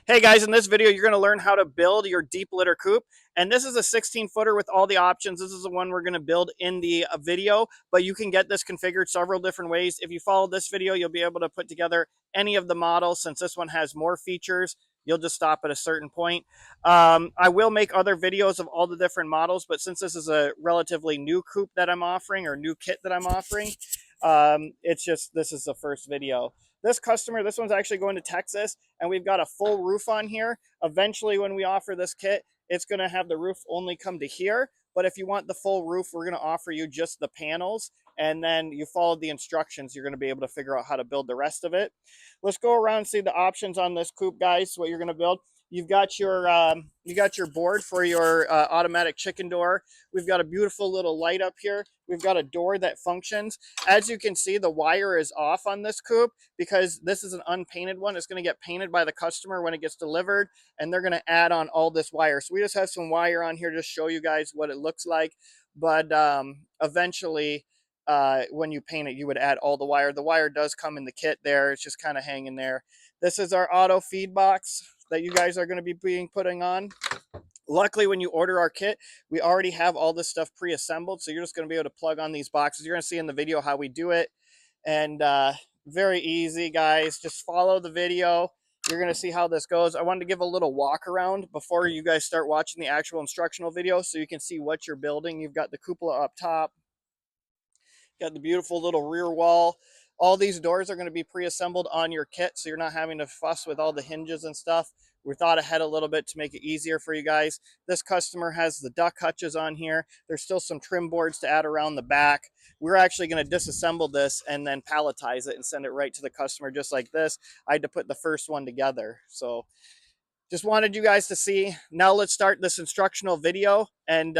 Hey guys, in this video, you're going to learn how to build your deep litter coop. And this is a 16 footer with all the options. This is the one we're going to build in the video, but you can get this configured several different ways. If you follow this video, you'll be able to put together any of the models. Since this one has more features, you'll just stop at a certain point. I will make other videos of all the different models, but since this is a relatively new coop that I'm offering, or new kit that I'm offering, this is the first video. This customer, this one's actually going to Texas, and we've got a full roof on here. Eventually, when we offer this kit, it's going to have the roof only come to here. But if you want the full roof, we're going to offer you just the panels, and then you follow the instructions. You're going to be able to figure out how to build the rest of it. Let's go around and see the options on this coop, guys. What you're going to build. You've got your board for your automatic chicken door. We've got a beautiful little light up here. We've got a door that functions. As you can see, the wire is off on this coop because this is an unpainted one. It's going to get painted by the customer when it gets delivered, and they're going to add on all this wire. So we just have some wire on here to show you guys what it looks like. But eventually, when you paint it, you would add all the wire. The wire does come in the kit there. It's just kind of hanging there. This is our auto feed box that you guys are going to be putting on. Luckily, when you order our kit, we already have all this stuff pre-assembled, so you're just going to be able to plug on these boxes. You're going to see in the video how we do it, and very easy, guys. Just follow the video. You're going to see how this goes. I wanted to give a little walk around before you guys start watching the actual instructional video so you can see what you're building. You've got the cupola up top. Got the beautiful little rear wall. All these doors are going to be pre-assembled on your kit, so you're not having to fuss with all the hinges and stuff. We thought ahead a little bit to make it easier for you guys. This customer has the duck hutches on here. There's still some trim boards to add around the back. We're actually going to disassemble this and then palletize it and send it right to the customer just like this. I had to put the first one together. So just wanted you guys to see. Now let's start this instructional video, and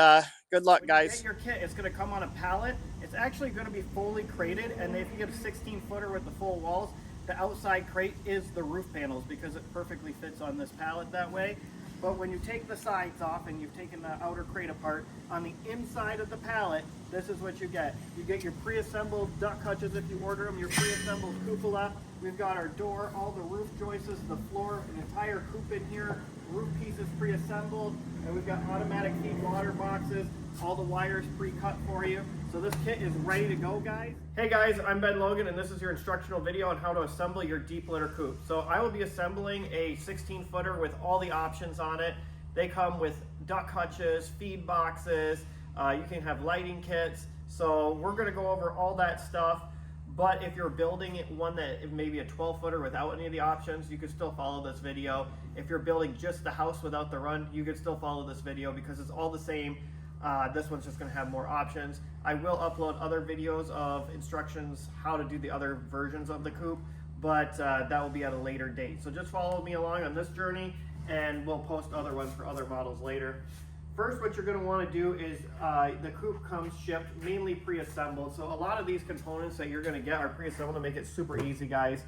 good luck, guys. When you get your kit, it's going to come on a pallet. It's actually going to be fully crated, and if you get a 16 footer with the full walls, the outside crate is the roof panels because it perfectly fits on this pallet that way. But when you take the sides off and you've taken the outer crate apart, on the inside of the pallet, this is what you get. You get your pre-assembled duck hutches if you order them, your pre-assembled cupola. We've got our door, all the roof joists, the floor, an entire coop in here, roof pieces pre-assembled, and we've got automatic feed water boxes, all the wires pre-cut for you. So this kit is ready to go, guys. Hey guys, I'm Ben Logan, and this is your instructional video on how to assemble your deep litter coop. So I will be assembling a 16 footer with all the options on it. They come with duck hutches, feed boxes, you can have lighting kits. So we're gonna go over all that stuff. But if you're building one that maybe a 12 footer without any of the options, you could still follow this video. If you're building just the house without the run, you could still follow this video because it's all the same. This one's just going to have more options. I will upload other videos of instructions how to do the other versions of the coop, but that will be at a later date. So just follow me along on this journey, and we'll post other ones for other models later. First, what you're going to want to do is the coop comes shipped mainly pre-assembled. So a lot of these components that you're going to get are pre-assembled to make it super easy, guys.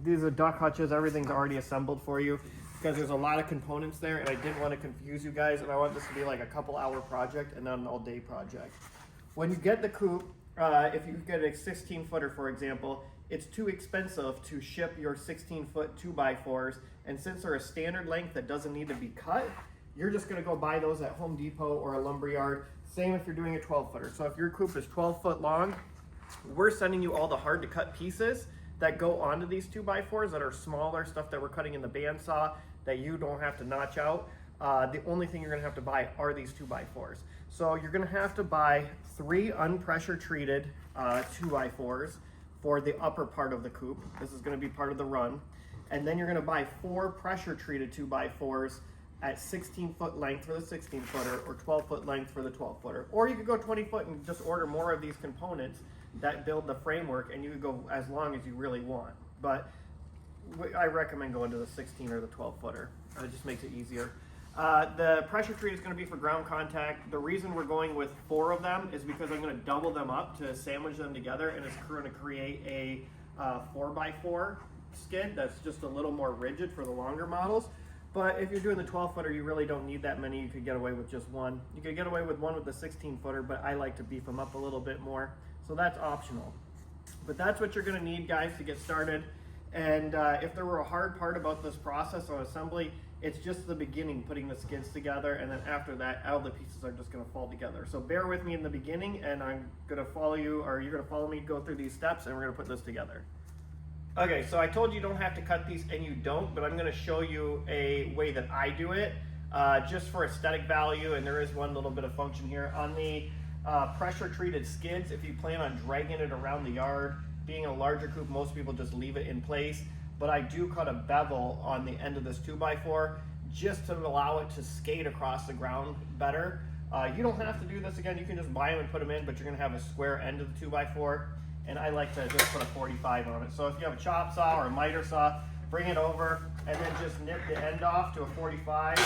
These are duck hutches. Everything's already assembled for you because there's a lot of components there, and I didn't want to confuse you guys, and I want this to be like a couple-hour project and not an all-day project. When you get the coop, if you get a 16 footer, for example, it's too expensive to ship your 16-foot 2x4s, and since they're a standard length that doesn't need to be cut, you're just going to go buy those at Home Depot or a lumberyard. Same if you're doing a 12 footer. So if your coop is 12 foot long, we're sending you all the hard to cut pieces that go onto these 2x4s that are smaller, stuff that we're cutting in the bandsaw that you don't have to notch out. The only thing you're going to have to buy are these 2x4s. So you're going to have to buy 3 unpressure treated 2x4s for the upper part of the coop. This is going to be part of the run. And then you're going to buy 4 pressure treated 2x4s at 16 foot length for the 16 footer or 12 foot length for the 12 footer. Or you could go 20 foot and just order more of these components that build the framework, and you could go as long as you really want. But I recommend going to the 16 or the 12 footer. It just makes it easier. The pressure treat is going to be for ground contact. The reason we're going with 4 of them is because I'm going to double them up to sandwich them together, and it's going to create a 4x4 skid that's just a little more rigid for the longer models. But if you're doing the 12 footer, you really don't need that many. You could get away with just 1. You could get away with 1 with the 16 footer, but I like to beef them up a little bit more. So that's optional. But that's what you're going to need, guys, to get started. And if there were a hard part about this process on assembly, it's just the beginning, putting the skids together, and then after that, all the pieces are just gonna fall together. So bear with me in the beginning, and I'm gonna follow you, or you're gonna follow me, go through these steps, and we're gonna put this together. Okay, so I told you don't have to cut these, and you don't, but I'm gonna show you a way that I do it, just for aesthetic value, and there is one little bit of function here. On the pressure treated skids, if you plan on dragging it around the yard, being a larger coop, most people just leave it in place, but I do cut a bevel on the end of this 2x4 just to allow it to skate across the ground better. You don't have to do this again, you can just buy them and put them in, but you're gonna have a square end of the 2x4, and I like to just put a 45 on it. So if you have a chop saw or a miter saw, bring it over and then just nip the end off to a 45,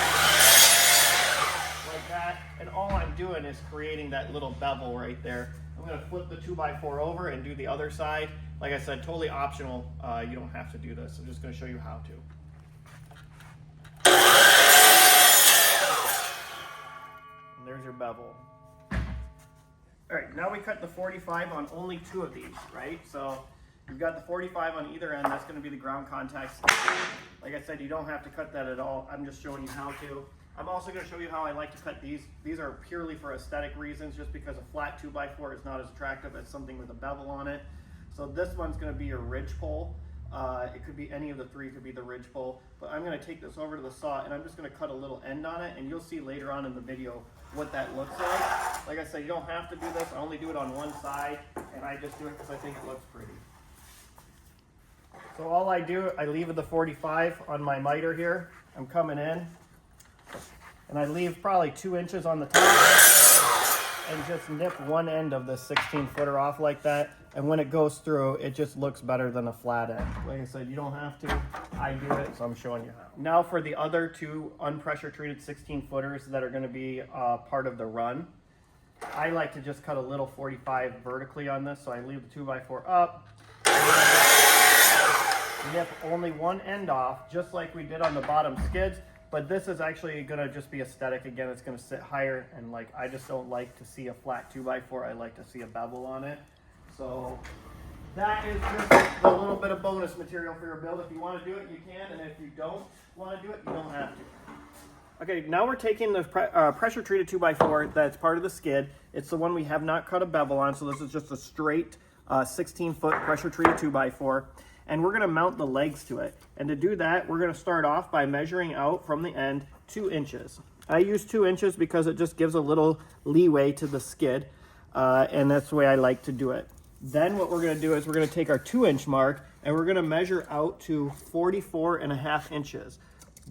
like that, and all I'm doing is creating that little bevel right there. I'm gonna flip the 2x4 over and do the other side. Like I said, totally optional. You don't have to do this. I'm just gonna show you how to. And there's your bevel. All right, now we cut the 45 on only 2 of these, right? So you've got the 45 on either end. That's gonna be the ground contact. Like I said, you don't have to cut that at all. I'm just showing you how to. I'm also going to show you how I like to cut these. These are purely for aesthetic reasons, just because a flat 2x4 is not as attractive as something with a bevel on it. So this one's going to be your ridge pole. It could be any of the 3, could be the ridge pole. But I'm going to take this over to the saw, and I'm just going to cut a little end on it, and you'll see later on in the video what that looks like. Like I said, you don't have to do this. I only do it on one side, and I just do it because I think it looks pretty. So all I do, I leave the 45 on my miter here. I'm coming in. And I leave probably 2 inches on the top and just nip one end of the 16-footer off like that. And when it goes through, it just looks better than a flat end. Like I said, you don't have to. I do it, so I'm showing you how. Now for the other 2 unpressure treated 16-footers that are going to be part of the run, I like to just cut a little 45 vertically on this. So I leave the 2x4 up, nip only one end off, just like we did on the bottom skids. But this is actually gonna just be aesthetic. Again, it's gonna sit higher, and like I just don't like to see a flat 2x4. I like to see a bevel on it. So that is just a little bit of bonus material for your build. If you want to do it, you can, and if you don't want to do it, you don't have to. Okay, now we're taking the pressure treated 2x4 that's part of the skid. It's the one we have not cut a bevel on, so this is just a straight 16-foot pressure treated 2x4. And we're gonna mount the legs to it. And to do that, we're gonna start off by measuring out from the end 2 inches. I use 2 inches because it just gives a little leeway to the skid, and that's the way I like to do it. Then what we're gonna do is we're gonna take our 2-inch mark and we're gonna measure out to 44.5 inches.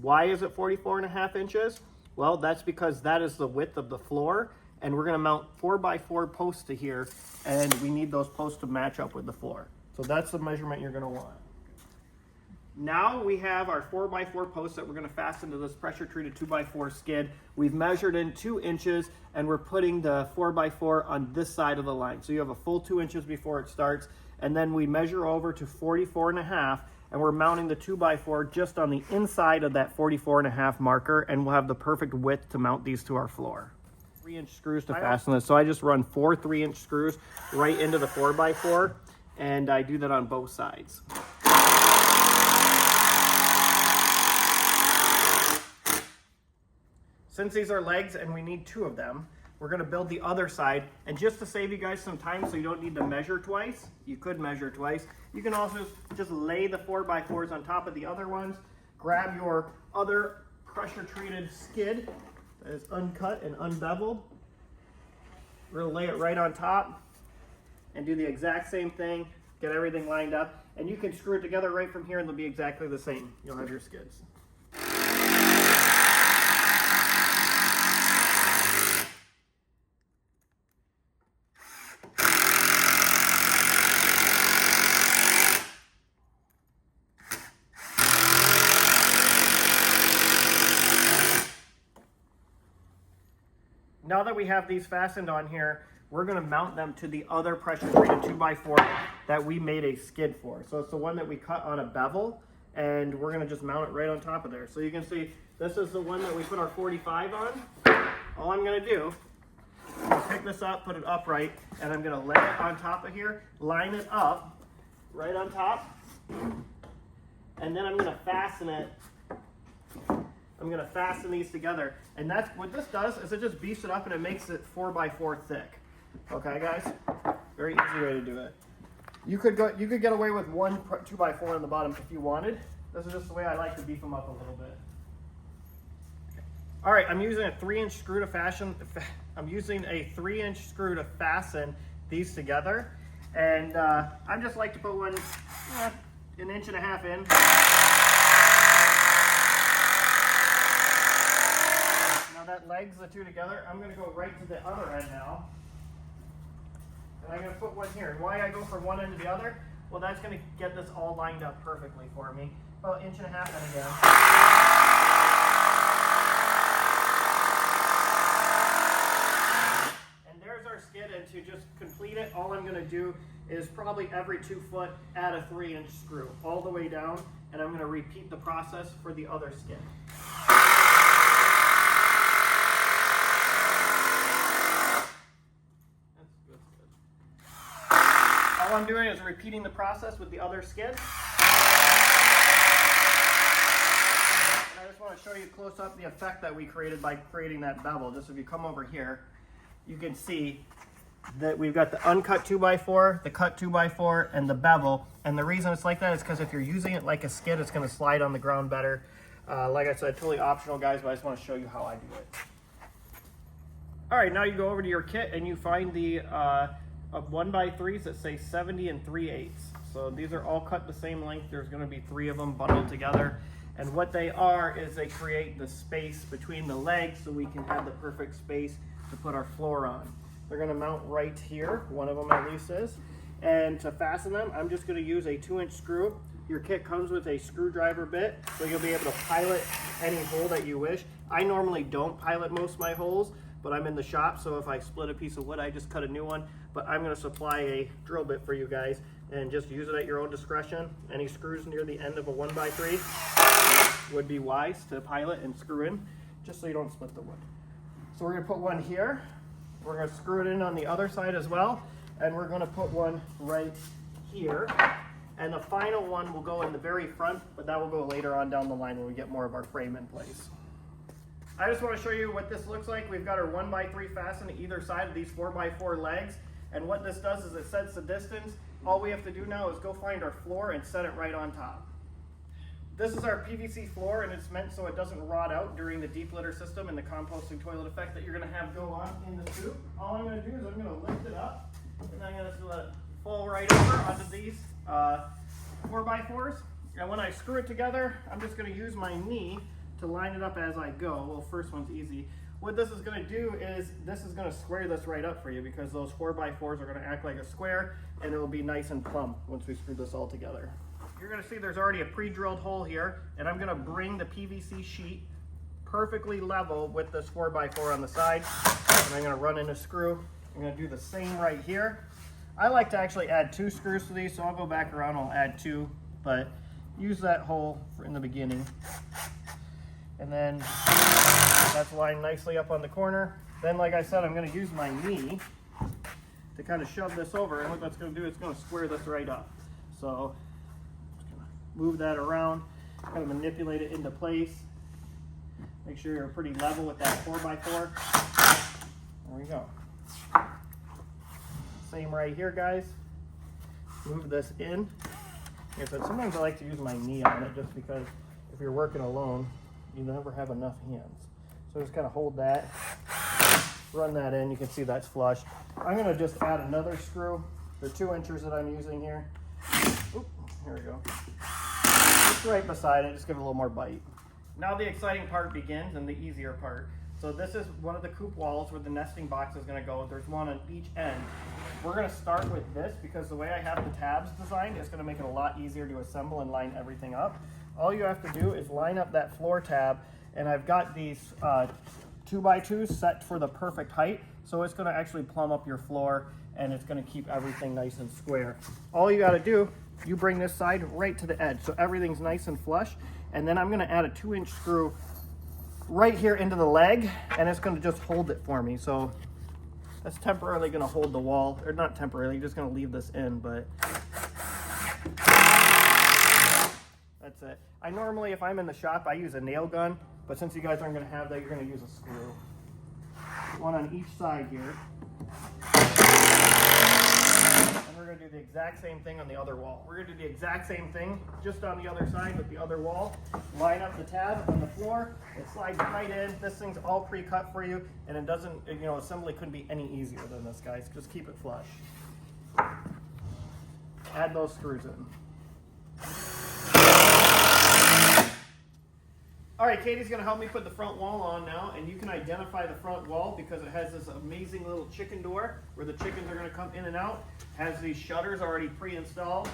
Why is it 44.5 inches? Well, that's because that is the width of the floor, and we're gonna mount 4x4 posts to here, and we need those posts to match up with the floor. So that's the measurement you're gonna want. Now we have our 4x4 posts that we're gonna fasten to this pressure treated 2x4 skid. We've measured in 2 inches, and we're putting the 4x4 on this side of the line. So you have a full 2 inches before it starts, and then we measure over to 44.5, and we're mounting the 2x4 just on the inside of that 44.5 marker, and we'll have the perfect width to mount these to our floor. 3-inch screws to fasten this. So I just run 4 3-inch screws right into the 4x4. And I do that on both sides. Since these are legs and we need 2 of them, we're gonna build the other side. And just to save you guys some time so you don't need to measure twice, you could measure twice. You can also just lay the 4x4s on top of the other ones, grab your other pressure treated skid that is uncut and unbeveled. We're gonna lay it right on top and do the exact same thing, get everything lined up, and you can screw it together right from here and they'll be exactly the same. You'll have your skids. Now that we have these fastened on here, we're going to mount them to the other pressure treated 2x4 that we made a skid for. So it's the one that we cut on a bevel, and we're going to just mount it right on top of there. So you can see this is the one that we put our 45 on. All I'm going to do is pick this up, put it upright, and I'm going to lay it on top of here, line it up right on top, and then I'm gonna fasten it. I'm gonna fasten these together, and that's what this does is it just beefs it up and it makes it 4x4 thick. Okay, guys, very easy way to do it. You could get away with one 2x4 on the bottom if you wanted. This is just the way I like to beef them up a little bit. All right, I'm using a 3-inch screw to fasten. I'm using a 3-inch screw to fasten these together, and I just like to put one 1.5 inches in. Now that legs the two together, I'm going to go right to the other end now, and I'm going to put one here. And why I go from one end to the other? Well, that's going to get this all lined up perfectly for me. About 1.5 inches in again. Skid, and to just complete it, all I'm going to do is probably every 2 foot add a 3-inch screw all the way down, and I'm going to repeat the process for the other skid. That's good. All I'm doing is repeating the process with the other skid. And I just want to show you close up the effect that we created by creating that bevel. Just if you come over here, you can see that we've got the uncut 2x4, the cut 2x4, and the bevel. And the reason it's like that is because if you're using it like a skid, it's going to slide on the ground better. Like I said, totally optional, guys, but I just want to show you how I do it. All right, now you go over to your kit and you find the 1x3s that say 70 3/8. So these are all cut the same length. There's going to be 3 of them bundled together. And what they are is they create the space between the legs so we can have the perfect space to put our floor on. They're going to mount right here, one of them at least is. And to fasten them, I'm just going to use a 2-inch screw. Your kit comes with a screwdriver bit, so you'll be able to pilot any hole that you wish. I normally don't pilot most of my holes, but I'm in the shop, so if I split a piece of wood, I just cut a new one. But I'm going to supply a drill bit for you guys, and just use it at your own discretion. Any screws near the end of a 1x3 would be wise to pilot and screw in, just so you don't split the wood. So we're going to put one here. We're going to screw it in on the other side as well. And we're going to put one right here. And the final one will go in the very front, but that will go later on down the line when we get more of our frame in place. I just want to show you what this looks like. We've got our 1x3 fastened to either side of these 4x4 legs. And what this does is it sets the distance. All we have to do now is go find our floor and set it right on top. This is our PVC floor, and it's meant so it doesn't rot out during the deep litter system and the composting toilet effect that you're going to have go on in the coop. All I'm going to do is I'm going to lift it up, and I'm going to let it fall right over onto these 4x4s. And when I screw it together, I'm just going to use my knee to line it up as I go. Well, first one's easy. What this is going to do is this is going to square this right up for you, because those 4x4s are going to act like a square, and it will be nice and plumb once we screw this all together. You're going to see there's already a pre-drilled hole here, and I'm going to bring the PVC sheet perfectly level with this 4x4 on the side, and I'm going to run in a screw. I'm going to do the same right here. I like to actually add 2 screws to these, so I'll go back around, I'll add 2, but use that hole in the beginning. And then that's lined nicely up on the corner. Then, like I said, I'm going to use my knee to kind of shove this over, and what that's going to do is it's going to square this right up. So move that around, kind of manipulate it into place. Make sure you're pretty level with that 4x4. There we go. Same right here, guys. Move this in. Like I said, sometimes I like to use my knee on it just because if you're working alone, you never have enough hands. So just kind of hold that, run that in. You can see that's flush. I'm going to just add another screw, the 2 inchers that I'm using here. Oop, here we go. Just right beside it, just give it a little more bite. Now the exciting part begins, and the easier part. So this is one of the coop walls where the nesting box is going to go. There's one on each end. We're going to start with this because the way I have the tabs designed is going to make it a lot easier to assemble and line everything up. All you have to do is line up that floor tab, and I've got these 2x2s set for the perfect height, so it's going to actually plumb up your floor, and it's going to keep everything nice and square. All you got to do, you bring this side right to the edge so everything's nice and flush, and then I'm going to add a 2-inch screw right here into the leg, and it's going to just hold it for me. So that's temporarily going to hold the wall, or not temporarily, just going to leave this in, but that's That's it. I normally, if I'm in the shop, I use a nail gun, but since you guys aren't going to have that, you're going to use a screw. One on each side here. And we're going to do the exact same thing on the other wall. We're going to do the exact same thing just on the other side with the other wall. Line up the tab on the floor. It slides right in. This thing's all pre-cut for you, and it doesn't, you know, assembly couldn't be any easier than this, guys. Just keep it flush. Add those screws in. All right, Katie's gonna help me put the front wall on now, and you can identify the front wall because it has this amazing little chicken door where the chickens are gonna come in and out. It has these shutters already pre-installed.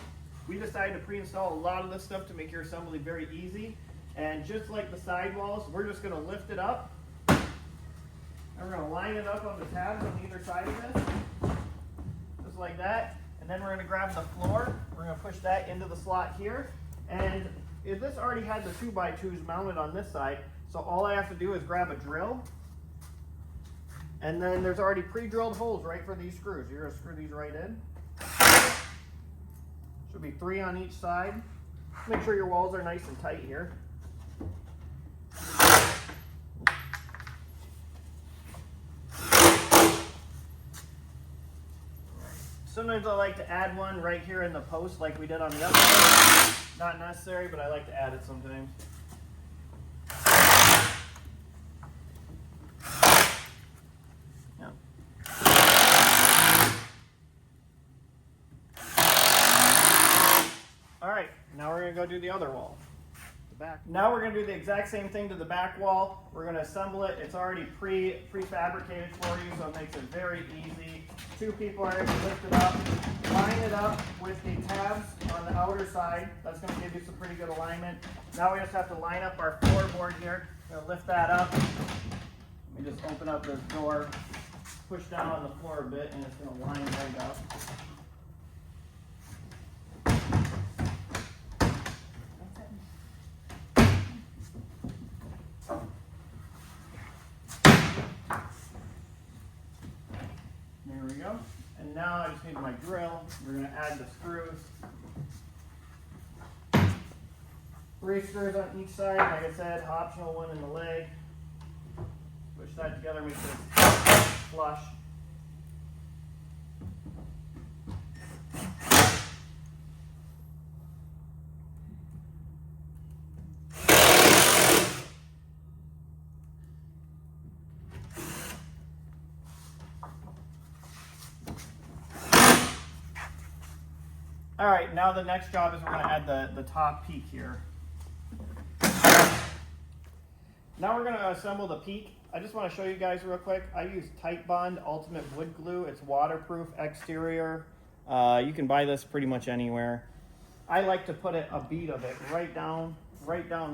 We decided to pre-install a lot of this stuff to make your assembly very easy. And just like the side walls, we're just gonna lift it up. And we're gonna line it up on the tabs on either side of this, just like that. And then we're gonna grab the floor. We're gonna push that into the slot here. And if this already had the 2x2s mounted on this side, so all I have to do is grab a drill, and then there's already pre-drilled holes right for these screws. You're gonna screw these right in. Should be 3 on each side. Make sure your walls are nice and tight here. Sometimes I like to add one right here in the post like we did on the other one. Not necessary, but I like to add it sometimes. Yeah. All right, now we're gonna go do the other wall. Back. Now we're going to do the exact same thing to the back wall. We're going to assemble it. It's already prefabricated for you, so it makes it very easy. 2 people are able to lift it up, line it up with the tabs on the outer side. That's going to give you some pretty good alignment. Now we just have to line up our floorboard here. We're going to lift that up. Let me just open up this door, push down on the floor a bit, and it's going to line right up. There we go. And now I just need my drill. We're going to add the screws. 3 screws on each side. Like I said, optional one in the leg. Push that together, make sure it's flush. All right, now the next job is we're going to add the top peak here. Now we're going to assemble the peak. I just want to show you guys real quick. I use Tight Bond Ultimate Wood Glue. It's waterproof exterior. You can buy this pretty much anywhere. I like to put a bead of it right down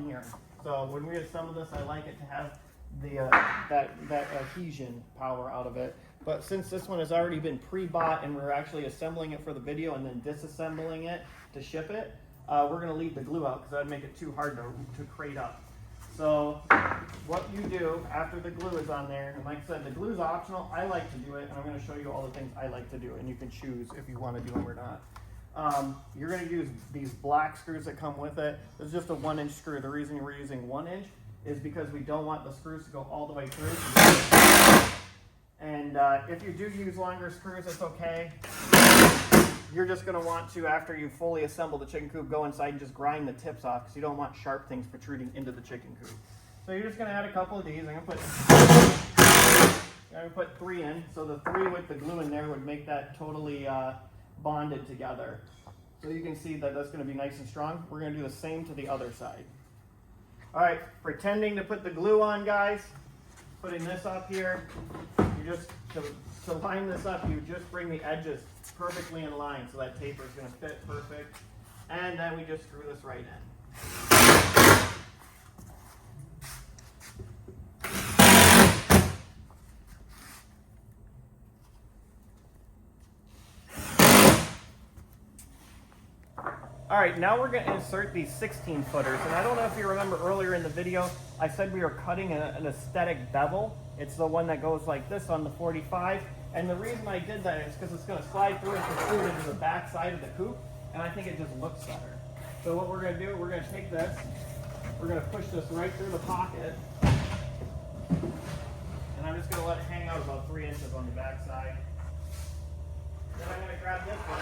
here. So when we assemble this, I like it to have the that adhesion power out of it. But since this one has already been pre-bought and we're actually assembling it for the video and then disassembling it to ship it, we're going to leave the glue out because that would make it too hard to crate up. So what you do after the glue is on there, and like I said, the glue is optional. I like to do it, and I'm going to show you all the things I like to do, and you can choose if you want to do them or not. You're going to use these black screws that come with it. This is just a 1-inch screw. The reason we're using 1 inch is because we don't want the screws to go all the way through. And if you do use longer screws, it's okay. You're just going to want to, after you fully assemble the chicken coop, go inside and just grind the tips off because you don't want sharp things protruding into the chicken coop. So you're just going to add a couple of these. I'm going to put 3 in. So the 3 with the glue in there would make that totally bonded together. So you can see that that's going to be nice and strong. We're going to do the same to the other side. All right, pretending to put the glue on, guys. Putting this up here. You just, to line this up, you just bring the edges perfectly in line so that taper is going to fit perfect. And then we just screw this right in. All right, now we're going to insert these 16 footers. And I don't know if you remember earlier in the video, I said we were cutting an aesthetic bevel. It's the one that goes like this on the 45. And the reason I did that is because it's going to slide through and protrude into the back side of the coop. And I think it just looks better. So what we're going to do, we're going to take this, we're going to push this right through the pocket, and I'm just going to let it hang out about 3 inches on the back side. Then I'm going to grab this one,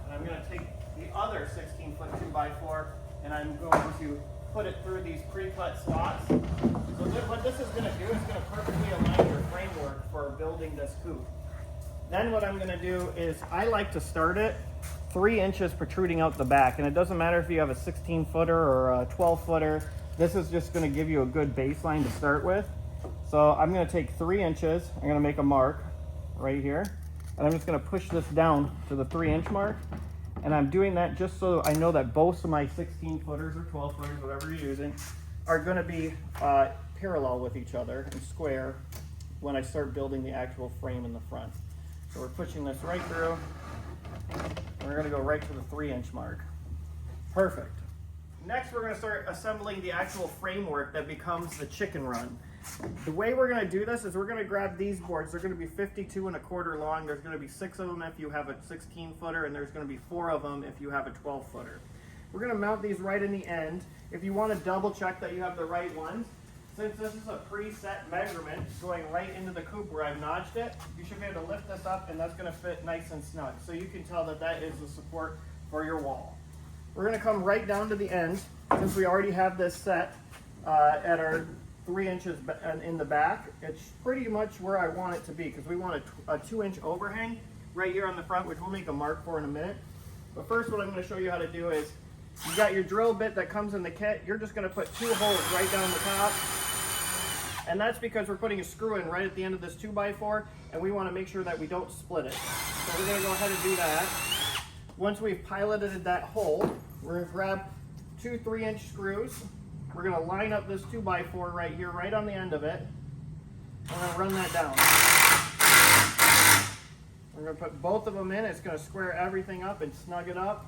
and I'm going to take the other 16-foot 2x4, and I'm going to put it through these pre-cut slots. So what this is going to do is going to perfectly align your framework for building this coop. Then what I'm going to do is I like to start it 3 inches protruding out the back, and it doesn't matter if you have a 16-footer or a 12-footer. This is just going to give you a good baseline to start with. So I'm going to take 3 inches, I'm going to make a mark right here, and I'm just going to push this down to the 3-inch mark. And I'm doing that just so I know that both of my 16-footers or 12-footers, whatever you're using, are going to be parallel with each other and square when I start building the actual frame in the front. So we're pushing this right through, and we're going to go right to the 3-inch mark. Perfect. Next, we're going to start assembling the actual framework that becomes the chicken run. The way we're going to do this is we're going to grab these boards. They're going to be 52 1/4 long. There's going to be 6 of them if you have a 16-footer, and there's going to be 4 of them if you have a 12-footer. We're going to mount these right in the end. If you want to double check that you have the right ones, since this is a preset measurement going right into the coop where I've notched it, you should be able to lift this up, and that's going to fit nice and snug. So you can tell that that is the support for your wall. We're going to come right down to the end, since we already have this set at our 3 inches in the back. It's pretty much where I want it to be, because we want a 2-inch overhang right here on the front, which we'll make a mark for in a minute. But first, what I'm going to show you how to do is, you got your drill bit that comes in the kit. You're just going to put 2 holes right down the top, and that's because we're putting a screw in right at the end of this 2x4, and we want to make sure that we don't split it. So we're going to go ahead and do that. Once we've piloted that hole, we're going to grab 2 3-inch screws. We're going to line up this 2x4 right here, right on the end of it. We're going to run that down. We're going to put both of them in. It's going to square everything up and snug it up.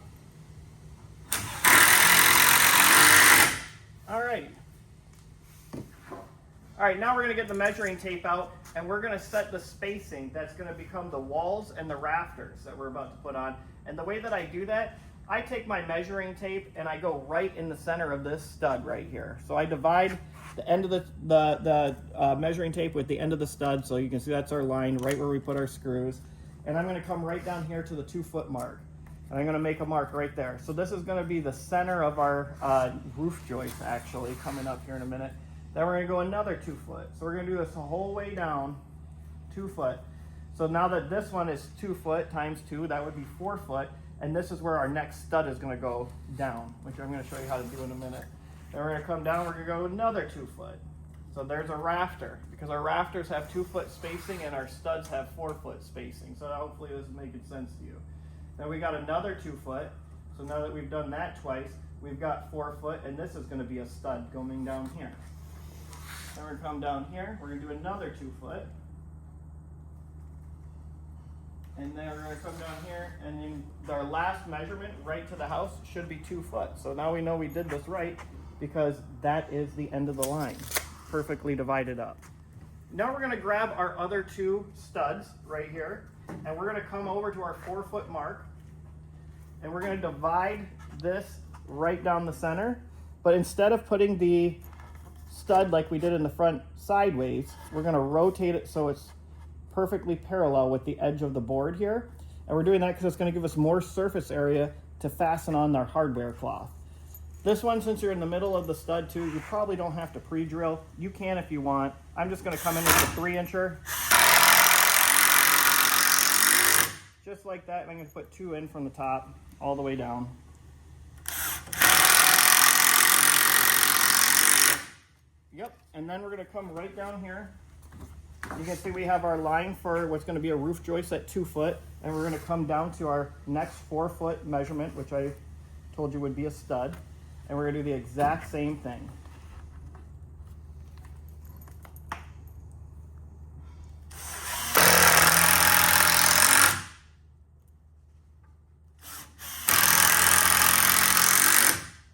Alrighty. Alright, now we're going to get the measuring tape out, and we're going to set the spacing that's going to become the walls and the rafters that we're about to put on. And the way that I do that, I take my measuring tape and I go right in the center of this stud right here. So I divide the end of the measuring tape with the end of the stud, so you can see that's our line right where we put our screws. And I'm going to come right down here to the 2-foot mark. And I'm going to make a mark right there. So this is going to be the center of our roof joist, actually, coming up here in a minute. Then we're going to go another 2 foot. So we're going to do this the whole way down, 2 foot. So now that this one is 2 foot times 2, that would be 4 foot. And this is where our next stud is going to go down, which I'm going to show you how to do in a minute. Then we're going to come down, we're going to go another 2 foot. So there's a rafter, because our rafters have 2 foot spacing and our studs have 4 foot spacing. So hopefully this is making sense to you. Then we got another 2 foot. So now that we've done that twice, we've got 4 foot, and this is going to be a stud going down here. Then we're going to come down here, we're going to do another 2 foot. And then we're going to come down here, and then our last measurement right to the house should be 2 foot. So now we know we did this right, because that is the end of the line, perfectly divided up. Now we're going to grab our other 2 studs right here, and we're going to come over to our 4 foot mark, and we're going to divide this right down the center. But instead of putting the stud like we did in the front sideways, we're going to rotate it so it's perfectly parallel with the edge of the board here. And we're doing that because it's going to give us more surface area to fasten on our hardware cloth. This one, since you're in the middle of the stud too, you probably don't have to pre-drill. You can if you want. I'm just going to come in with a 3-incher. Just like that. I'm going to put 2 in from the top all the way down. Yep, and then we're going to come right down here. You can see we have our line for what's going to be a roof joist at 2 foot, and we're going to come down to our next 4 foot measurement, which I told you would be a stud, and we're going to do the exact same thing.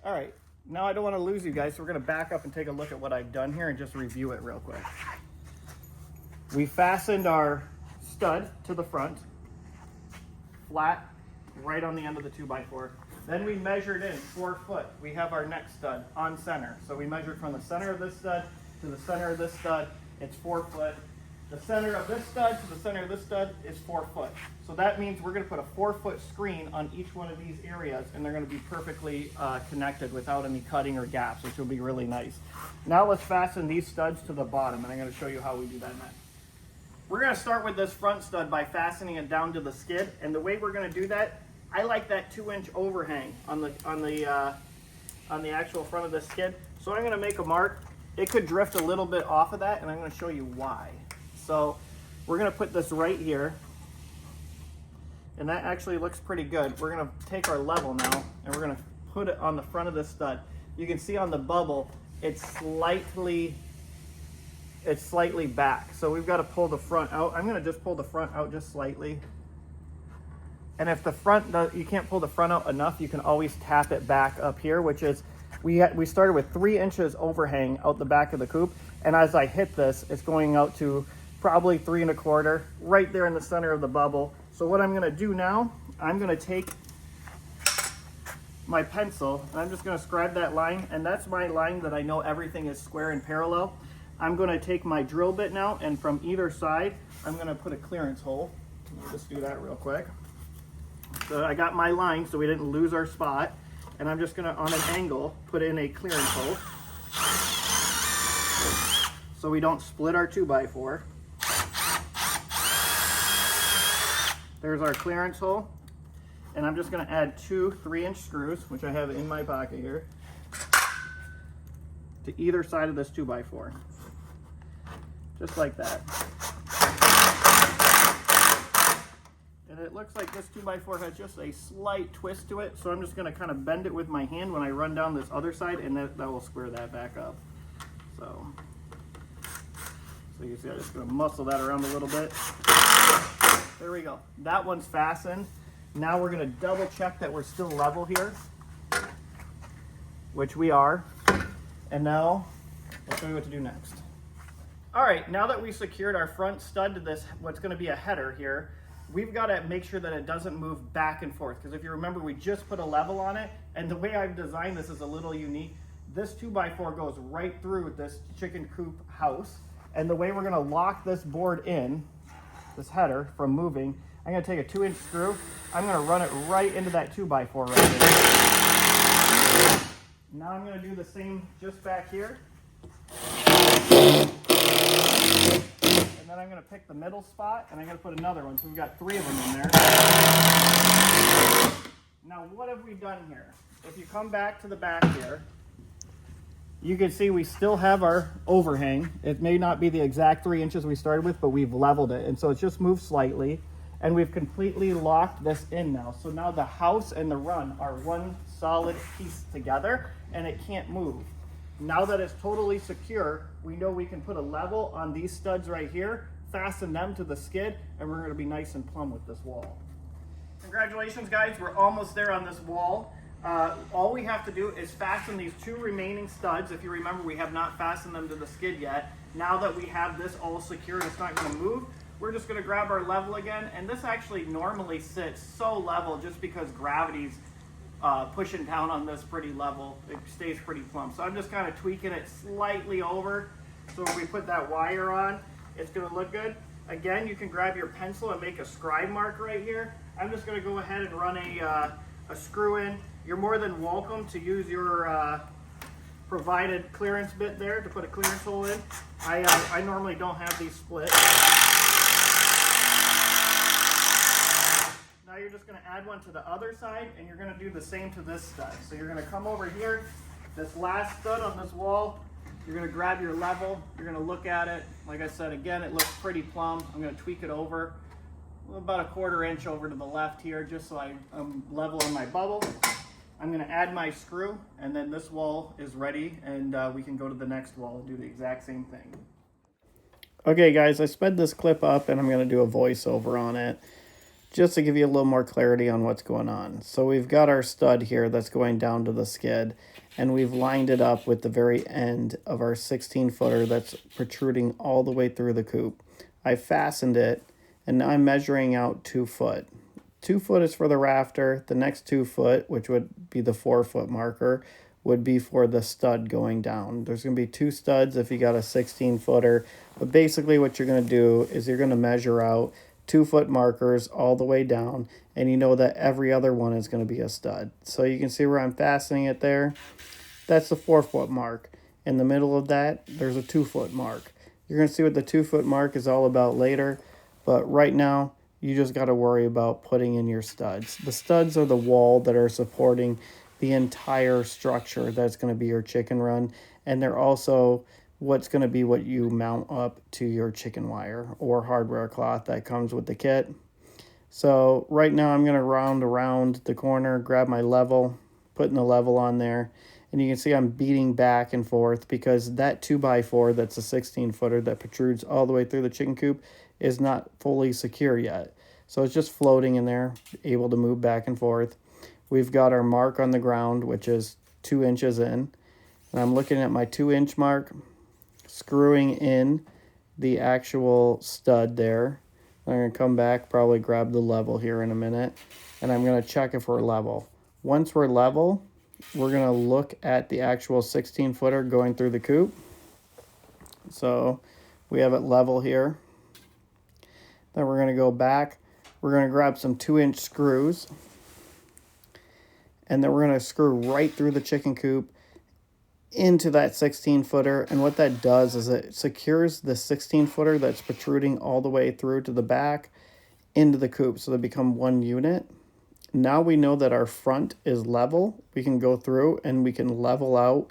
All right, now I don't want to lose you guys, so we're going to back up and take a look at what I've done here and just review it real quick. We fastened our stud to the front, flat right on the end of the 2x4. Then we measured in 4 foot. We have our next stud on center. So we measured from the center of this stud to the center of this stud. It's 4 foot. The center of this stud to the center of this stud is 4 foot. So that means we're going to put a 4-foot screen on each one of these areas, and they're going to be perfectly connected without any cutting or gaps, which will be really nice. Now let's fasten these studs to the bottom, and I'm going to show you how we do that next. We're going to start with this front stud by fastening it down to the skid, and the way we're going to do that, I like that 2-inch overhang on the actual front of the skid. So I'm going to make a mark. It could drift a little bit off of that, and I'm going to show you why. So we're going to put this right here, and that actually looks pretty good. We're going to take our level now, and we're going to put it on the front of this stud. You can see on the bubble, it's slightly back. So we've got to pull the front out. I'm going to just pull the front out just slightly. And if the front, you can't pull the front out enough, you can always tap it back up here, which is, we started with 3 inches overhang out the back of the coupe. And as I hit this, it's going out to probably 3 1/4, right there in the center of the bubble. So what I'm going to do now, I'm going to take my pencil and I'm just going to scribe that line, and that's my line that I know everything is square and parallel. I'm going to take my drill bit now, and from either side I'm going to put a clearance hole. Let me just do that real quick. So I got my line so we didn't lose our spot, and I'm just going to, on an angle, put in a clearance hole so we don't split our 2x4. There's our clearance hole, and I'm just going to add 2 3-inch screws, which I have in my pocket here, to either side of this 2x4, just like that. And it looks like this 2x4 has just a slight twist to it, so I'm just going to kind of bend it with my hand when I run down this other side, and that will square that back up. So you see I'm just going to muscle that around a little bit. There we go. That one's fastened. Now we're going to double check that we're still level here, which we are. And now I'll show you what to do next. All right, now that we secured our front stud to this, what's going to be a header here, we've got to make sure that it doesn't move back and forth, because if you remember, we just put a level on it, and the way I've designed this is a little unique. This 2x4 goes right through this chicken coop house, and the way we're going to lock this board in, this header, from moving, I'm going to take a 2-inch screw. I'm going to run it right into that 2x4 right there. Now I'm going to do the same just back here. And then I'm going to pick the middle spot, and I'm going to put another one. So we've got 3 of them in there. Now what have we done here? If you come back to the back here, you can see we still have our overhang. It may not be the exact 3 inches we started with, but we've leveled it. And so it's just moved slightly. And we've completely locked this in now. So now the house and the run are one solid piece together, and it can't move. Now that it's totally secure, we know we can put a level on these studs right here, fasten them to the skid, and we're going to be nice and plumb with this wall. Congratulations, guys. We're almost there on this wall. All we have to do is fasten these 2 remaining studs. If you remember, we have not fastened them to the skid yet. Now that we have this all secured, it's not going to move. We're just going to grab our level again, and this actually normally sits so level just because gravity's pushing down on this pretty level. It stays pretty plumb. So I'm just kind of tweaking it slightly over, so when we put that wire on, it's going to look good. Again, you can grab your pencil and make a scribe mark right here. I'm just going to go ahead and run a screw in. You're more than welcome to use your provided clearance bit there to put a clearance hole in. I normally don't have these split. Now you're just going to add one to the other side, and you're going to do the same to this stud. So you're going to come over here, this last stud on this wall, you're going to grab your level, you're going to look at it. Like I said, again, it looks pretty plumb. I'm going to tweak it over, about a 1/4 inch over to the left here, just so I'm level on my bubble. I'm going to add my screw, and then this wall is ready, and we can go to the next wall and do the exact same thing. Okay, guys, I sped this clip up, and I'm going to do a voiceover on it, just to give you a little more clarity on what's going on. So we've got our stud here that's going down to the skid, and we've lined it up with the very end of our 16-footer that's protruding all the way through the coupe. I fastened it, and now I'm measuring out 2 foot. 2 foot is for the rafter. The next 2 foot, which would be the 4 foot marker, would be for the stud going down. There's going to be 2 studs if you got a 16 footer. But basically what you're going to do is you're going to measure out 2 foot markers all the way down, and you know that every other one is going to be a stud. So you can see where I'm fastening it there. That's the 4 foot mark. In the middle of that, there's a 2 foot mark. You're going to see what the 2 foot mark is all about later, but right now you just got to worry about putting in your studs. The studs are the wall that are supporting the entire structure that's going to be your chicken run, and they're also what's going to be what you mount up to your chicken wire or hardware cloth that comes with the kit. So right now I'm going to round around the corner, grab my level, putting the level on there, and you can see I'm beating back and forth because that 2x4 that's a 16 footer that protrudes all the way through the chicken coop is not fully secure yet. So it's just floating in there, able to move back and forth. We've got our mark on the ground, which is 2 inches in. And I'm looking at my 2-inch mark, screwing in the actual stud there. I'm going to come back, probably grab the level here in a minute, and I'm going to check if we're level. Once we're level, we're going to look at the actual 16 footer going through the coop. So we have it level here. Then we're going to go back. We're going to grab some 2-inch screws, and then we're going to screw right through the chicken coop into that 16 footer. And what that does is it secures the 16 footer that's protruding all the way through to the back into the coop, so they become one unit. Now we know that our front is level. We can go through and we can level out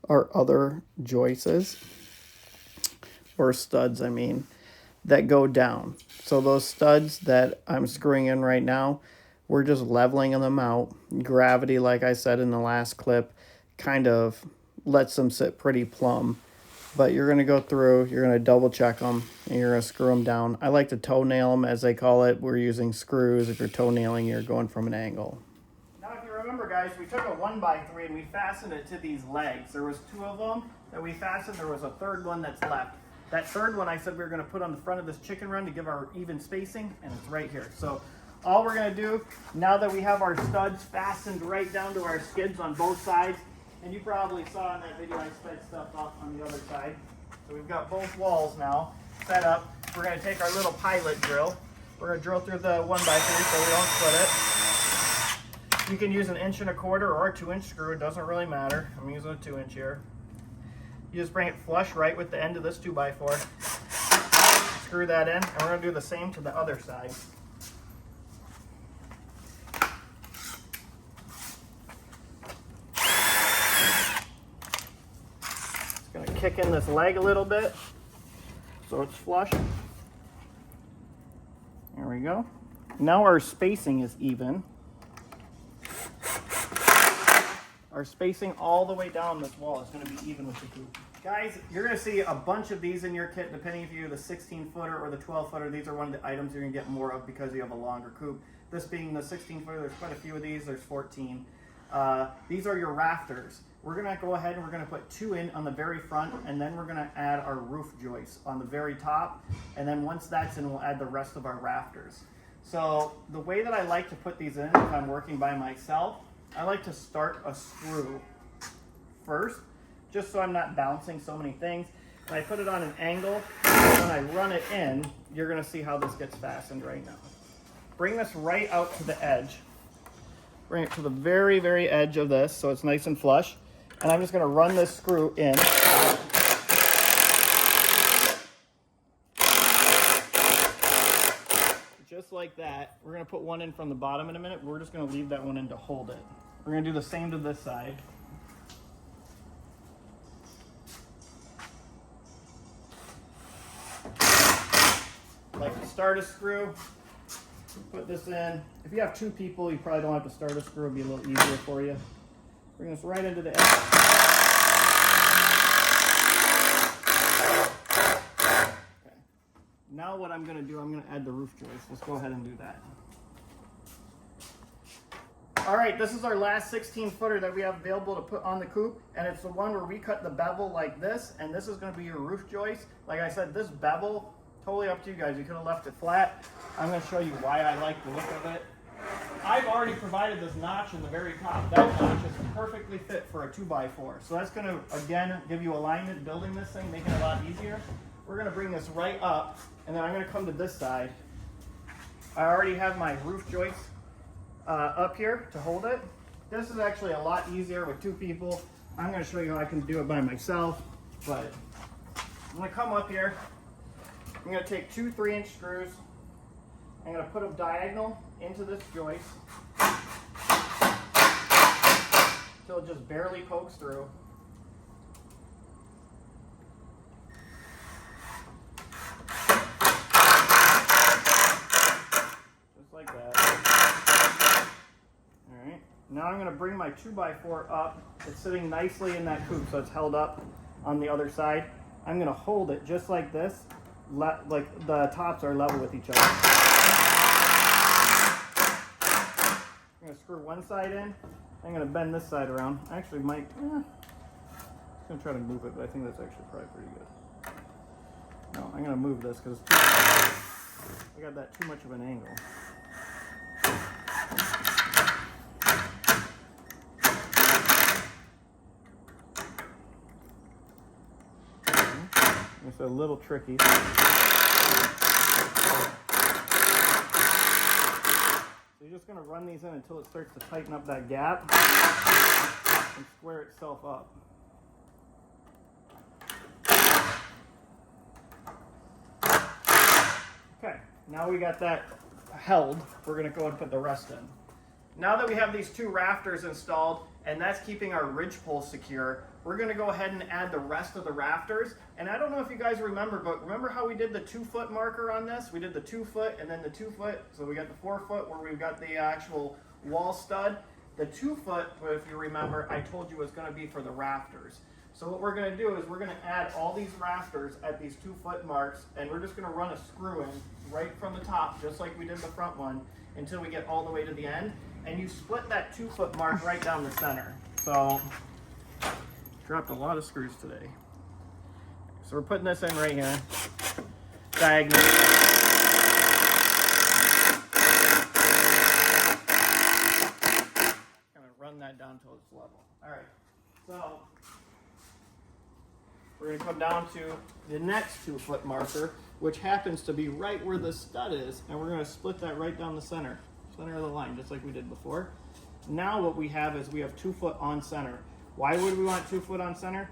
our other joists, or studs I mean, that go down. So those studs that I'm screwing in right now, we're just leveling them out. Gravity, like I said in the last clip, kind of lets them sit pretty plumb. But you're going to go through, you're going to double check them, and you're going to screw them down. I like to toenail them, as they call it. We're using screws. If you're toenailing, you're going from an angle. Now, if you remember, guys, we took a 1x3 and we fastened it to these legs. There was 2 of them that we fastened. There was a third one that's left. That third one I said we were going to put on the front of this chicken run to give our even spacing, and it's right here. So all we're going to do, now that we have our studs fastened right down to our skids on both sides, and you probably saw in that video I sped stuff up on the other side. So we've got both walls now set up. We're going to take our little pilot drill. We're going to drill through the 1x3 so we don't split it. You can use an 1 1/4 or a 2-inch screw. It doesn't really matter. I'm using a 2-inch here. You just bring it flush right with the end of this 2x4. Screw that in, and we're going to do the same to the other side. Just going to kick in this leg a little bit so it's flush. There we go. Now our spacing is even. Our spacing all the way down this wall is going to be even with the coop. Guys, you're going to see a bunch of these in your kit, depending if you do the 16 footer or the 12 footer. These are one of the items you're going to get more of because you have a longer coop. This being the 16 footer, there's quite a few of these. There's 14. These are your rafters. We're going to go ahead and we're going to put 2 in on the very front, and then we're going to add our roof joists on the very top. And then once that's in, we'll add the rest of our rafters. So the way that I like to put these in, if I'm working by myself, I like to start a screw first, just so I'm not bouncing so many things. And I put it on an angle, and when I run it in, you're going to see how this gets fastened right now. Bring this right out to the edge. Bring it to the very, very edge of this so it's nice and flush. And I'm just going to run this screw in. Just like that. We're going to put one in from the bottom in a minute. We're just going to leave that one in to hold it. We're going to do the same to this side. Like to start a screw, put this in. If you have 2 people, you probably don't have to start a screw. It'll be a little easier for you. Bring this right into the edge. Okay. Now what I'm going to do, I'm going to add the roof joist. Let's go ahead and do that. All right, this is our last 16 footer that we have available to put on the coop, and it's the one where we cut the bevel like this, and this is going to be your roof joist. Like I said, this bevel, totally up to you guys. You could have left it flat. I'm going to show you why I like the look of it. I've already provided this notch in the very top. That notch is perfectly fit for a 2x4. So that's going to, again, give you alignment, building this thing, making it a lot easier. We're going to bring this right up, and then I'm going to come to this side. I already have my roof joists up here to hold it. This is actually a lot easier with 2 people. I'm going to show you how I can do it by myself, but I'm going to come up here. I'm going to take 2 3-inch screws. I'm going to put them diagonal into this joist until it just barely pokes through. Just like that. Alright, now I'm going to bring my 2x4 up. It's sitting nicely in that coop, so it's held up on the other side. I'm going to hold it just like this, like the tops are level with each other. I'm going to screw one side in. I'm going to bend this side around. I actually might, I'm going to try to move it, but I think that's actually probably pretty good. No, I'm going to move this because I got that too much of an angle. It's a little tricky. So you're just going to run these in until it starts to tighten up that gap and square itself up. Okay, now we got that held, we're going to go and put the rest in. Now that we have these 2 rafters installed, and that's keeping our ridge pole secure, we're going to go ahead and add the rest of the rafters. And I don't know if you guys remember, but remember how we did the 2-foot marker on this? We did the 2 foot and then the 2 foot. So we got the 4 foot where we've got the actual wall stud. The 2 foot, if you remember, I told you was going to be for the rafters. So what we're going to do is we're going to add all these rafters at these 2-foot marks, and we're just going to run a screw in right from the top, just like we did the front one, until we get all the way to the end. And you split that 2-foot mark right down the center. So, dropped a lot of screws today. So we're putting this in right here, diagonal. Kind of run that down till it's level. All right, so we're going to come down to the next 2-foot marker, which happens to be right where the stud is, and we're going to split that right down the center of the line, just like we did before. Now what we have is we have 2 foot on center. Why would we want 2 foot on center?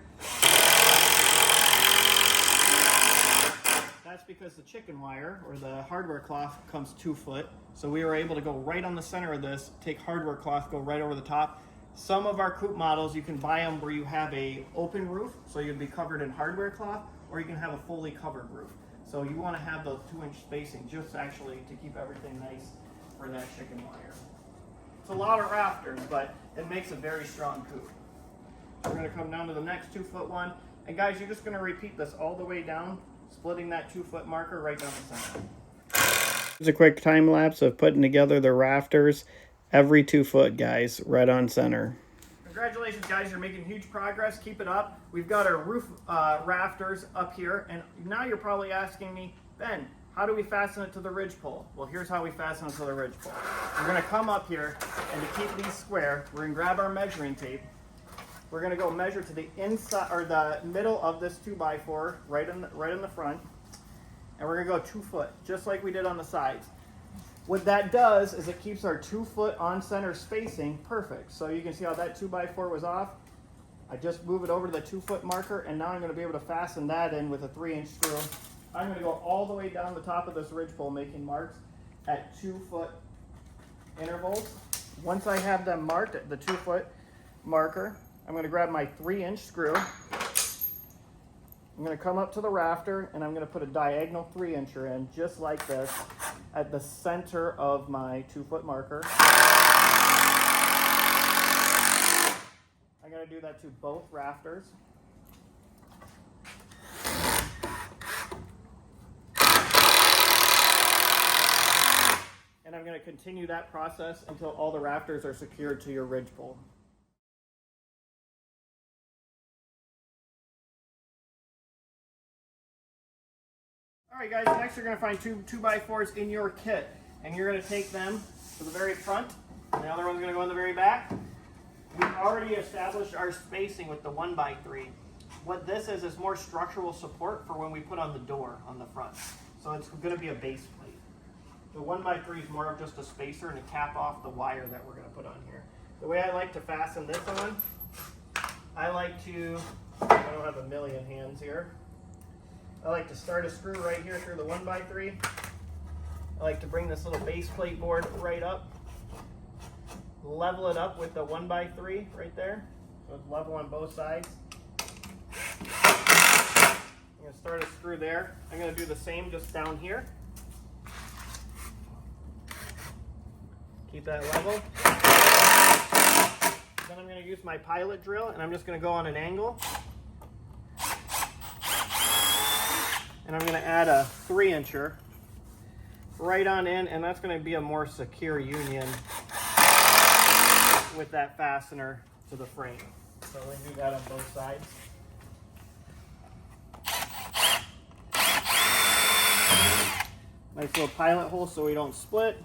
That's because the chicken wire, or the hardware cloth, comes 2 foot. So we were able to go right on the center of this, take hardware cloth, go right over the top. Some of our Coop models, you can buy them where you have a open roof, so you'd be covered in hardware cloth, or you can have a fully covered roof. So you want to have those 2-inch spacing, just actually to keep everything nice for that chicken wire. It's a lot of rafters, but it makes a very strong coop. We're going to come down to the next 2-foot one. And guys, you're just going to repeat this all the way down, splitting that 2-foot marker right down the center. Here's a quick time lapse of putting together the rafters. Every 2 foot, guys, right on center. Congratulations, guys. You're making huge progress. Keep it up. We've got our roof rafters up here. And now you're probably asking me, Ben, how do we fasten it to the ridge pole? Well, here's how we fasten it to the ridge pole. We're going to come up here, and to keep these square, we're going to grab our measuring tape. We're going to go measure to the inside, or the middle of this 2x4, right in the front. And we're going to go 2 foot, just like we did on the sides. What that does is it keeps our 2 foot on center spacing perfect. So you can see how that 2x4 was off. I just move it over to the 2 foot marker, and now I'm going to be able to fasten that in with a 3-inch screw. I'm going to go all the way down the top of this ridge pole, making marks at 2 foot intervals. Once I have them marked at the 2 foot marker, I'm going to grab my 3-inch screw. I'm going to come up to the rafter, and I'm going to put a diagonal 3-incher in, just like this, at the center of my 2 foot marker. I'm going to do that to both rafters. And I'm going to continue that process until all the rafters are secured to your ridge pole. All right, guys, next you're going to find 2 2x4s in your kit, and you're going to take them to the very front, and the other one's going to go in the very back. We've already established our spacing with the 1x3. What this is more structural support for when we put on the door on the front. So it's going to be a base plate. The 1x3 is more of just a spacer and to cap off the wire that we're going to put on here. The way I like to fasten this on, I like to, I don't have a million hands here. I like to start a screw right here through the 1x3. I like to bring this little base plate board right up, level it up with the 1x3 right there, so it's level on both sides. I'm going to start a screw there. I'm going to do the same just down here. Keep that level. Then I'm going to use my pilot drill and I'm just going to go on an angle. And I'm going to add a 3-incher right on in, and that's going to be a more secure union with that fastener to the frame. So we can do that on both sides. Nice little pilot hole so we don't split.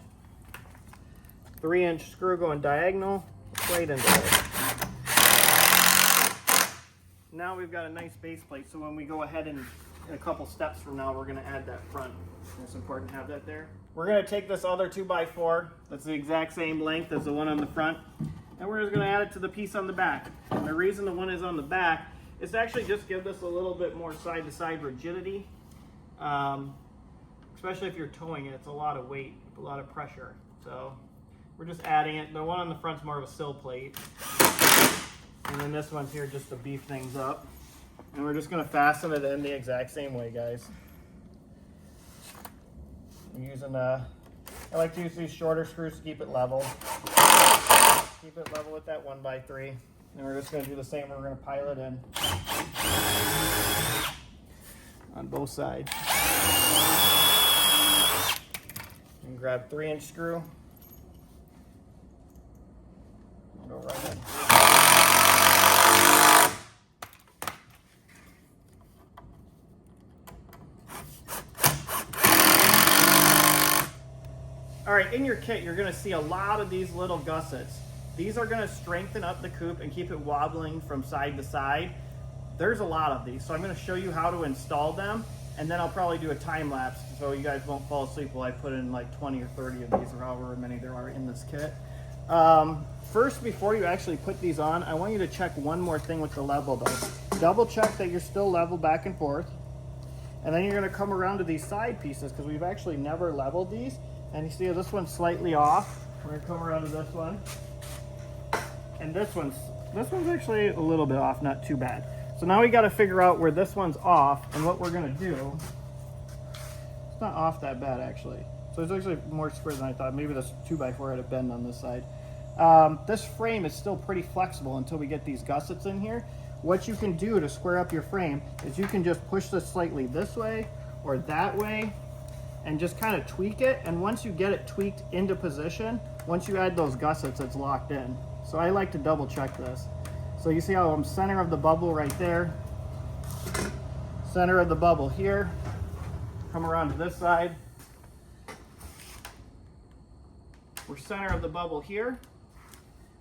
3-inch screw going diagonal right into it. Now we've got a nice base plate, so when we go ahead and in a couple steps from now, we're going to add that front. It's important to have that there. We're going to take this other 2x4 that's the exact same length as the one on the front, and we're just going to add it to the piece on the back. And the reason the one is on the back is to actually just give this a little bit more side-to-side rigidity. Especially if you're towing it, it's a lot of weight, a lot of pressure. So we're just adding it. The one on the front's more of a sill plate. And then this one's here just to beef things up. And we're just going to fasten it in the exact same way, guys. I'm using I like to use these shorter screws to keep it level. Keep it level with that 1x3. And we're just going to do the same. We're going to pilot in on both sides. And grab 3-inch screw. And go right in. All right, in your kit, you're going to see a lot of these little gussets. These are going to strengthen up the coupe and keep it wobbling from side to side. There's a lot of these, so I'm going to show you how to install them, and then I'll probably do a time lapse so you guys won't fall asleep while I put in like 20 or 30 of these or however many there are in this kit. First, before you actually put these on, I want you to check one more thing with the level though. Double check that you're still level back and forth, and then you're going to come around to these side pieces because we've actually never leveled these. And you see this one's slightly off. We're going to come around to this one. And this one's actually a little bit off, not too bad. So now we got to figure out where this one's off, and what we're going to do. It's not off that bad actually. So it's actually more square than I thought. Maybe this 2x4 had a bend on this side. This frame is still pretty flexible until we get these gussets in here. What you can do to square up your frame is you can just push this slightly this way or that way, and just kind of tweak it, and once you get it tweaked into position, once you add those gussets, it's locked in. So I like to double check this. So you see how I'm center of the bubble right there, center of the bubble here, come around to this side, we're center of the bubble here.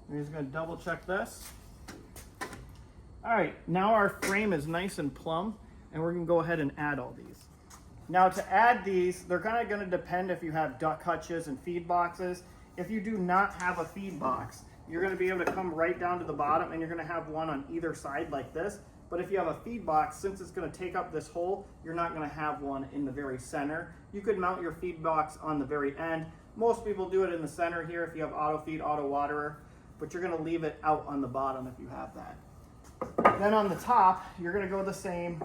We're just going to double check this. All right, now our frame is nice and plumb, and we're going to go ahead and add all these. Now to add these, they're kind of going to depend if you have duck hutches and feed boxes. If you do not have a feed box, you're going to be able to come right down to the bottom and you're going to have one on either side like this. But if you have a feed box, since it's going to take up this hole, you're not going to have one in the very center. You could mount your feed box on the very end. Most people do it in the center here if you have auto feed, auto waterer, but you're going to leave it out on the bottom if you have that. Then on the top, you're going to go the same.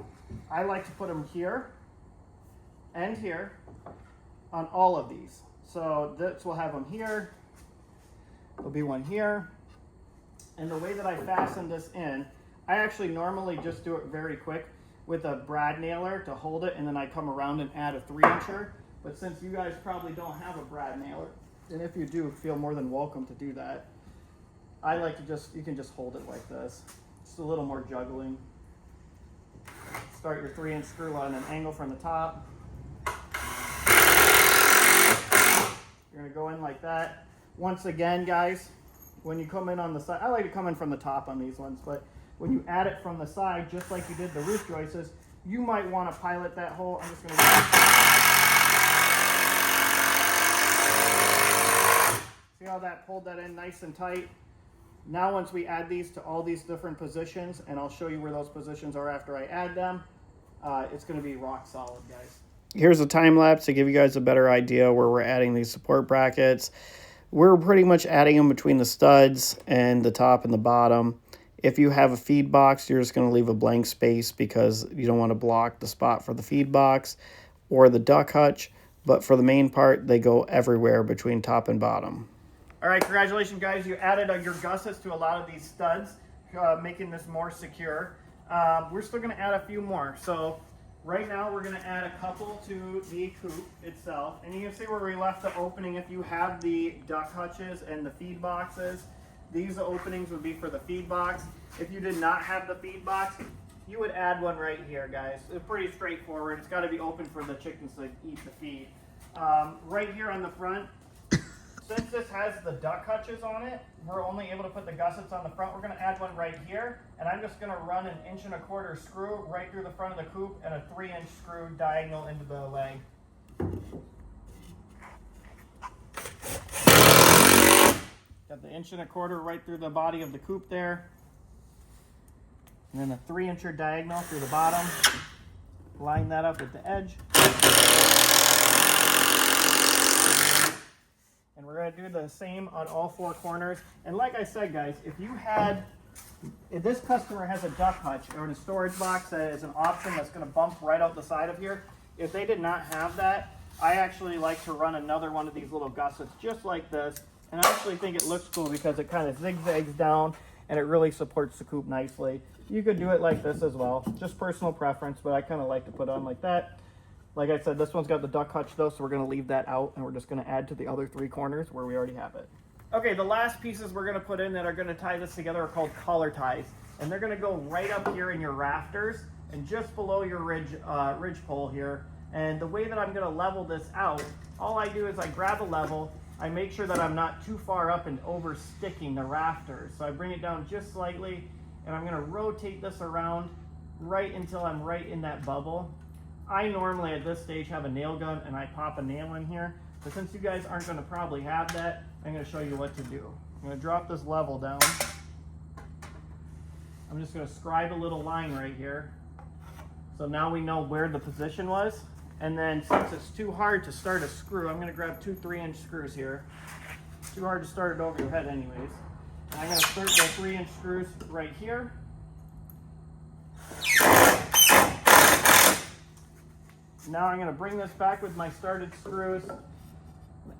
I like to put them here and here on all of these. So this will have them here. There'll be one here. And the way that I fasten this in, I actually normally just do it very quick with a brad nailer to hold it, and then I come around and add a 3-incher. But since you guys probably don't have a brad nailer, and if you do, feel more than welcome to do that. I like to you can just hold it like this. Just a little more juggling. Start your 3-inch screw on an angle from the top. You're going to go in like that. Once again, guys, when you come in on the side, I like to come in from the top on these ones, but when you add it from the side, just like you did the roof joists, you might want to pilot that hole. I'm just going to see how that pulled that in nice and tight. Now once we add these to all these different positions, and I'll show you where those positions are after I add them, it's going to be rock solid, guys. Here's a time lapse to give you guys a better idea where we're adding these support brackets. We're pretty much adding them between the studs and the top and the bottom. If you have a feed box, you're just going to leave a blank space because you don't want to block the spot for the feed box or the duck hutch. But for the main part, they go everywhere between top and bottom. All right, congratulations, guys. You added your gussets to a lot of these studs, making this more secure. We're still going to add a few more. So right now, we're going to add a couple to the coop itself. And you can see where we left the opening. If you have the duck hutches and the feed boxes, these openings would be for the feed box. If you did not have the feed box, you would add one right here, guys. It's pretty straightforward. It's got to be open for the chickens to eat the feed. Right here on the front, since this has the duck hutches on it, we're only able to put the gussets on the front. We're going to add one right here, and I'm just going to run an 1.25" screw right through the front of the coop and a 3-inch screw diagonal into the leg. Got the 1.25" right through the body of the coop there, and then a 3-incher diagonal through the bottom. Line that up with the edge. And we're going to do the same on all 4 corners. And like I said, guys, if this customer has a duck hutch or a storage box that is an option that's going to bump right out the side of here, if they did not have that, I actually like to run another one of these little gussets just like this. And I actually think it looks cool because it kind of zigzags down and it really supports the coop nicely. You could do it like this as well, just personal preference, but I kind of like to put it on like that. Like I said, this one's got the duck hutch though, so we're going to leave that out and we're just going to add to the other 3 corners where we already have it. Okay, the last pieces we're going to put in that are going to tie this together are called collar ties. And they're going to go right up here in your rafters and just below your ridge pole here. And the way that I'm going to level this out, all I do is I grab a level, I make sure that I'm not too far up and over sticking the rafters. So I bring it down just slightly and I'm going to rotate this around right until I'm right in that bubble. I normally at this stage have a nail gun and I pop a nail in here, but since you guys aren't going to probably have that, I'm going to show you what to do. I'm going to drop this level down. I'm just going to scribe a little line right here. So now we know where the position was. And then since it's too hard to start a screw, I'm going to grab 2 3-inch screws here. Too hard to start it over your head anyways. And I'm going to start the 3-inch screws right here. Now I'm going to bring this back with my started screws,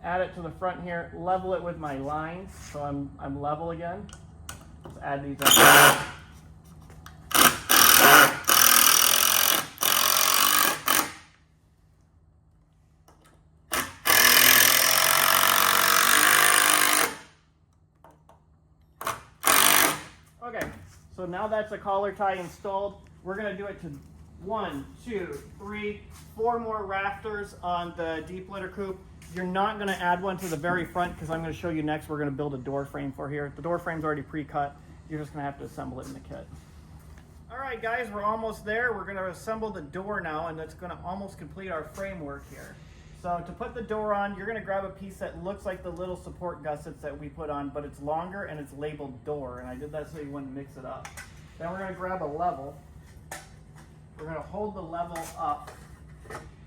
add it to the front here, level it with my lines, so I'm level again. Let's add these up. Okay, so now that's a collar tie installed. We're going to do it to 1, 2, 3, 4 more rafters on the deep litter coop. You're not going to add one to the very front because I'm going to show you next we're going to build a door frame for here. The door frame's already pre-cut. You're just going to have to assemble it in the kit. All right, guys, we're almost there. We're going to assemble the door now, and that's going to almost complete our framework here. So to put the door on, you're going to grab a piece that looks like the little support gussets that we put on, but it's longer and it's labeled door, and I did that so you wouldn't mix it up. Then we're going to grab a level. We're going to hold the level up,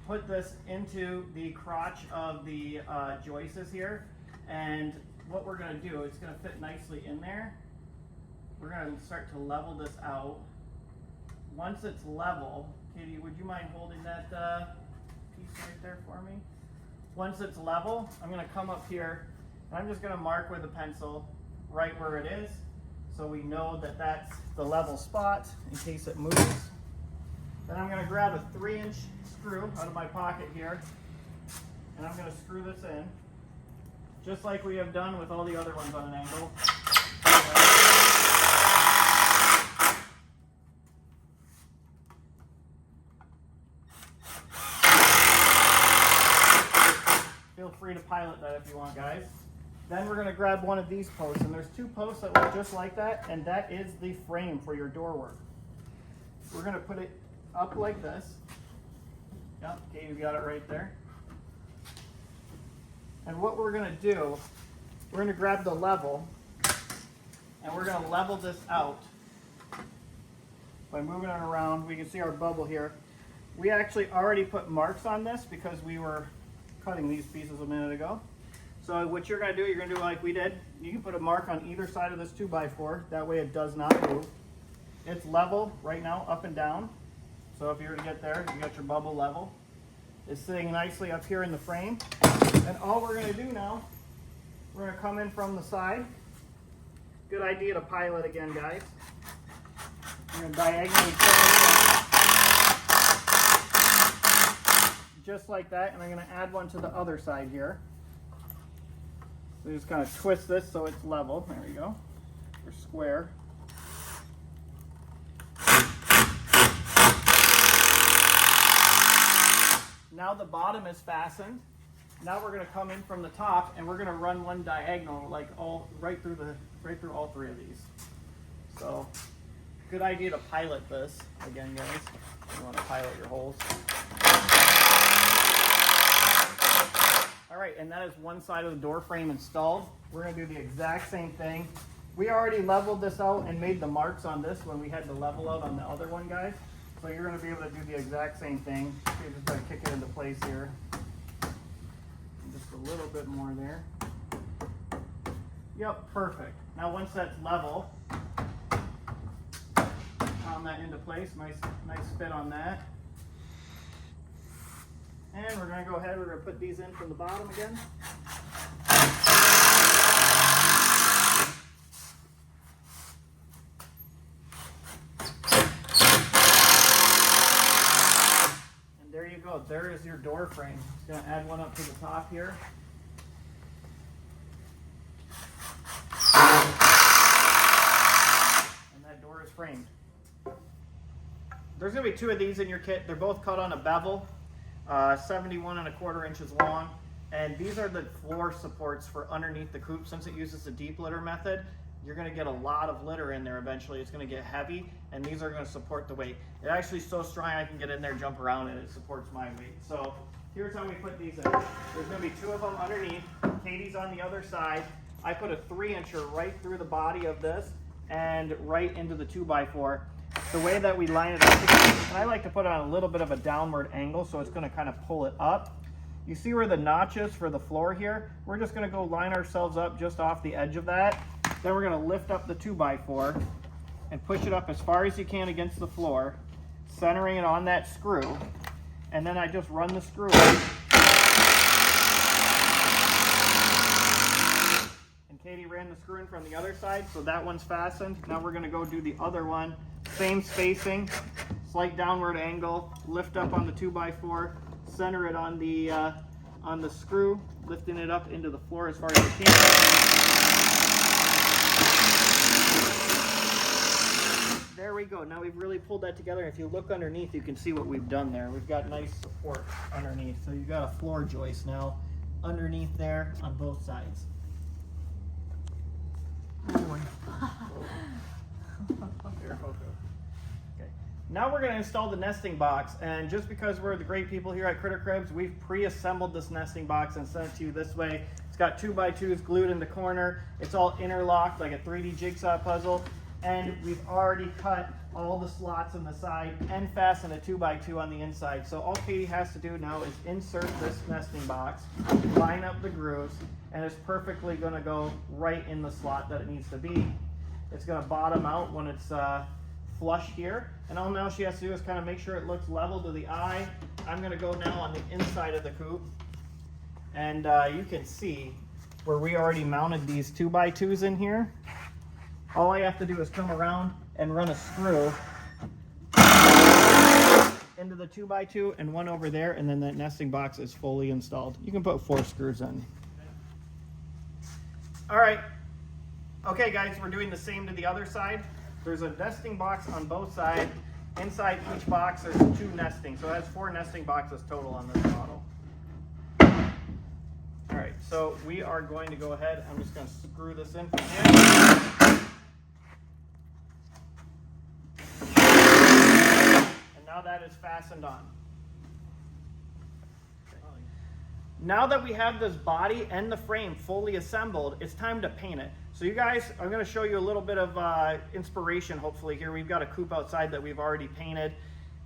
put this into the crotch of the joists here, and what we're going to do, it's going to fit nicely in there. We're going to start to level this out. Once it's level, Katie, would you mind holding that piece right there for me? Once it's level, I'm going to come up here, and I'm just going to mark with a pencil right where it is, so we know that that's the level spot in case it moves. Then I'm going to grab a 3-inch screw out of my pocket here, and I'm going to screw this in, just like we have done with all the other ones on an angle. Feel free to pilot that if you want, guys. Then we're going to grab one of these posts, and there's 2 posts that look just like that, and that is the frame for your door work. We're going to put it up like this. Yep, okay, you got it right there. And what we're going to do, we're going to grab the level, and we're going to level this out by moving it around. We can see our bubble here. We actually already put marks on this because we were cutting these pieces a minute ago. So what you're going to do, you're going to do like we did. You can put a mark on either side of this 2x4. That way it does not move. It's level right now, up and down. So if you were to get there, you got your bubble level. It's sitting nicely up here in the frame. And all we're going to do now, we're going to come in from the side. Good idea to pilot again, guys. We're going to diagonally turn it just like that, and I'm going to add one to the other side here. So just kind of twist this so it's level. There we go. Or square. Now the bottom is fastened. Now we're going to come in from the top, and we're going to run one diagonal, like right through all 3 of these. So, good idea to pilot this again, guys. You want to pilot your holes. All right, and that is one side of the door frame installed. We're going to do the exact same thing. We already leveled this out and made the marks on this when we had the level out on the other one, guys. So you're going to be able to do the exact same thing. You're just going to kick it into place here. Just a little bit more there. Yep, perfect. Now once that's level, pound that into place. Nice fit on that. And we're going to go ahead, we're going to put these in from the bottom again. And there you go. There is your door frame. Just going to add one up to the top here. And that door is framed. There's going to be 2 of these in your kit. They're both cut on a bevel. 71 1/4 inches long, and these are the floor supports for underneath the coop. Since it uses the deep litter method, you're going to get a lot of litter in there eventually. It's going to get heavy, and these are going to support the weight. It actually is so strong I can get in there, jump around, and it supports my weight. So here's how we put these in. There's going to be 2 of them underneath. Katie's on the other side. I put a 3-incher right through the body of this and right into the 2x4. The way that we line it up, and I like to put it on a little bit of a downward angle so it's going to kind of pull it up. You see where the notch is for the floor here? We're just going to go line ourselves up just off the edge of that. Then we're going to lift up the 2x4 and push it up as far as you can against the floor, centering it on that screw. And then I just run the screw in. And Katie ran the screw in from the other side, so that one's fastened. Now we're going to go do the other one. Same spacing, slight downward angle, lift up on the 2x4, center it on the screw, lifting it up into the floor as far as you can. There we go. Now we've really pulled that together. If you look underneath, you can see what we've done there. We've got nice support underneath. So you've got a floor joist now underneath there on both sides. Okay. Now we're going to install the nesting box, and just because we're the great people here at Kritter Kribs, we've pre-assembled this nesting box and sent it to you this way. It's got 2x2s glued in the corner. It's all interlocked like a 3D jigsaw puzzle, and we've already cut all the slots on the side and fastened a 2x2 on the inside. So all Katie has to do now is insert this nesting box, line up the grooves, and it's perfectly going to go right in the slot that it needs to be. It's going to bottom out when it's flush here, and all now she has to do is kind of make sure it looks level to the eye. I'm going to go now on the inside of the coop, and you can see where we already mounted these 2x2s in here. All I have to do is come around and run a screw into the 2x2 and one over there, and then that nesting box is fully installed. You can put 4 screws in. All right. Okay, guys, we're doing the same to the other side. There's a nesting box on both sides. Inside each box, there's 2 nesting. So it has 4 nesting boxes total on this model. All right, so we are going to go ahead. I'm just going to screw this in from here. And now that is fastened on. Now that we have this body and the frame fully assembled, it's time to paint it. So you guys, I'm going to show you a little bit of inspiration hopefully here. We've got a coupe outside that we've already painted,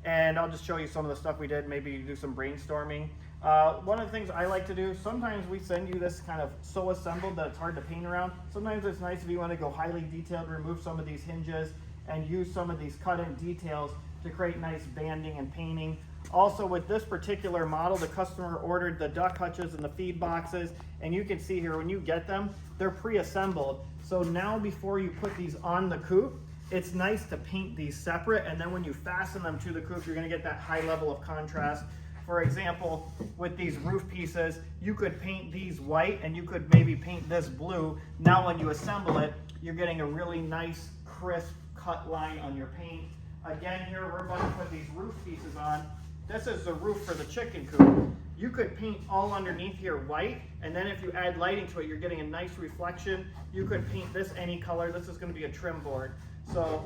and I'll just show you some of the stuff we did, maybe do some brainstorming. One of the things I like to do, sometimes we send you this kind of so assembled that it's hard to paint around. Sometimes it's nice if you want to go highly detailed, remove some of these hinges and use some of these cut-in details to create nice banding and painting. Also with this particular model, the customer ordered the duck hutches and the feed boxes, and you can see here when you get them, they're pre-assembled. So now before you put these on the coupe, it's nice to paint these separate, and then when you fasten them to the coupe, you're gonna get that high level of contrast. For example, with these roof pieces, you could paint these white and you could maybe paint this blue. Now when you assemble it, you're getting a really nice crisp cut line on your paint. Again, here we're about to put these roof pieces on. This is the roof for the chicken coop. You could paint all underneath here white, and then if you add lighting to it, you're getting a nice reflection. You could paint this any color. This is going to be a trim board. So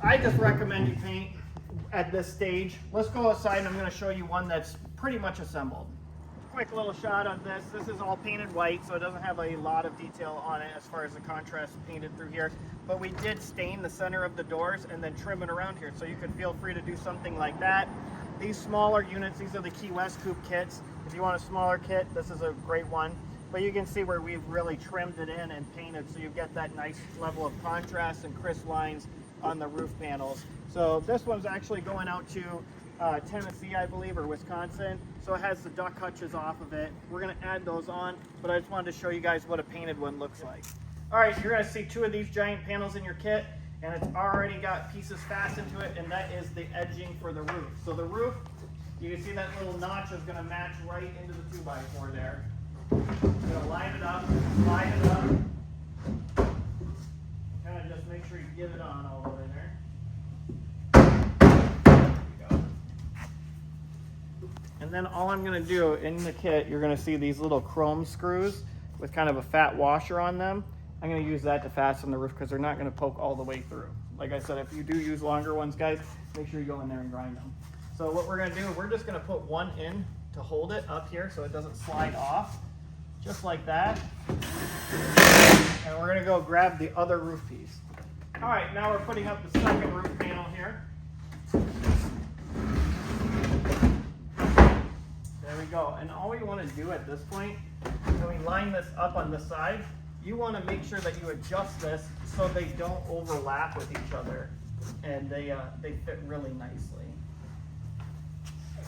I just recommend you paint at this stage. Let's go outside and I'm going to show you one that's pretty much assembled. Quick little shot of this. This is all painted white, so it doesn't have a lot of detail on it as far as the contrast painted through here. But we did stain the center of the doors and then trim it around here, so you could feel free to do something like that. These smaller units, these are the Key West Coop kits. If you want a smaller kit, this is a great one. But you can see where we've really trimmed it in and painted, so you get that nice level of contrast and crisp lines on the roof panels. So this one's actually going out to Tennessee, I believe, or Wisconsin. So it has the duck hutches off of it. We're going to add those on, but I just wanted to show you guys what a painted one looks like. All right, you're going to see two of these giant panels in your kit, and it's already got pieces fastened to it, and that is the edging for the roof. So the roof, you can see that little notch is going to match right into the 2x4 there. You're going to line it up, slide it up, kind of just make sure you get it on all the way there. And then all I'm going to do in the kit, you're going to see these little chrome screws with kind of a fat washer on them. I'm going to use that to fasten the roof because they're not going to poke all the way through. Like I said, if you do use longer ones, guys, make sure you go in there and grind them. So what we're going to do, we're just going to put one in to hold it up here so it doesn't slide off, just like that. And we're going to go grab the other roof piece. All right, now we're putting up the second roof panel here. There we go. And all we want to do at this point, when we line this up on this side, you want to make sure that you adjust this so they don't overlap with each other and they fit really nicely.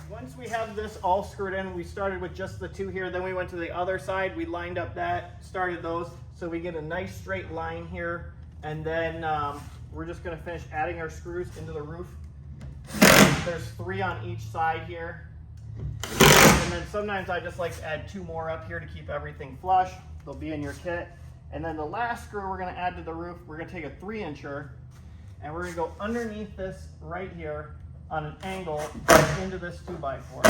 Once we have this all screwed in, we started with just the two here, then we went to the other side, we lined up that, started those, so we get a nice straight line here, and then we're just going to finish adding our screws into the roof. There's 3 on each side here. And then sometimes I just like to add 2 more up here to keep everything flush. They'll be in your kit. And then the last screw we're going to add to the roof, we're going to take a 3-incher and we're going to go underneath this right here on an angle into this 2x4.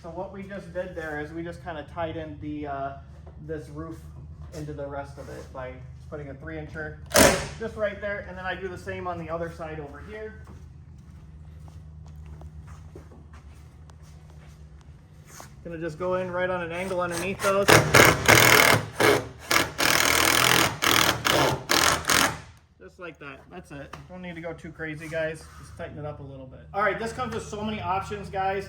So what we just did there is we just kind of tied in the this roof into the rest of it by putting a 3-incher just right there, and then I do the same on the other side over here. Gonna just go in right on an angle underneath those. Just like that. That's it. Don't need to go too crazy, guys. Just tighten it up a little bit. All right, this comes with so many options, guys.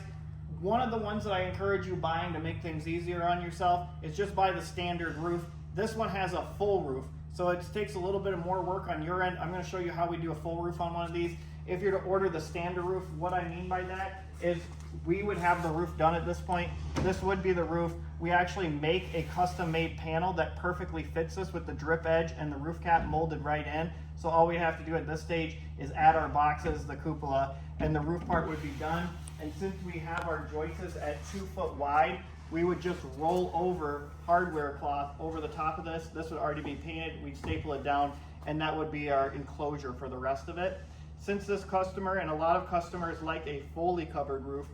One of the ones that I encourage you buying to make things easier on yourself is just buy the standard roof. This one has a full roof, so it takes a little bit of more work on your end. I'm going to show you how we do a full roof on one of these. If you're to order the standard roof, what I mean by that is we would have the roof done at this point. This would be the roof. We actually make a custom-made panel that perfectly fits this with the drip edge and the roof cap molded right in. So all we have to do at this stage is add our boxes, the cupola, and the roof part would be done. And since we have our joists at 2 foot wide, we would just roll over hardware cloth over the top of this. This would already be painted. We'd staple it down, and that would be our enclosure for the rest of it. Since this customer and a lot of customers like a fully covered roof,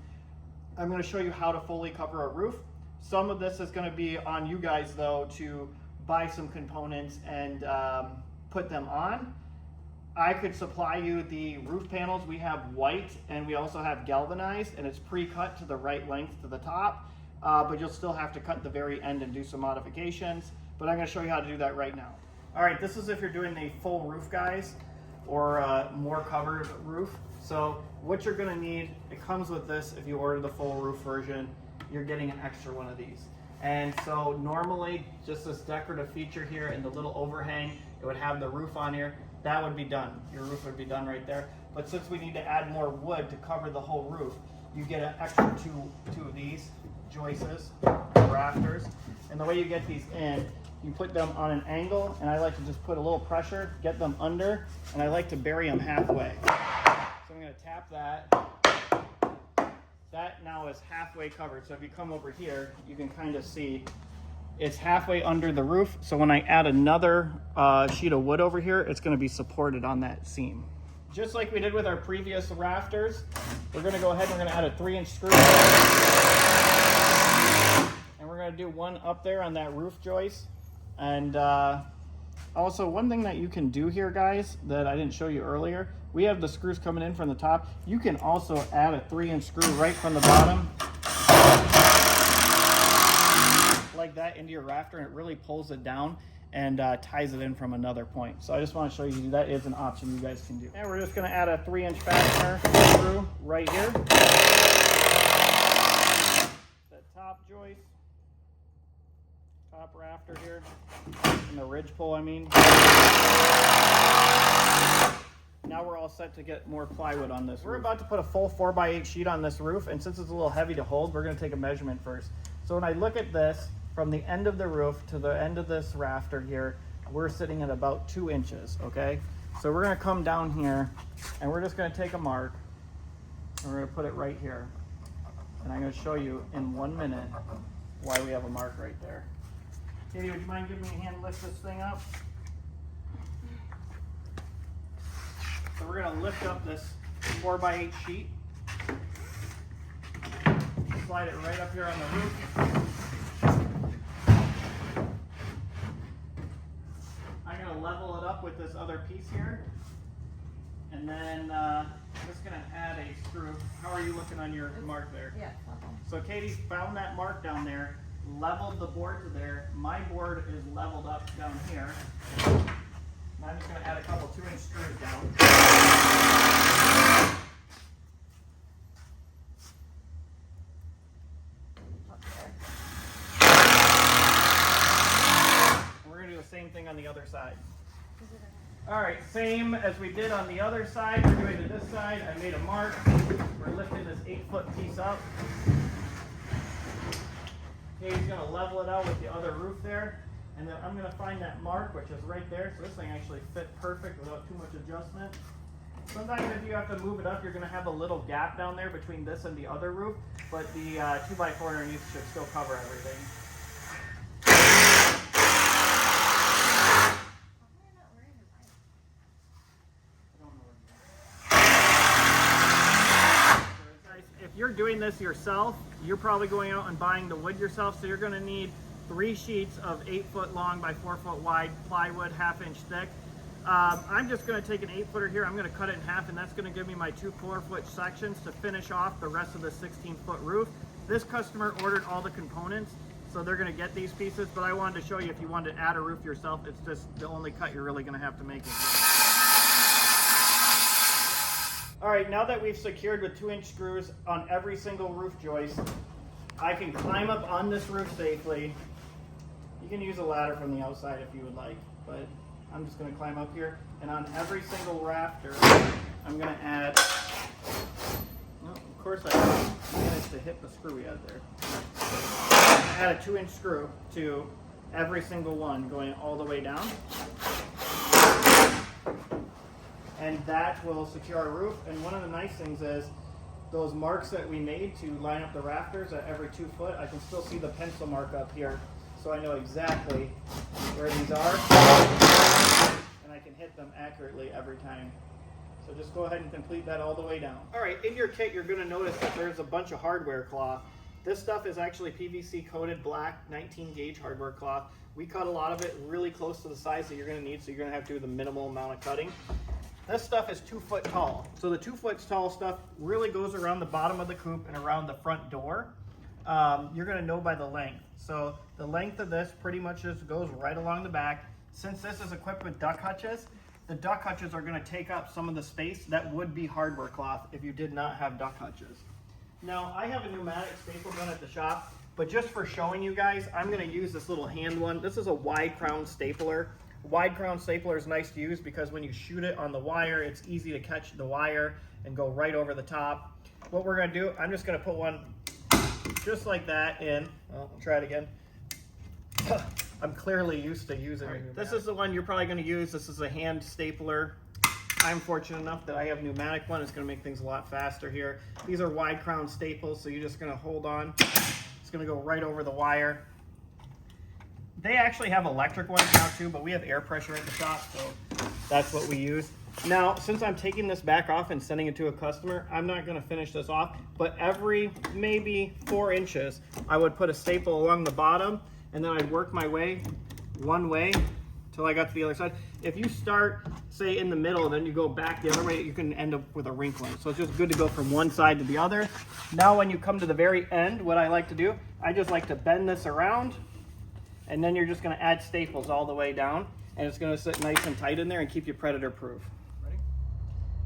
I'm going to show you how to fully cover a roof. Some of this is going to be on you guys though to buy some components and put them on. I could supply you the roof panels. We have white and we also have galvanized, and it's pre-cut to the right length to the top, but you'll still have to cut the very end and do some modifications. But I'm going to show you how to do that right now. All right, this is if you're doing a full roof, guys, or a more covered roof. So what you're going to need, it comes with this. If you order the full roof version, you're getting an extra one of these. And so normally just this decorative feature here and the little overhang, it would have the roof on here. That would be done. Your roof would be done right there. But since we need to add more wood to cover the whole roof, you get an extra two of these joists, rafters. And the way you get these in, you put them on an angle, and I like to just put a little pressure, get them under, and I like to bury them halfway. So I'm going to tap that. That now is halfway covered. So if you come over here, you can kind of see it's halfway under the roof. So when I add another sheet of wood over here, it's going to be supported on that seam. Just like we did with our previous rafters, we're going to go ahead and we're going to add a 3-inch screw. And we're going to do one up there on that roof joist. And also one thing that you can do here, guys, that I didn't show you earlier, we have the screws coming in from the top. You can also add a 3-inch screw right from the bottom, like that, into your rafter, and it really pulls it down and ties it in from another point. So I just want to show you that is an option you guys can do. And we're just going to add a 3-inch fastener screw right here. That top joist, top rafter here, and the ridge pole, I mean. Now we're all set to get more plywood on this roof. We're about to put a full 4x8 sheet on this roof, and since it's a little heavy to hold, we're going to take a measurement first. So when I look at this, from the end of the roof to the end of this rafter here, we're sitting at about 2 inches, okay? So we're going to come down here, and we're just going to take a mark, and we're going to put it right here. And I'm going to show you in 1 minute why we have a mark right there. Katie, would you mind giving me a hand to lift this thing up? So we're going to lift up this 4x8 sheet, slide it right up here on the roof. I'm going to level it up with this other piece here, and then I'm just going to add a screw. How are you looking on your mark there? Yeah. So Katie found that mark down there, leveled the board to there. My board is leveled up down here. And I'm just going to add a couple 2-inch screws down. And we're going to do the same thing on the other side. All right, same as we did on the other side. We're doing to this side. I made a mark. We're lifting this 8-foot piece up. Okay, he's going to level it out with the other roof there. And then I'm going to find that mark, which is right there. So this thing actually fit perfect without too much adjustment. Sometimes if you have to move it up, you're going to have a little gap down there between this and the other roof. But the 2x4 underneath should still cover everything. If you're doing this yourself, you're probably going out and buying the wood yourself. So you're going to need 3 sheets of 8-foot long by 4-foot wide plywood, 1/2 inch thick. I'm just going to take an 8-footer here. I'm going to cut it in half, and that's going to give me my 2 4-foot sections to finish off the rest of the 16-foot roof. This customer ordered all the components, so they're going to get these pieces, but I wanted to show you if you wanted to add a roof yourself, it's just the only cut you're really going to have to make it. All right, now that we've secured with 2-inch screws on every single roof joist, I can climb up on this roof safely. You can use a ladder from the outside if you would like, but I'm just going to climb up here, and on every single rafter, I'm going to add, well, of course I managed to hit the screw we had there. Add a 2-inch screw to every single one going all the way down. And that will secure our roof. And one of the nice things is those marks that we made to line up the rafters at every 2 foot, I can still see the pencil mark up here. So I know exactly where these are, and I can hit them accurately every time. So just go ahead and complete that all the way down. All right, in your kit, you're gonna notice that there's a bunch of hardware cloth. This stuff is actually PVC coated black 19 gauge hardware cloth. We cut a lot of it really close to the size that you're gonna need, so you're gonna have to do the minimal amount of cutting. This stuff is 2 foot tall. So the 2 foot tall stuff really goes around the bottom of the coop and around the front door. You're gonna know by the length. So the length of this pretty much just goes right along the back. Since this is equipped with duck hutches, the duck hutches are gonna take up some of the space that would be hardware cloth if you did not have duck hutches. Now, I have a pneumatic staple gun at the shop, but just for showing you guys, I'm gonna use this little hand one. This is a wide crown stapler. Wide crown stapler is nice to use because when you shoot it on the wire, it's easy to catch the wire and go right over the top. What we're gonna do, I'm just gonna put one just like that in. Well, I'll try it again. I'm clearly used to using it. This is the one you're probably gonna use. This is a hand stapler. I'm fortunate enough that I have a pneumatic one. It's gonna make things a lot faster here. These are wide crown staples, so you're just gonna hold on. It's gonna go right over the wire. They actually have electric ones now too, but we have air pressure at the shop, so that's what we use. Now, since I'm taking this back off and sending it to a customer, I'm not gonna finish this off, but every maybe 4 inches, I would put a staple along the bottom, and then I'd work my way one way till I got to the other side. If you start, say, in the middle, then you go back the other way, you can end up with a wrinkle. So it's just good to go from one side to the other. Now, when you come to the very end, what I like to do, I just like to bend this around, and then you're just gonna add staples all the way down, and it's gonna sit nice and tight in there and keep you predator proof. Ready?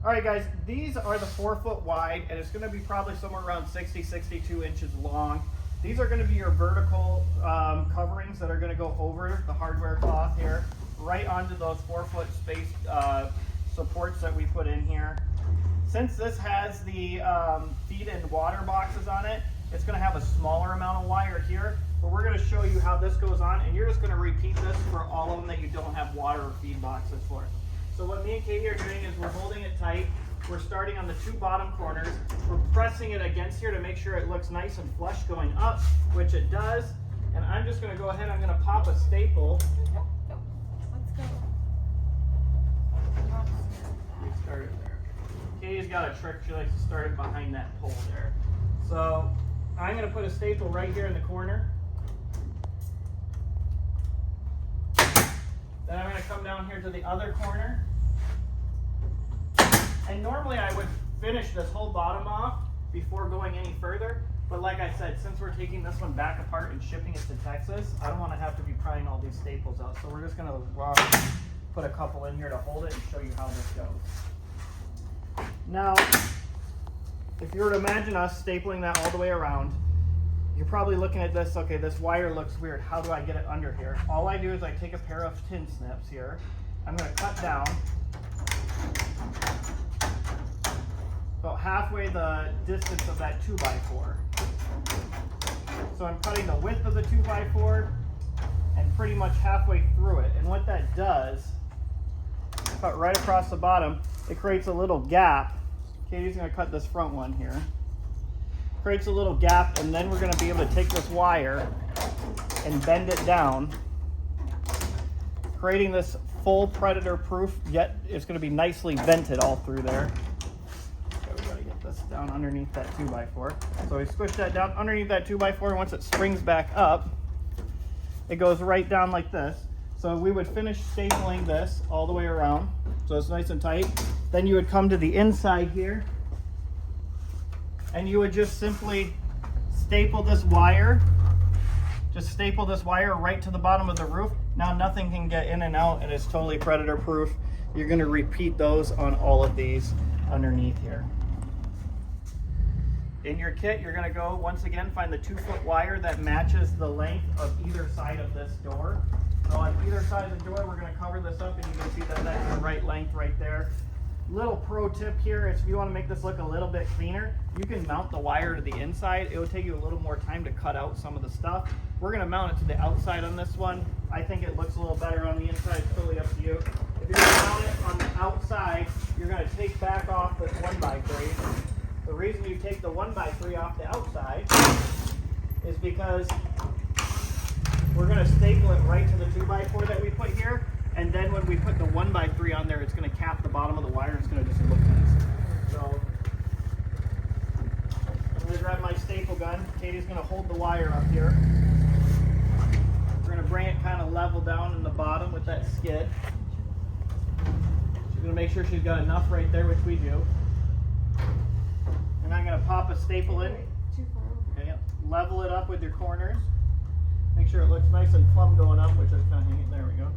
All right, guys, these are the 4 foot wide, and it's gonna be probably somewhere around 60, 62 inches long. These are gonna be your vertical coverings that are gonna go over the hardware cloth here, right onto those 4 foot space supports that we put in here. Since this has the feed and water boxes on it, it's gonna have a smaller amount of wire here, but we're gonna show you how this goes on, and you're just gonna repeat this for all of them that you don't have water or feed boxes for. So what me and Katie are doing is we're holding it tight. We're starting on the 2 bottom corners. We're pressing it against here to make sure it looks nice and flush going up, which it does. And I'm just gonna go ahead, I'm gonna pop a staple. Nope. Let's go. We started there. Katie's got a trick, she likes to start it behind that pole there. So I'm gonna put a staple right here in the corner. Then I'm gonna come down here to the other corner. And normally I would finish this whole bottom off before going any further, but like I said, since we're taking this one back apart and shipping it to Texas, I don't want to have to be prying all these staples out. So we're just going to put a couple in here to hold it and show you how this goes. Now, if you were to imagine us stapling that all the way around, you're probably looking at this, okay, this wire looks weird. How do I get it under here? All I do is I take a pair of tin snips here. I'm going to cut down about halfway the distance of that 2x4. So I'm cutting the width of the 2x4 and pretty much halfway through it. And what that does, cut right across the bottom, it creates a little gap. Katie's gonna cut this front one here. Creates a little gap, and then we're gonna be able to take this wire and bend it down, creating this full predator proof, yet it's gonna be nicely vented all through there. Down underneath that 2x4. So we squish that down underneath that 2x4, and once it springs back up, it goes right down like this. So we would finish stapling this all the way around, so it's nice and tight. Then you would come to the inside here, and you would just simply staple this wire. Just staple this wire right to the bottom of the roof. Now nothing can get in and out, and it's totally predator proof. You're going to repeat those on all of these underneath here. In your kit, you're going to go, once again, find the 2 foot wire that matches the length of either side of this door. So on either side of the door, we're going to cover this up, and you can see that that's the right length right there. Little pro tip here is if you want to make this look a little bit cleaner, you can mount the wire to the inside. It will take you a little more time to cut out some of the stuff. We're going to mount it to the outside on this one. I think it looks a little better on the inside. It's totally up to you. If you're going to mount it on the outside, you're going to take back off this 1x3. The reason you take the 1x3 off the outside is because we're going to staple it right to the 2x4 that we put here, and then when we put the 1x3 on there, it's going to cap the bottom of the wire. It's going to just look nice. going to hold the wire up here. We're going to bring it kind of level down in the bottom with that skid. She's going to make sure she's got enough right there, which we do. And I'm going to pop a staple in. Too far over. Okay, level it up with your corners. Make sure it looks nice and plumb going up, which is kind of hanging. There we go.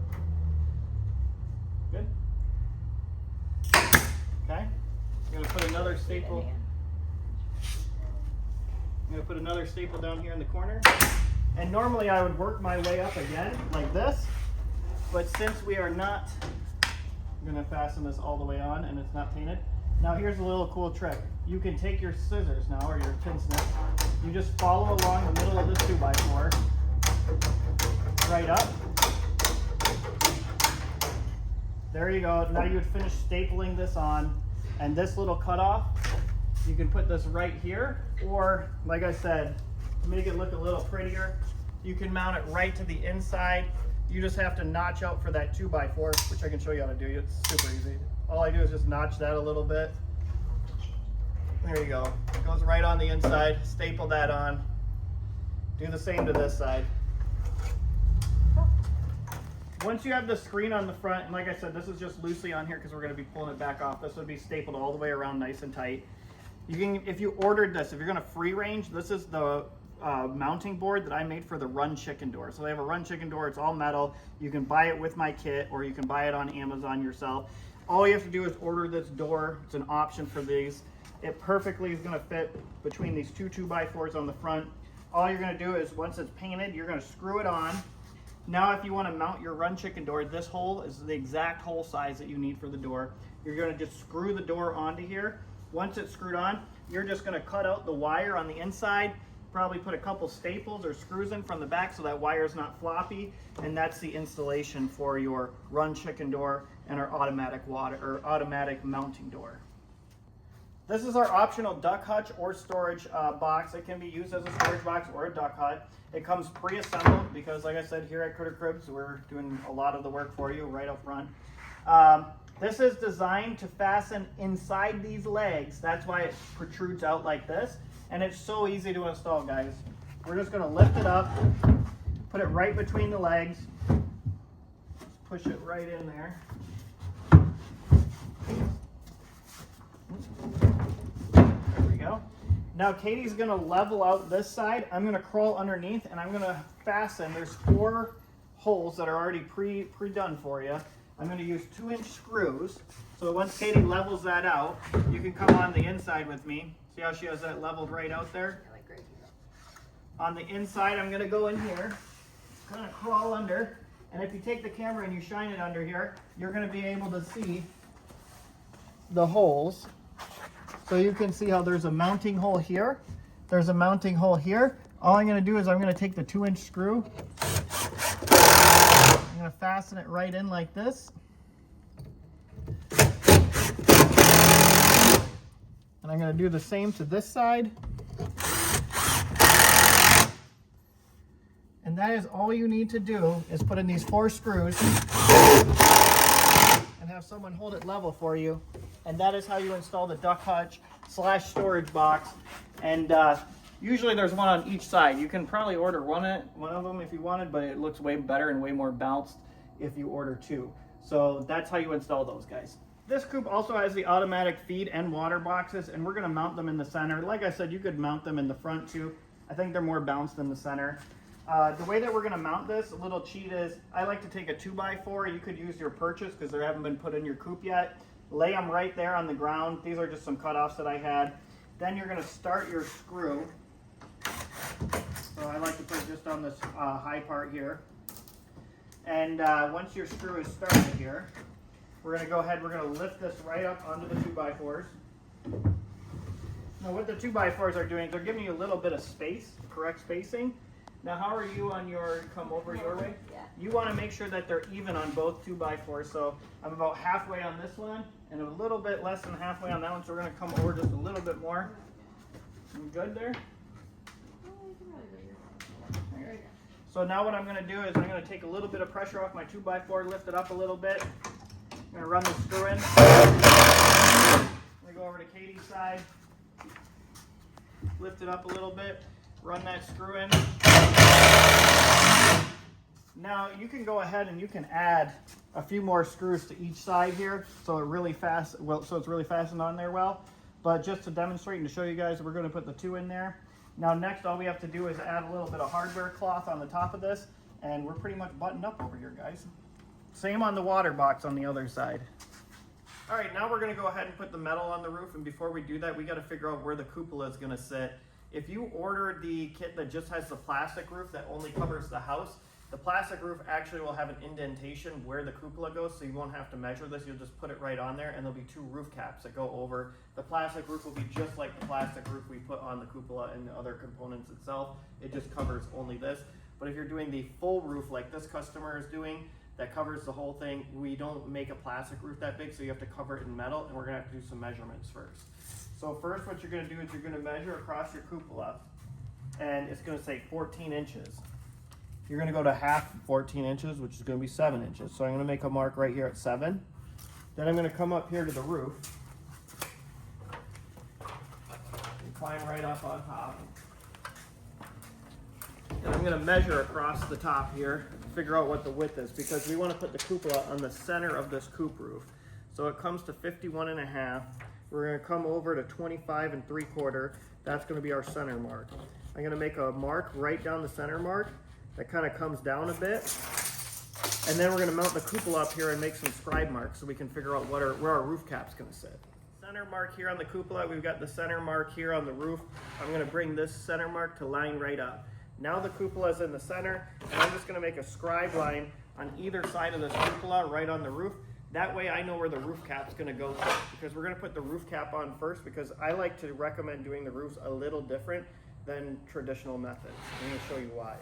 Good. Okay. I'm going to put another staple. I'm going to put another staple down here in the corner. And normally I would work my way up again like this, but since we are not, I'm going to fasten this all the way on and it's not painted. Now here's a little cool trick. You can take your scissors now, or your pin snip. You just follow along the middle of this 2x4, right up. There you go. Now you would finish stapling this on, and this little cutoff, you can put this right here, or like I said, to make it look a little prettier, you can mount it right to the inside. You just have to notch out for that 2x4, which I can show you how to do. It's super easy. All I do is just notch that a little bit. There you go. It goes right on the inside. Staple that on. Do the same to this side. Once you have the screen on the front, and like I said, this is just loosely on here because we're going to be pulling it back off. This would be stapled all the way around nice and tight. You can, if you ordered this, if you're going to free range, this is the mounting board that I made for the Run Chicken door. So they have a Run Chicken door. It's all metal. You can buy it with my kit, or you can buy it on Amazon yourself. All you have to do is order this door. It's an option for these. It perfectly is going to fit between these two 2x4s on the front. All you're going to do is, once it's painted, you're going to screw it on. Now if you want to mount your Run Chicken door, this hole is the exact hole size that you need for the door. You're going to just screw the door onto here. Once it's screwed on, you're just going to cut out the wire on the inside, probably put a couple staples or screws in from the back so that wire is not floppy, and that's the installation for your Run Chicken door and our automatic mounting door. This is our optional duck hutch or storage box. It can be used as a storage box or a duck hut. It comes pre-assembled because, like I said, here at Kritter Kribs, we're doing a lot of the work for you right up front. This is designed to fasten inside these legs. That's why it protrudes out like this. And it's so easy to install, guys. We're just going to lift it up, put it right between the legs, just push it right in there. There we go. Now Katie's going to level out this side. I'm going to crawl underneath and I'm going to fasten. There's 4 holes that are already pre-done for you. I'm going to use 2-inch screws. So once Katie levels that out, you can come on the inside with me. See how she has that leveled right out there? On the inside, I'm going to go in here, kind of crawl under. And if you take the camera and you shine it under here, you're going to be able to see the holes. So you can see how there's a mounting hole here. There's a mounting hole here. All I'm going to do is I'm going to take the 2-inch screw. I'm going to fasten it right in like this. And I'm going to do the same to this side. And that is all you need to do is put in these 4 screws and have someone hold it level for you. And that is how you install the duck hutch / storage box. And usually there's one on each side. You can probably order one of them if you wanted, but it looks way better and way more balanced if you order 2. So that's how you install those, guys. This Coop also has the automatic feed and water boxes, and we're going to mount them in the center. Like I said, you could mount them in the front too. I think they're more balanced in the center. The way that we're going to mount this, a little cheat is, I like to take a 2x4. You could use your purchase because they haven't been put in your Coop yet. Lay them right there on the ground. These are just some cutoffs that I had. Then you're going to start your screw. So I like to put it just on this high part here. And once your screw is started here, we're going to go ahead, we're going to lift this right up onto the 2x4s. Now what the 2x4s are doing, they're giving you a little bit of space, correct spacing. Now how are you on your, come over your way? Yeah. You want to make sure that they're even on both 2x4s. So I'm about halfway on this one and a little bit less than halfway on that one. So we're going to come over just a little bit more. You good there? Alright. So now what I'm going to do is I'm going to take a little bit of pressure off my 2x4, lift it up a little bit. I'm going to run the screw in. I'm going to go over to Katie's side. Lift it up a little bit. Run that screw in. Now you can go ahead and you can add a few more screws to each side here, so it's really fastened on there well. But just to demonstrate and to show you guys, we're going to put the 2 in there. Now next, all we have to do is add a little bit of hardware cloth on the top of this, and we're pretty much buttoned up over here, guys. Same on the water box on the other side. All right, now we're going to go ahead and put the metal on the roof, and before we do that, we got to figure out where the cupola is going to sit. If you order the kit that just has the plastic roof that only covers the house, the plastic roof actually will have an indentation where the cupola goes, so you won't have to measure this. You'll just put it right on there, and there'll be 2 roof caps that go over. The plastic roof will be just like the plastic roof we put on the cupola and the other components itself. It just covers only this. But if you're doing the full roof like this customer is doing, that covers the whole thing, we don't make a plastic roof that big, so you have to cover it in metal, and we're gonna have to do some measurements first. So first what you're gonna do is you're gonna measure across your cupola, and it's gonna say 14 inches. You're gonna go to half 14 inches, which is gonna be 7 inches. So I'm gonna make a mark right here at 7. Then I'm gonna come up here to the roof and climb right up on top. And I'm gonna measure across the top here to figure out what the width is, because we wanna put the cupola on the center of this coop roof. So it comes to 51.5. We're gonna come over to 25 3/4. That's gonna be our center mark. I'm gonna make a mark right down the center mark that kind of comes down a bit. And then we're gonna mount the cupola up here and make some scribe marks so we can figure out where our roof cap's gonna sit. Center mark here on the cupola, we've got the center mark here on the roof. I'm gonna bring this center mark to line right up. Now the cupola is in the center, and I'm just gonna make a scribe line on either side of this cupola right on the roof. That way I know where the roof cap's gonna go to, because we're gonna put the roof cap on first, because I like to recommend doing the roofs a little different than traditional methods. I'm gonna show you why.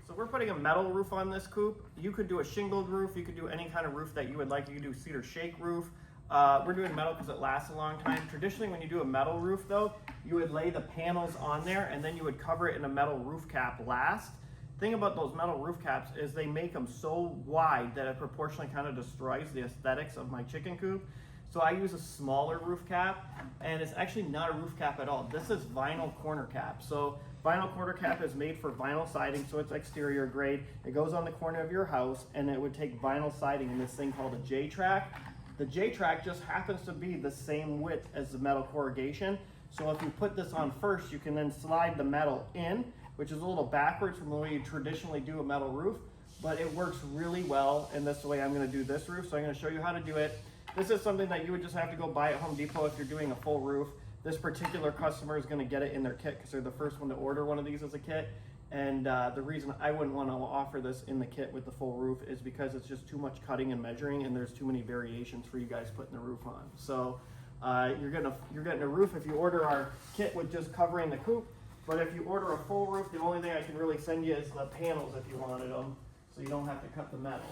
So we're putting a metal roof on this coop. You could do a shingled roof, you could do any kind of roof that you would like. You could do cedar shake roof. We're doing metal because it lasts a long time. Traditionally, when you do a metal roof though, you would lay the panels on there and then you would cover it in a metal roof cap last. Thing about those metal roof caps is they make them so wide that it proportionally kind of destroys the aesthetics of my chicken coop. So I use a smaller roof cap, and it's actually not a roof cap at all. This is vinyl corner cap. So vinyl corner cap is made for vinyl siding, so it's exterior grade. It goes on the corner of your house, and it would take vinyl siding in this thing called a J-track. The J-track just happens to be the same width as the metal corrugation. So if you put this on first, you can then slide the metal in, which is a little backwards from the way you traditionally do a metal roof, but it works really well, and that's the way I'm gonna do this roof. So I'm gonna show you how to do it. This is something that you would just have to go buy at Home Depot if you're doing a full roof. This particular customer is gonna get it in their kit because they're the first one to order one of these as a kit. And the reason I wouldn't want to offer this in the kit with the full roof is because it's just too much cutting and measuring, and there's too many variations for you guys putting the roof on. So you're getting a roof if you order our kit with just covering the coop. But if you order a full roof, the only thing I can really send you is the panels if you wanted them, so you don't have to cut the metal.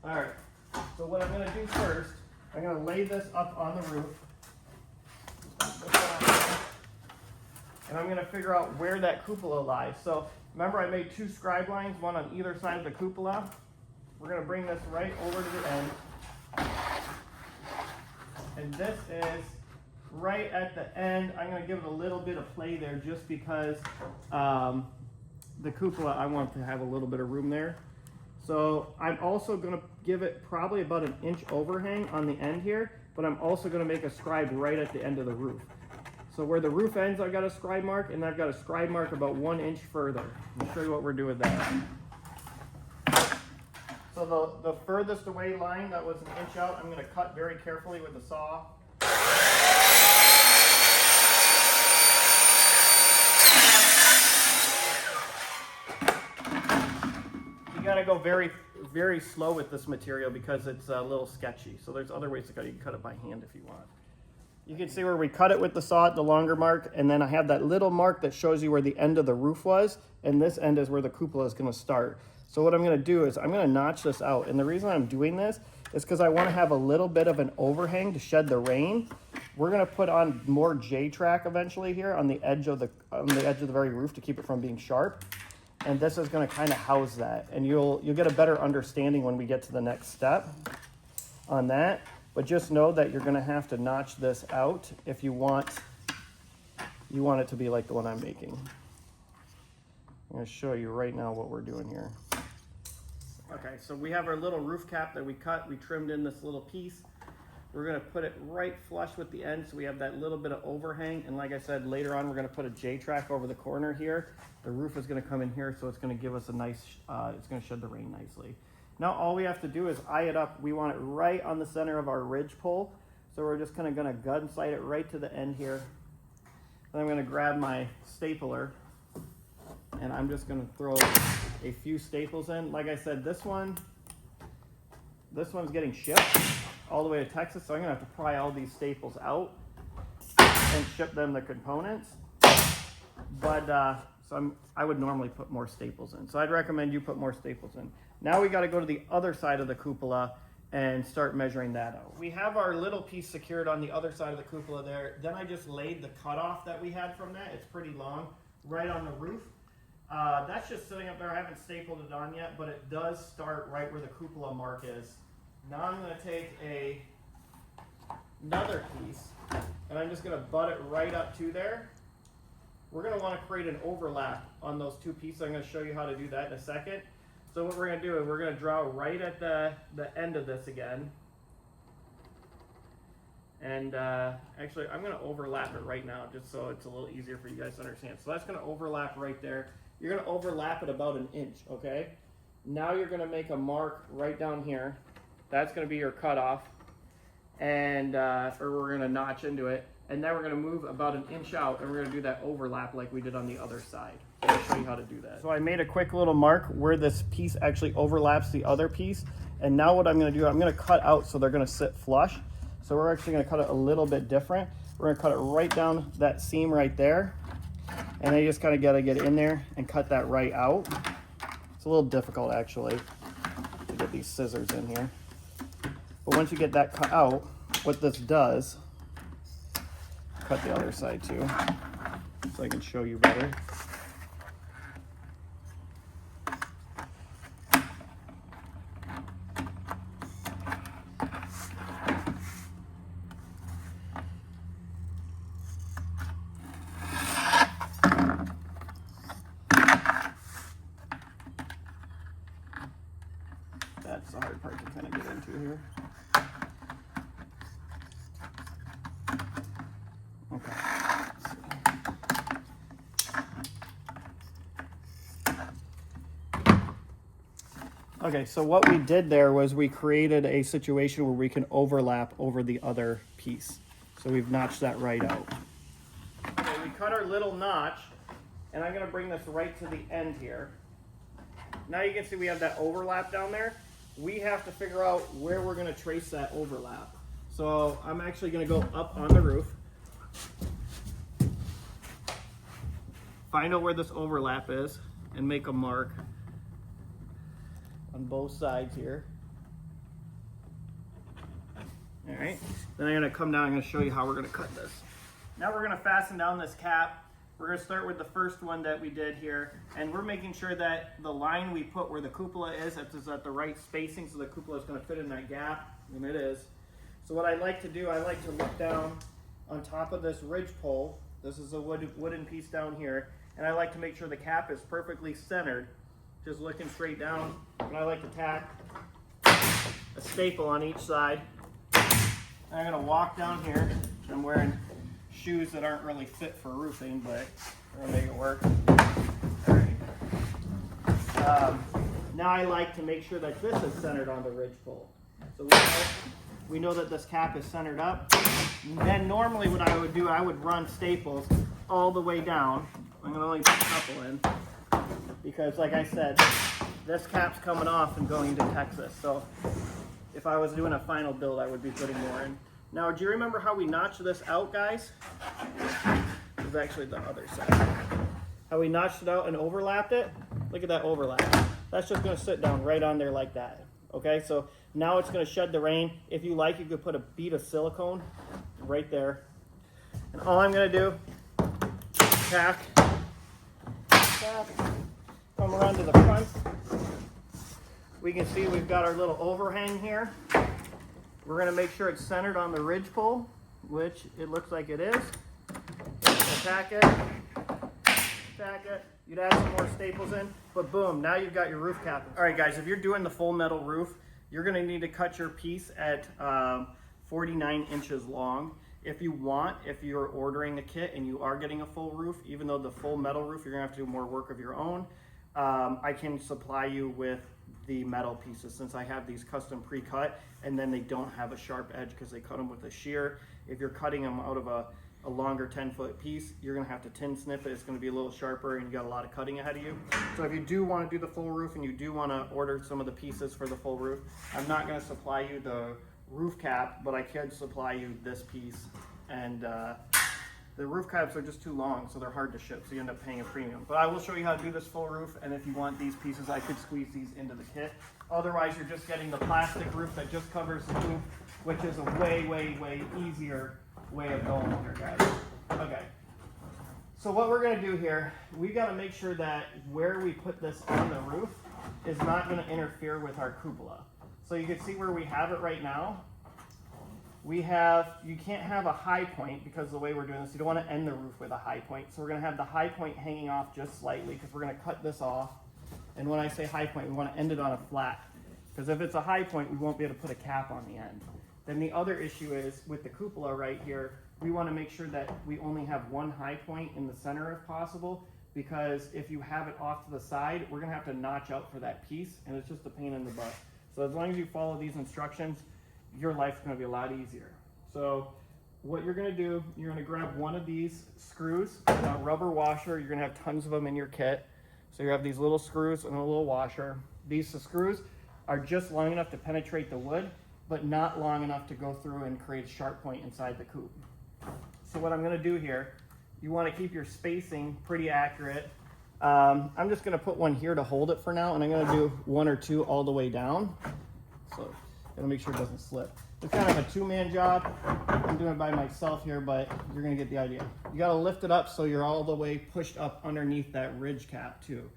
All right, so what I'm gonna do first, I'm gonna lay this up on the roof. And I'm gonna figure out where that cupola lies. So remember I made 2 scribe lines, one on either side of the cupola. We're gonna bring this right over to the end. And this is right at the end. I'm gonna give it a little bit of play there just because the cupola, I want to have a little bit of room there. So I'm also gonna give it probably about an inch overhang on the end here, but I'm also gonna make a scribe right at the end of the roof. So where the roof ends, I've got a scribe mark, and I've got a scribe mark about 1 inch further. I'll show you what we're doing there. So the furthest away line that was an inch out, I'm gonna cut very carefully with the saw. You gotta go very, very slow with this material because it's a little sketchy. So there's other ways to cut it. You can cut it by hand if you want. You can see where we cut it with the saw at the longer mark, and then I have that little mark that shows you where the end of the roof was, and this end is where the cupola is gonna start. So what I'm gonna do is I'm gonna notch this out, and the reason I'm doing this is because I wanna have a little bit of an overhang to shed the rain. We're gonna put on more J-track eventually here on the edge of the very roof to keep it from being sharp. And this is gonna kind of house that, and you'll get a better understanding when we get to the next step on that. But just know that you're gonna have to notch this out if you want it to be like the one I'm making. I'm going to show you right now what we're doing here. Okay, so we have our little roof cap that we cut. We trimmed in this little piece. We're going to put it right flush with the end so we have that little bit of overhang. And like I said, later on we're going to put a J-track over the corner here. The roof is going to come in here, so it's going to give us a nice, it's going to shed the rain nicely. Now all we have to do is eye it up. We want it right on the center of our ridge pole. So we're just kind of going to gun sight it right to the end here. Then I'm going to grab my stapler and I'm just going to throw a few staples in. Like I said, this one's getting shipped all the way to Texas, so I'm gonna have to pry all these staples out and ship them the components. But I would normally put more staples in, so I'd recommend you put more staples in. Now we got to go to the other side of the cupola and start measuring that out. We have our little piece secured on the other side of the cupola there. Then I just laid the cutoff that we had from that. It's pretty long, right on the roof. That's just sitting up there. I haven't stapled it on yet, but it does start right where the cupola mark is. Now I'm going to take another piece and I'm just going to butt it right up to there. We're going to want to create an overlap on those two pieces. I'm going to show you how to do that in a second. So what we're going to do is we're going to draw right at the end of this again. And actually I'm going to overlap it right now just so it's a little easier for you guys to understand. So that's going to overlap right there. You're going to overlap it about an inch, okay? Now you're going to make a mark right down here. That's going to be your cutoff, and or we're going to notch into it, and then we're going to move about an inch out, and we're going to do that overlap like we did on the other side. So I'll show you how to do that. So I made a quick little mark where this piece actually overlaps the other piece, and now what I'm going to do, I'm going to cut out so they're going to sit flush. So we're actually going to cut it a little bit different. We're going to cut it right down that seam right there, and then you just kind of got to get in there and cut that right out. It's a little difficult actually to get these scissors in here. But once you get that cut out, what this does, cut the other side too, so I can show you better. That's the hard part to kind of get into here. Okay, so what we did there was we created a situation where we can overlap over the other piece. So we've notched that right out. Okay, we cut our little notch, and I'm going to bring this right to the end here. Now you can see we have that overlap down there. We have to figure out where we're going to trace that overlap. So I'm actually going to go up on the roof, find out where this overlap is, and make a mark on both sides here. All right, then I'm gonna come down, I'm gonna show you how we're gonna cut this. Now we're gonna fasten down this cap. We're gonna start with the first one that we did here, and we're making sure that the line we put where the cupola is at the right spacing, so the cupola is gonna fit in that gap, and it is. So what I like to do, I like to look down on top of this ridge pole. This is a wooden piece down here, and I like to make sure the cap is perfectly centered, just looking straight down. And I like to tack a staple on each side. And I'm gonna walk down here. I'm wearing shoes that aren't really fit for roofing, but we're gonna make it work. All right. Now I like to make sure that this is centered on the ridge pole. So we know that this cap is centered up. And then normally what I would do, I would run staples all the way down. I'm gonna only put a couple in, because like I said, this cap's coming off and going to Texas. So if I was doing a final build, I would be putting more in. Now, do you remember how we notched this out, guys? This is actually the other side. How we notched it out and overlapped it? Look at that overlap. That's just gonna sit down right on there like that. Okay, so now it's gonna shed the rain. If you like, you could put a bead of silicone right there. And all I'm gonna do, tack, come around to the front. We can see we've got our little overhang here. We're going to make sure it's centered on the ridge pole, which it looks like it is. Attack it, tack it, you'd add some more staples in, but boom, now you've got your roof cap. All right guys, if you're doing the full metal roof, you're gonna need to cut your piece at 49 inches long. If you're ordering a kit and you are getting a full roof, even though the full metal roof, you're gonna have to do more work of your own, I can supply you with the metal pieces since I have these custom pre-cut, and then they don't have a sharp edge because they cut them with a shear. If you're cutting them out of a longer 10-foot piece, you're gonna have to tin snip it. It's gonna be a little sharper and you got a lot of cutting ahead of you. So if you do wanna do the full roof and you do wanna order some of the pieces for the full roof, I'm not gonna supply you the roof cap, but I can supply you this piece. And the roof caps are just too long, so they're hard to ship, so you end up paying a premium. But I will show you how to do this full roof, and if you want these pieces, I could squeeze these into the kit. Otherwise, you're just getting the plastic roof that just covers the roof, which is a way, way, way easier way of going here, guys. Okay. So what we're gonna do here, we gotta make sure that where we put this on the roof is not gonna interfere with our cupola. So you can see where we have it right now. You can't have a high point because of the way we're doing this. You don't want to end the roof with a high point. So we're going to have the high point hanging off just slightly because we're going to cut this off. And when I say high point, we want to end it on a flat. Because if it's a high point, we won't be able to put a cap on the end. Then the other issue is with the cupola right here, we want to make sure that we only have one high point in the center if possible. Because if you have it off to the side, we're going to have to notch out for that piece. And it's just a pain in the butt. So as long as you follow these instructions, your life's going to be a lot easier. So what you're going to do, you're going to grab one of these screws, a rubber washer. You're going to have tons of them in your kit. So you have these little screws and a little washer. These screws are just long enough to penetrate the wood, but not long enough to go through and create a sharp point inside the coop. So what I'm going to do here, you want to keep your spacing pretty accurate. I'm just going to put one here to hold it for now, and I'm going to do one or two all the way down. So gotta make sure it doesn't slip. It's kind of a two-man job. I'm doing it by myself here, but you're gonna get the idea. You gotta lift it up so you're all the way pushed up underneath that ridge cap too.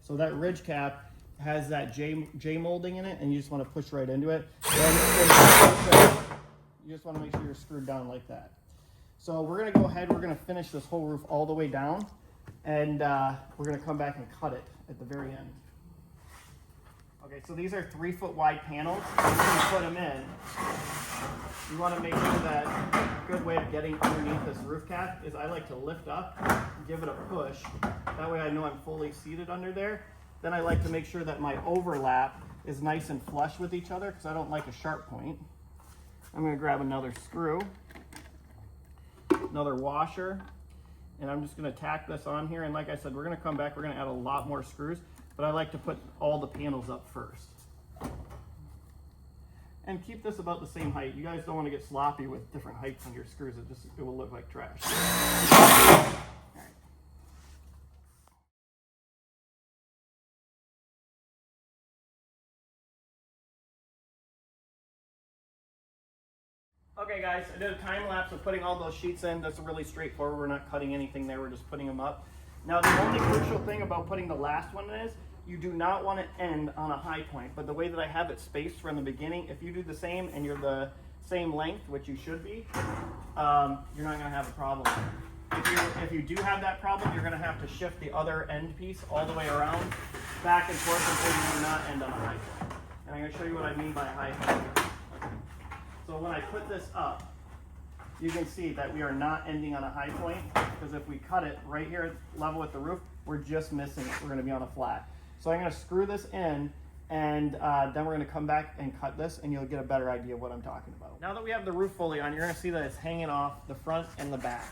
So that ridge cap has that J molding in it, and you just want to push right into it. You just want to make sure you're screwed down like that. So we're gonna go ahead. We're gonna finish this whole roof all the way down, and we're gonna come back and cut it at the very end. Okay, so these are 3-foot wide panels. When you put them in, you want to make sure that a good way of getting underneath this roof cap is I like to lift up, give it a push. That way I know I'm fully seated under there. Then I like to make sure that my overlap is nice and flush with each other because I don't like a sharp point. I'm going to grab another screw, another washer, and I'm just going to tack this on here. And like I said, we're going to come back, we're going to add a lot more screws. But I like to put all the panels up first. And keep this about the same height. You guys don't want to get sloppy with different heights on your screws. It will look like trash. All right. Okay guys, I did a time lapse of putting all those sheets in. That's really straightforward. We're not cutting anything there. We're just putting them up. Now the only crucial thing about putting the last one in is you do not want to end on a high point, but the way that I have it spaced from the beginning, if you do the same and you're the same length, which you should be, you're not going to have a problem. If you do have that problem, you're going to have to shift the other end piece all the way around, back and forth until you do not end on a high point. And I'm going to show you what I mean by a high point. So when I put this up, you can see that we are not ending on a high point, because if we cut it right here level with the roof, we're just missing it. We're going to be on a flat. So I'm going to screw this in, and then we're going to come back and cut this, and you'll get a better idea of what I'm talking about. Now that we have the roof fully on, you're going to see that it's hanging off the front and the back.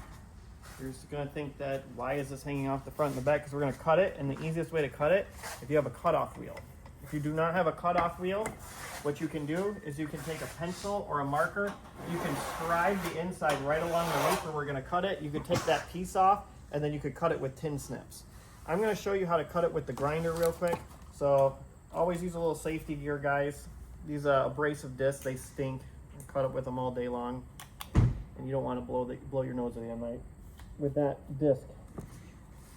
You're just going to think that, why is this hanging off the front and the back? Because we're going to cut it, and the easiest way to cut it, if you have a cutoff wheel. If you do not have a cutoff wheel, what you can do is you can take a pencil or a marker, you can scribe the inside right along the roof where we're going to cut it. You could take that piece off, and then you could cut it with tin snips. I'm going to show you how to cut it with the grinder real quick. So always use a little safety gear, guys. These abrasive discs, they stink. You cut it with them all day long, and you don't want to blow your nose at the end, right? With that disc.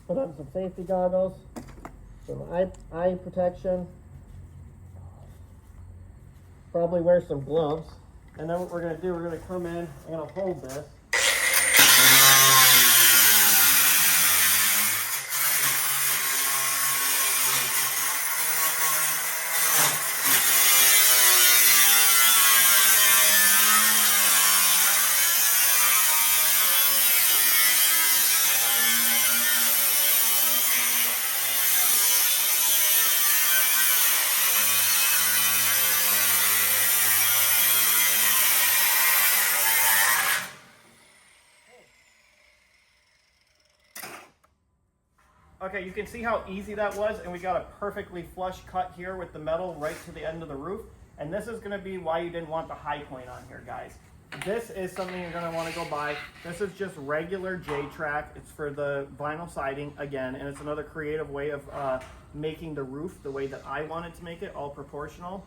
Put on some safety goggles, some eye protection. Probably wear some gloves. And then what we're going to do, we're going to come in, I'm going to hold this. Okay, you can see how easy that was, and we got a perfectly flush cut here with the metal right to the end of the roof. And this is gonna be why you didn't want the high point on here, guys. This is something you're gonna wanna go buy. This is just regular J-track. It's for the vinyl siding again, and it's another creative way of making the roof the way that I wanted to make it, all proportional.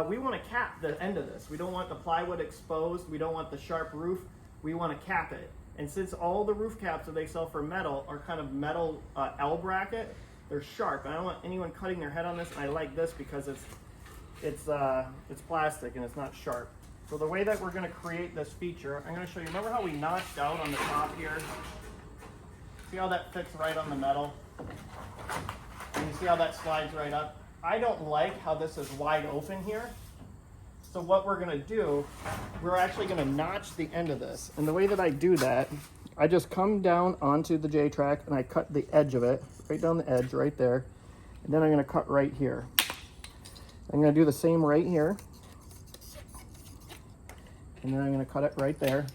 We wanna cap the end of this. We don't want the plywood exposed. We don't want the sharp roof. We wanna cap it. And since all the roof caps that they sell for metal are kind of metal L bracket, they're sharp. And I don't want anyone cutting their head on this, and I like this because it's plastic and it's not sharp. So the way that we're gonna create this feature, I'm gonna show you, remember how we notched out on the top here? See how that fits right on the metal? And you see how that slides right up? I don't like how this is wide open here. So what we're gonna do, we're actually gonna notch the end of this. And the way that I do that, I just come down onto the J-track and I cut the edge of it, right down the edge right there. And then I'm gonna cut right here. I'm gonna do the same right here. And then I'm gonna cut it right there.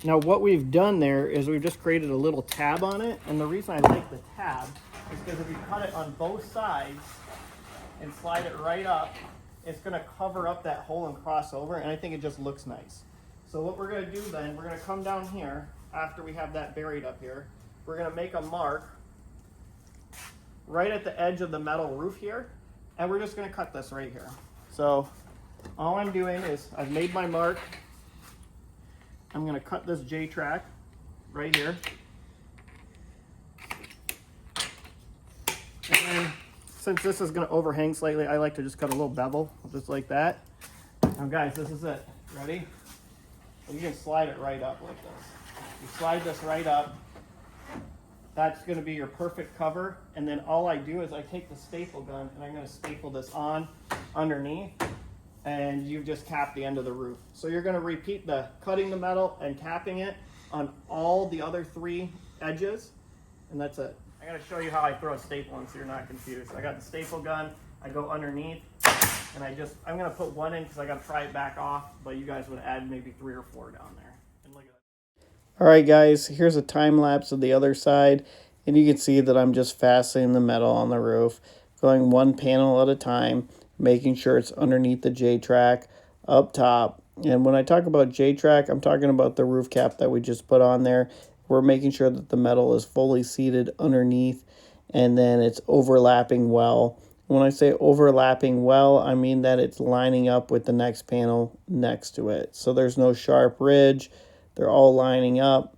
Now what we've done there is we've just created a little tab on it. And the reason I like the tab is because if you cut it on both sides and slide it right up, it's gonna cover up that hole and cross over, and I think it just looks nice. So what we're gonna do then, we're gonna come down here, after we have that buried up here, we're gonna make a mark right at the edge of the metal roof here, and we're just gonna cut this right here. So all I'm doing is, I've made my mark, I'm gonna cut this J-track right here. And then, since this is going to overhang slightly, I like to just cut a little bevel, just like that. Now guys, this is it. Ready? And you can slide it right up like this. You slide this right up. That's going to be your perfect cover. And then all I do is I take the staple gun and I'm going to staple this on underneath. And you've just capped the end of the roof. So you're going to repeat the cutting the metal and capping it on all the other 3 edges. And that's it. I gotta show you how I throw a staple in so you're not confused. I got the staple gun, I go underneath, and I'm gonna put 1 in because I gotta pry it back off, but you guys would add maybe 3 or 4 down there. And look at that. All right, guys, here's a time lapse of the other side, and you can see that I'm just fastening the metal on the roof, going 1 panel at a time, making sure it's underneath the J-track up top. And when I talk about J-track, I'm talking about the roof cap that we just put on there. We're making sure that the metal is fully seated underneath and then it's overlapping well. When I say overlapping well, I mean that it's lining up with the next panel next to it. So there's no sharp ridge. They're all lining up.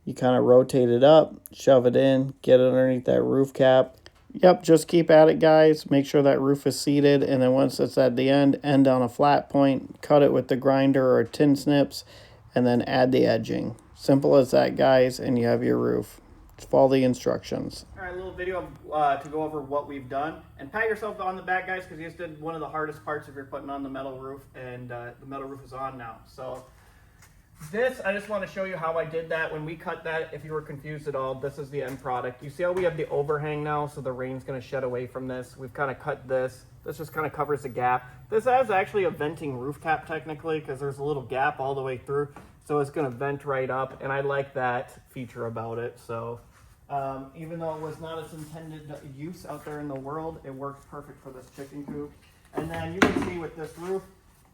You kind of rotate it up, shove it in, get it underneath that roof cap. Yep, just keep at it, guys. Make sure that roof is seated, and then once it's at the end on a flat point, cut it with the grinder or tin snips, and then add the edging. Simple as that, guys, and you have your roof. Just follow the instructions. All right, a little video to go over what we've done. And pat yourself on the back, guys, because you just did one of the hardest parts if you're putting on the metal roof, and the metal roof is on now. So this, I just want to show you how I did that. When we cut that, if you were confused at all, this is the end product. You see how we have the overhang now, so the rain's going to shed away from this. We've kind of cut this. This just kind of covers the gap. This has actually a venting roof cap technically, because there's a little gap all the way through. So it's going to vent right up, and I like that feature about it. So even though it was not its intended use out there in the world, it works perfect for this chicken coop. And then you can see with this roof,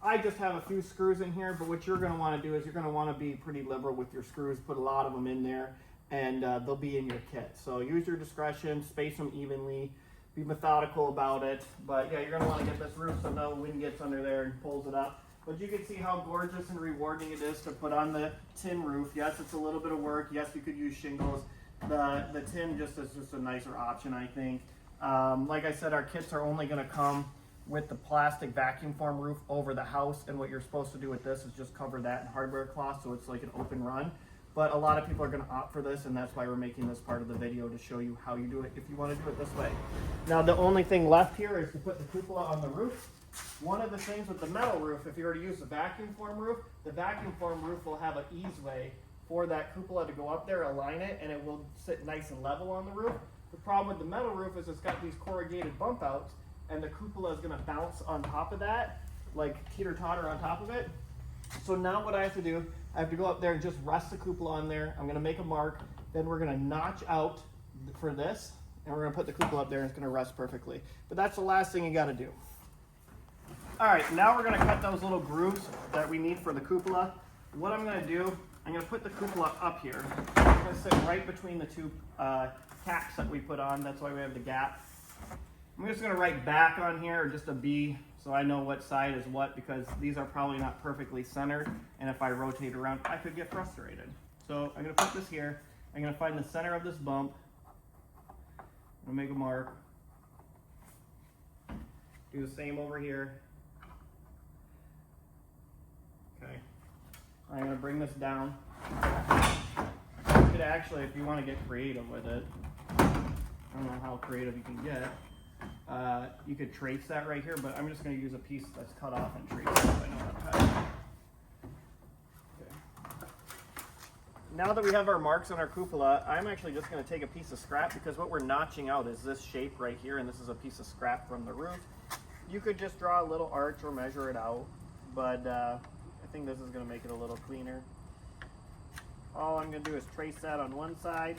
I just have a few screws in here, but what you're going to want to do is you're going to want to be pretty liberal with your screws, put a lot of them in there, and they'll be in your kit. So use your discretion, space them evenly, be methodical about it. But yeah, you're going to want to get this roof so no wind gets under there and pulls it up. But you can see how gorgeous and rewarding it is to put on the tin roof. Yes, it's a little bit of work. Yes, you could use shingles. The tin just is just a nicer option, I think. Like I said, our kits are only going to come with the plastic vacuum form roof over the house, and what you're supposed to do with this is just cover that in hardware cloth so it's like an open run. But a lot of people are going to opt for this, and that's why we're making this part of the video, to show you how you do it if you want to do it this way. Now the only thing left here is to put the cupola on the roof. One of the things with the metal roof, if you were to use the vacuum form roof, the vacuum form roof will have an easeway for that cupola to go up there, align it, and it will sit nice and level on the roof. The problem with the metal roof is it's got these corrugated bump outs, and the cupola is going to bounce on top of that, like teeter-totter on top of it. So now what I have to do, I have to go up there and just rest the cupola on there. I'm going to make a mark. Then we're going to notch out for this, and we're gonna put the cupola up there and it's gonna rest perfectly. But that's the last thing you gotta do. All right, now we're gonna cut those little grooves that we need for the cupola. What I'm gonna do, I'm gonna put the cupola up here. It's gonna sit right between the two caps that we put on. That's why we have the gap. I'm just gonna write back on here, or just a B, so I know what side is what, because these are probably not perfectly centered, and if I rotate around, I could get frustrated. So I'm gonna put this here. I'm gonna find the center of this bump. I'm gonna make a mark. Do the same over here. Okay. I'm gonna bring this down. You could actually, if you want to get creative with it, I don't know how creative you can get. You could trace that right here, but I'm just going to use a piece that's cut off and trace it so I know how to cut it. Okay. Now that we have our marks on our cupola, I'm actually just going to take a piece of scrap, because what we're notching out is this shape right here, and this is a piece of scrap from the roof. You could just draw a little arch or measure it out, but I think this is going to make it a little cleaner. All I'm going to do is trace that on one side,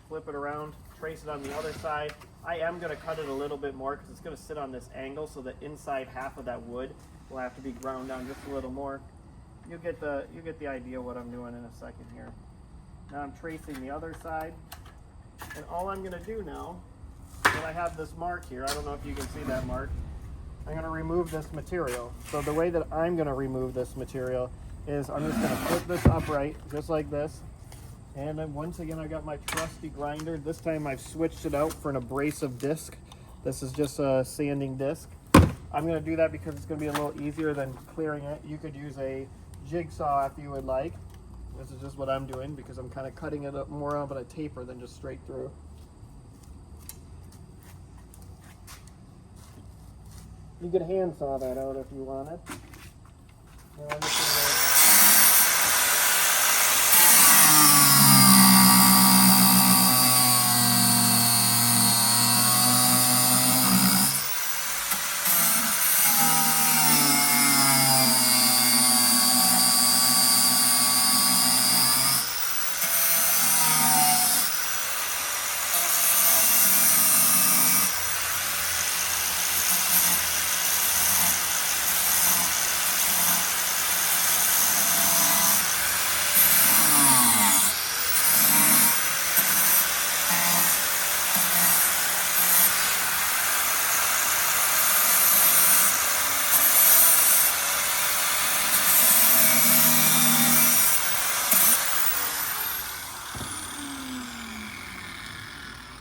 flip it around, trace it on the other side. I am going to cut it a little bit more because it's going to sit on this angle, so the inside half of that wood will have to be ground down just a little more. You get the idea what I'm doing in a second here. Now I'm tracing the other side, and all I'm going to do now, that I have this mark here, I don't know if you can see that mark, I'm going to remove this material. So the way that I'm going to remove this material is I'm just going to flip this upright, just like this. And then once again, I got my trusty grinder. This time I've switched it out for an abrasive disc. This is just a sanding disc. I'm going to do that because it's going to be a little easier than clearing it. You could use a jigsaw if you would like. This is just what I'm doing because I'm kind of cutting it up more of a taper than just straight through. You could hand saw that out if you wanted. And I'm just gonna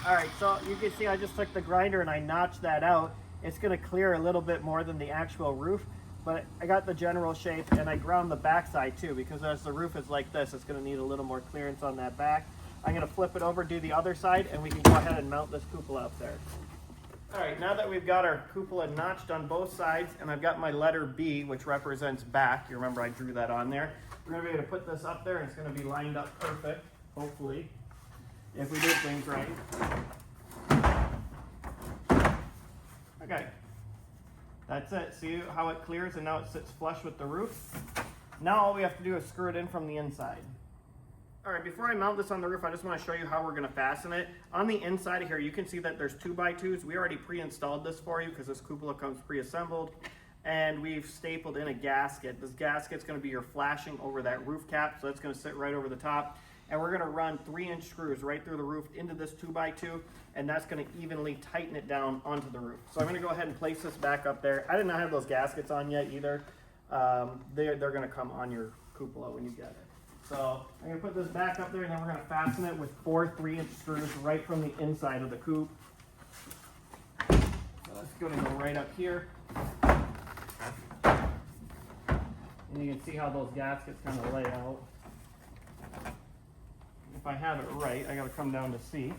Alright, so you can see I just took the grinder and I notched that out. It's going to clear a little bit more than the actual roof, but I got the general shape, and I ground the back side too, because as the roof is like this, it's going to need a little more clearance on that back. I'm going to flip it over, do the other side, and we can go ahead and mount this cupola up there. Alright, now that we've got our cupola notched on both sides, and I've got my letter B, which represents back, you remember I drew that on there, we're going to be able to put this up there, and it's going to be lined up perfect, hopefully, if we do things right. Okay, that's it. See how it clears, and now it sits flush with the roof? Now all we have to do is screw it in from the inside. Alright, before I mount this on the roof, I just want to show you how we're going to fasten it. On the inside of here, you can see that there's 2x2s. We already pre-installed this for you because this cupola comes pre-assembled. And we've stapled in a gasket. This gasket's going to be your flashing over that roof cap, so that's going to sit right over the top. And we're going to run 3-inch screws right through the roof into this 2x2, and that's going to evenly tighten it down onto the roof. So I'm going to go ahead and place this back up there. I did not have those gaskets on yet either. They're going to come on your cupola when you get it. So I'm going to put this back up there, and then we're going to fasten it with 4 3-inch screws right from the inside of the coop. So that's going to go right up here. And you can see how those gaskets kind of lay out. If I have it right, I got to come down to see.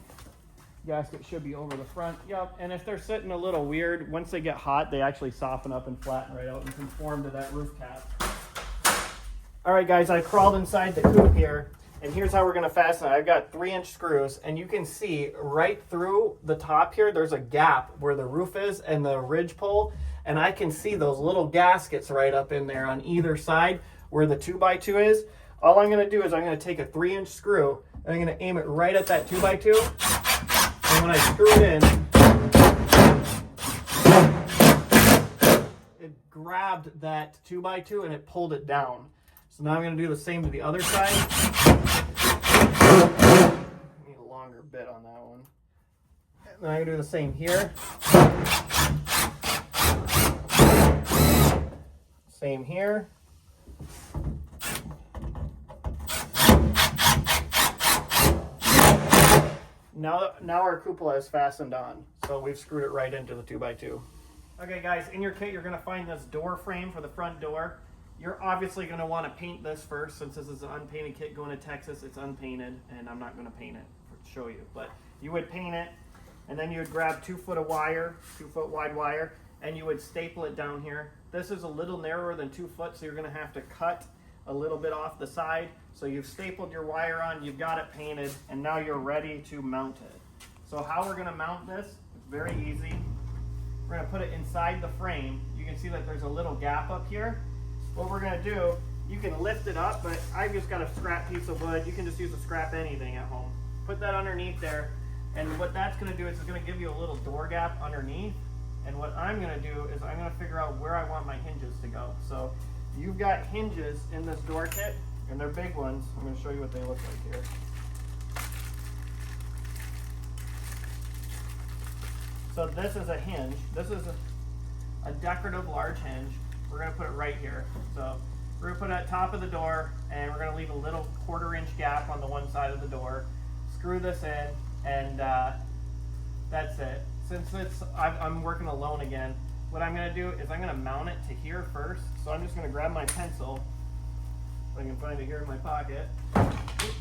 Gasket should be over the front. Yep, and if they're sitting a little weird, once they get hot, they actually soften up and flatten right out and conform to that roof cap. All right, guys, I crawled inside the coop here, and here's how we're going to fasten it. I've got 3-inch screws, and you can see right through the top here, there's a gap where the roof is and the ridge pole, and I can see those little gaskets right up in there on either side where the 2x2 is. All I'm going to do is I'm going to take a 3-inch screw, and I'm going to aim it right at that 2x2, And when I screw it in, it grabbed that 2x2 and it pulled it down. So now I'm going to do the same to the other side. Need a longer bit on that one. And then I'm going to do the same here. Same here. Now our cupola is fastened on, so we've screwed it right into the 2x2. Okay guys, in your kit you're going to find this door frame for the front door. You're obviously going to want to paint this first, since this is an unpainted kit going to Texas. It's unpainted, and I'm not going to paint it to show you, but you would paint it, and then you would grab 2 foot of wire, 2 foot wide wire, and you would staple it down here. This is a little narrower than 2 foot, so you're going to have to cut a little bit off the side. So you've stapled your wire on, you've got it painted, and now you're ready to mount it. So how we're going to mount this, it's very easy. We're going to put it inside the frame. You can see that there's a little gap up here. What we're going to do, you can lift it up, but I've just got a scrap piece of wood. You can just use a scrap anything at home. Put that underneath there, and what that's going to do is it's going to give you a little door gap underneath. And what I'm going to do is I'm going to figure out where I want my hinges to go. So you've got hinges in this door kit, and they're big ones. I'm going to show you what they look like here. So this is a hinge. This is a decorative large hinge. We're going to put it right here. So we're going to put it at the top of the door, and we're going to leave a little 1/4 inch gap on the one side of the door. Screw this in, and that's it. Since I'm working alone again, what I'm going to do is I'm going to mount it to here first. So I'm just going to grab my pencil, if I can find it here in my pocket. Oops.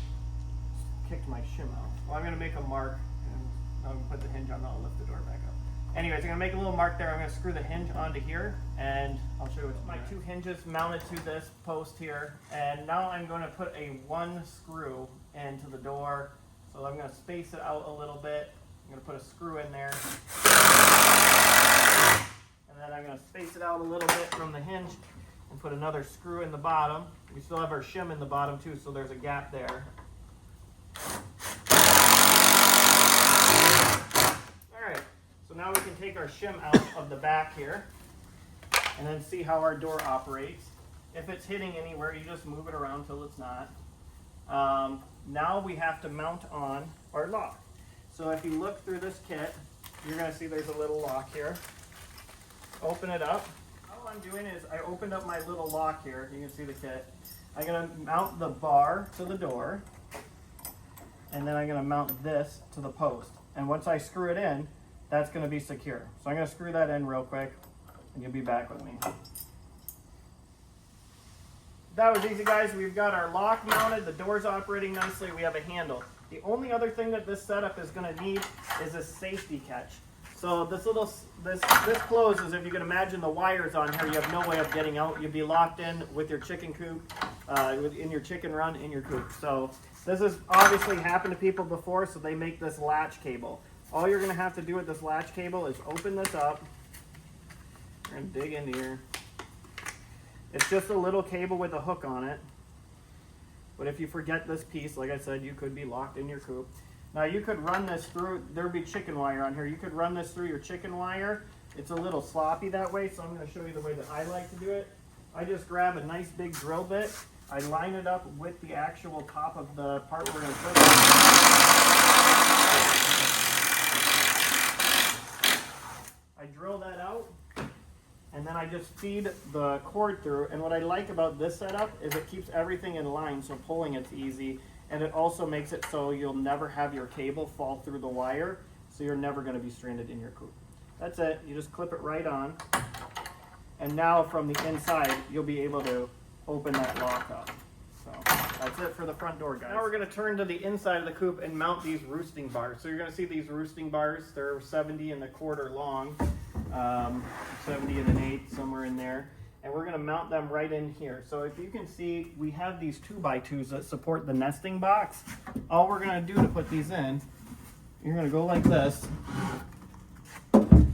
Kicked my shim out. Well, I'm going to make a mark, and I'm going to put the hinge on, I'll lift the door back up. Anyways, I'm going to make a little mark there. I'm going to screw the hinge onto here, and I'll show you what's my 2 hinges mounted to this post here. And now I'm going to put a 1 screw into the door. So I'm going to space it out a little bit. I'm going to put a screw in there. And then I'm going to space it out a little bit from the hinge and put another screw in the bottom. We still have our shim in the bottom too, so there's a gap there. Alright, so now we can take our shim out of the back here and then see how our door operates. If it's hitting anywhere, you just move it around till it's not. Now we have to mount on our lock. So if you look through this kit, you're going to see there's a little lock here. Open it up. All I'm doing is I opened up my little lock here. You can see the kit. I'm going to mount the bar to the door, and then I'm going to mount this to the post. And once I screw it in, that's going to be secure. So I'm going to screw that in real quick, and you'll be back with me. That was easy, guys. We've got our lock mounted, the door's operating nicely, we have a handle. The only other thing that this setup is going to need is a safety catch. So this closes. If you can imagine the wires on here, you have no way of getting out. You'd be locked in with your chicken coop, in your chicken run, in your coop. So this has obviously happened to people before, so they make this latch cable. All you're going to have to do with this latch cable is open this up. We're going to dig in here. It's just a little cable with a hook on it. But if you forget this piece, like I said, you could be locked in your coop. Now you could run this through, there'd be chicken wire on here. You could run this through your chicken wire. It's a little sloppy that way, so I'm going to show you the way that I like to do it. I just grab a nice big drill bit. I line it up with the actual top of the part we're going to put it. I drill that out, and then I just feed the cord through. And what I like about this setup is it keeps everything in line, so pulling it's easy. And it also makes it so you'll never have your cable fall through the wire, so you're never going to be stranded in your coop. That's it. You just clip it right on. And now from the inside, you'll be able to open that lock up. So that's it for the front door, guys. Now we're going to turn to the inside of the coop and mount these roosting bars. So you're going to see these roosting bars. They're 70 1/4 long, 70 1/8, somewhere in there. And we're going to mount them right in here. So if you can see, we have these 2x2s that support the nesting box. All we're going to do to put these in, you're going to go like this. And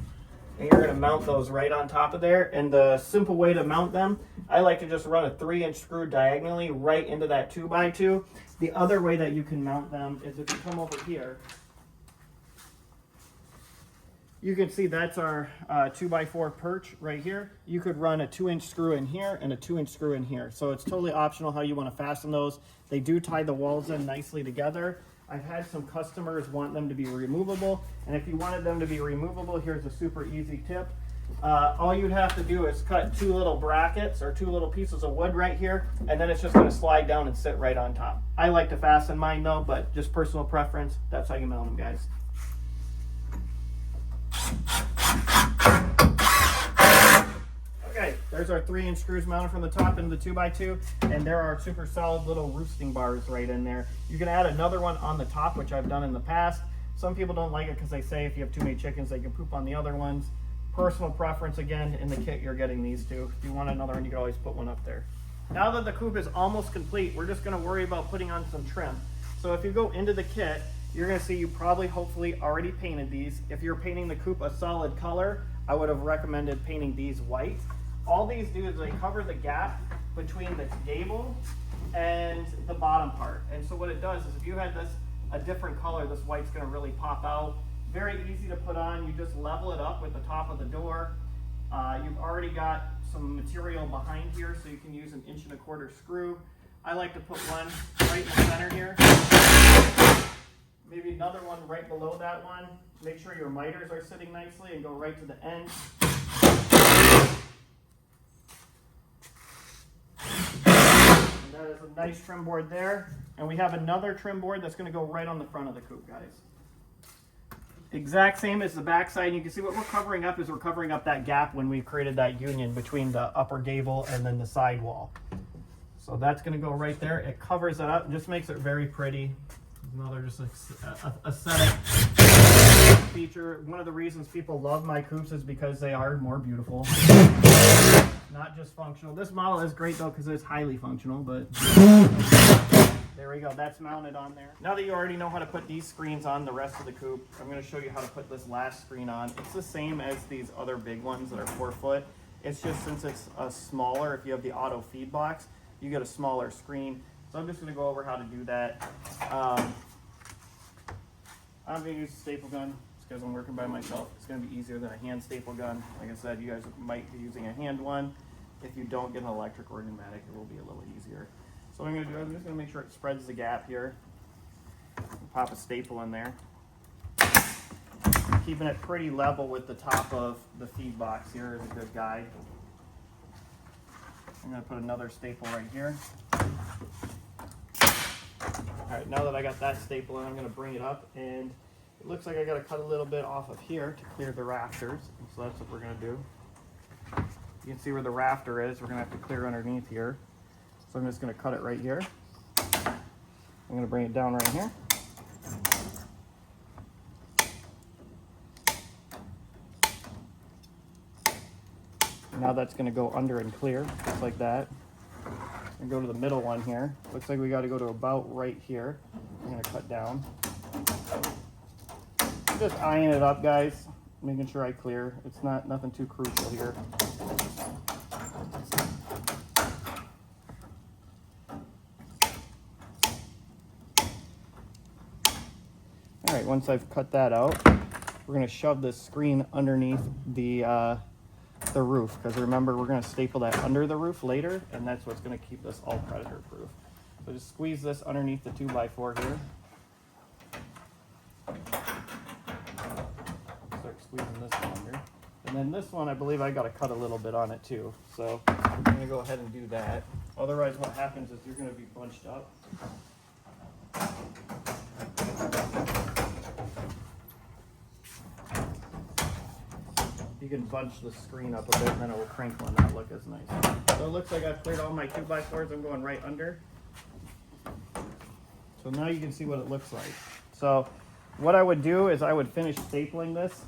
you're going to mount those right on top of there. And the simple way to mount them, I like to just run a 3-inch screw diagonally right into that 2x2. The other way that you can mount them is if you come over here You can see that's our 2x4 perch right here. You could run a 2-inch screw in here and a 2-inch screw in here. So it's totally optional how you want to fasten those. They do tie the walls in nicely together. I've had some customers want them to be removable. And if you wanted them to be removable, here's a super easy tip. All you'd have to do is cut 2 little brackets or 2 little pieces of wood right here, and then it's just going to slide down and sit right on top. I like to fasten mine though, but just personal preference, that's how you mount them, guys. Okay, there's our 3-inch screws mounted from the top into the 2x2, and there are super solid little roosting bars right in there. You can add another one on the top, which I've done in the past. Some people don't like it because they say if you have too many chickens, they can poop on the other ones. Personal preference, again, in the kit you're getting these two. If you want another one, you can always put one up there. Now that the coop is almost complete, we're just going to worry about putting on some trim. So if you go into the kit, you're going to see you probably hopefully already painted these. If you're painting the coop a solid color, I would have recommended painting these white. All these do is they cover the gap between the gable and the bottom part. And so what it does is if you had this a different color, this white's going to really pop out. Very easy to put on. You just level it up with the top of the door. You've already got some material behind here, so you can use an 1.25 inch screw. I like to put one right in the center here. Maybe another one right below that one. Make sure your miters are sitting nicely and go right to the end. And that is a nice trim board there. And we have another trim board that's going to go right on the front of the coop, guys. Exact same as the back side. And you can see what we're covering up is we're covering up that gap when we created that union between the upper gable and then the side wall. So that's going to go right there. It covers it up and just makes it very pretty. Another just aesthetic feature. One of the reasons people love my coops is because they are more beautiful, not just functional. This model is great though because it's highly functional, but there we go. That's mounted on there. Now that you already know how to put these screens on the rest of the coop, I'm going to show you how to put this last screen on. It's the same as these other big ones that are 4 foot. It's just since it's a smaller, if you have the auto feed box, you get a smaller screen. So I'm just going to go over how to do that. I'm going to use a staple gun because I'm working by myself. It's going to be easier than a hand staple gun. Like I said, you guys might be using a hand one. If you don't get an electric or pneumatic, it will be a little easier. So what I'm going to do, I'm just going to make sure it spreads the gap here. Pop a staple in there. Keeping it pretty level with the top of the feed box here is a good guide. I'm going to put another staple right here. Alright, now that I got that staple in, I'm going to bring it up, and it looks like I got to cut a little bit off of here to clear the rafters. So that's what we're going to do. You can see where the rafter is. We're going to have to clear underneath here. So I'm just going to cut it right here. I'm going to bring it down right here. Now that's going to go under and clear, just like that. And go to the middle one here. Looks like we got to go to about right here. I'm going to cut down. Just eyeing it up, guys. Making sure I clear. It's nothing too crucial here. All right, once I've cut that out, we're going to shove this screen underneath the roof, because remember, we're going to staple that under the roof later, and that's what's going to keep this all predator proof. So just squeeze this underneath the 2x4 here. Start squeezing this under. And then this one, I believe I got to cut a little bit on it too. So I'm going to go ahead and do that. Otherwise, what happens is you're going to be bunched up. You can bunch the screen up a bit, and then it will crinkle and not look as nice. So it looks like I've cleared all my 2x4s. I'm going right under. So now you can see what it looks like. So what I would do is I would finish stapling this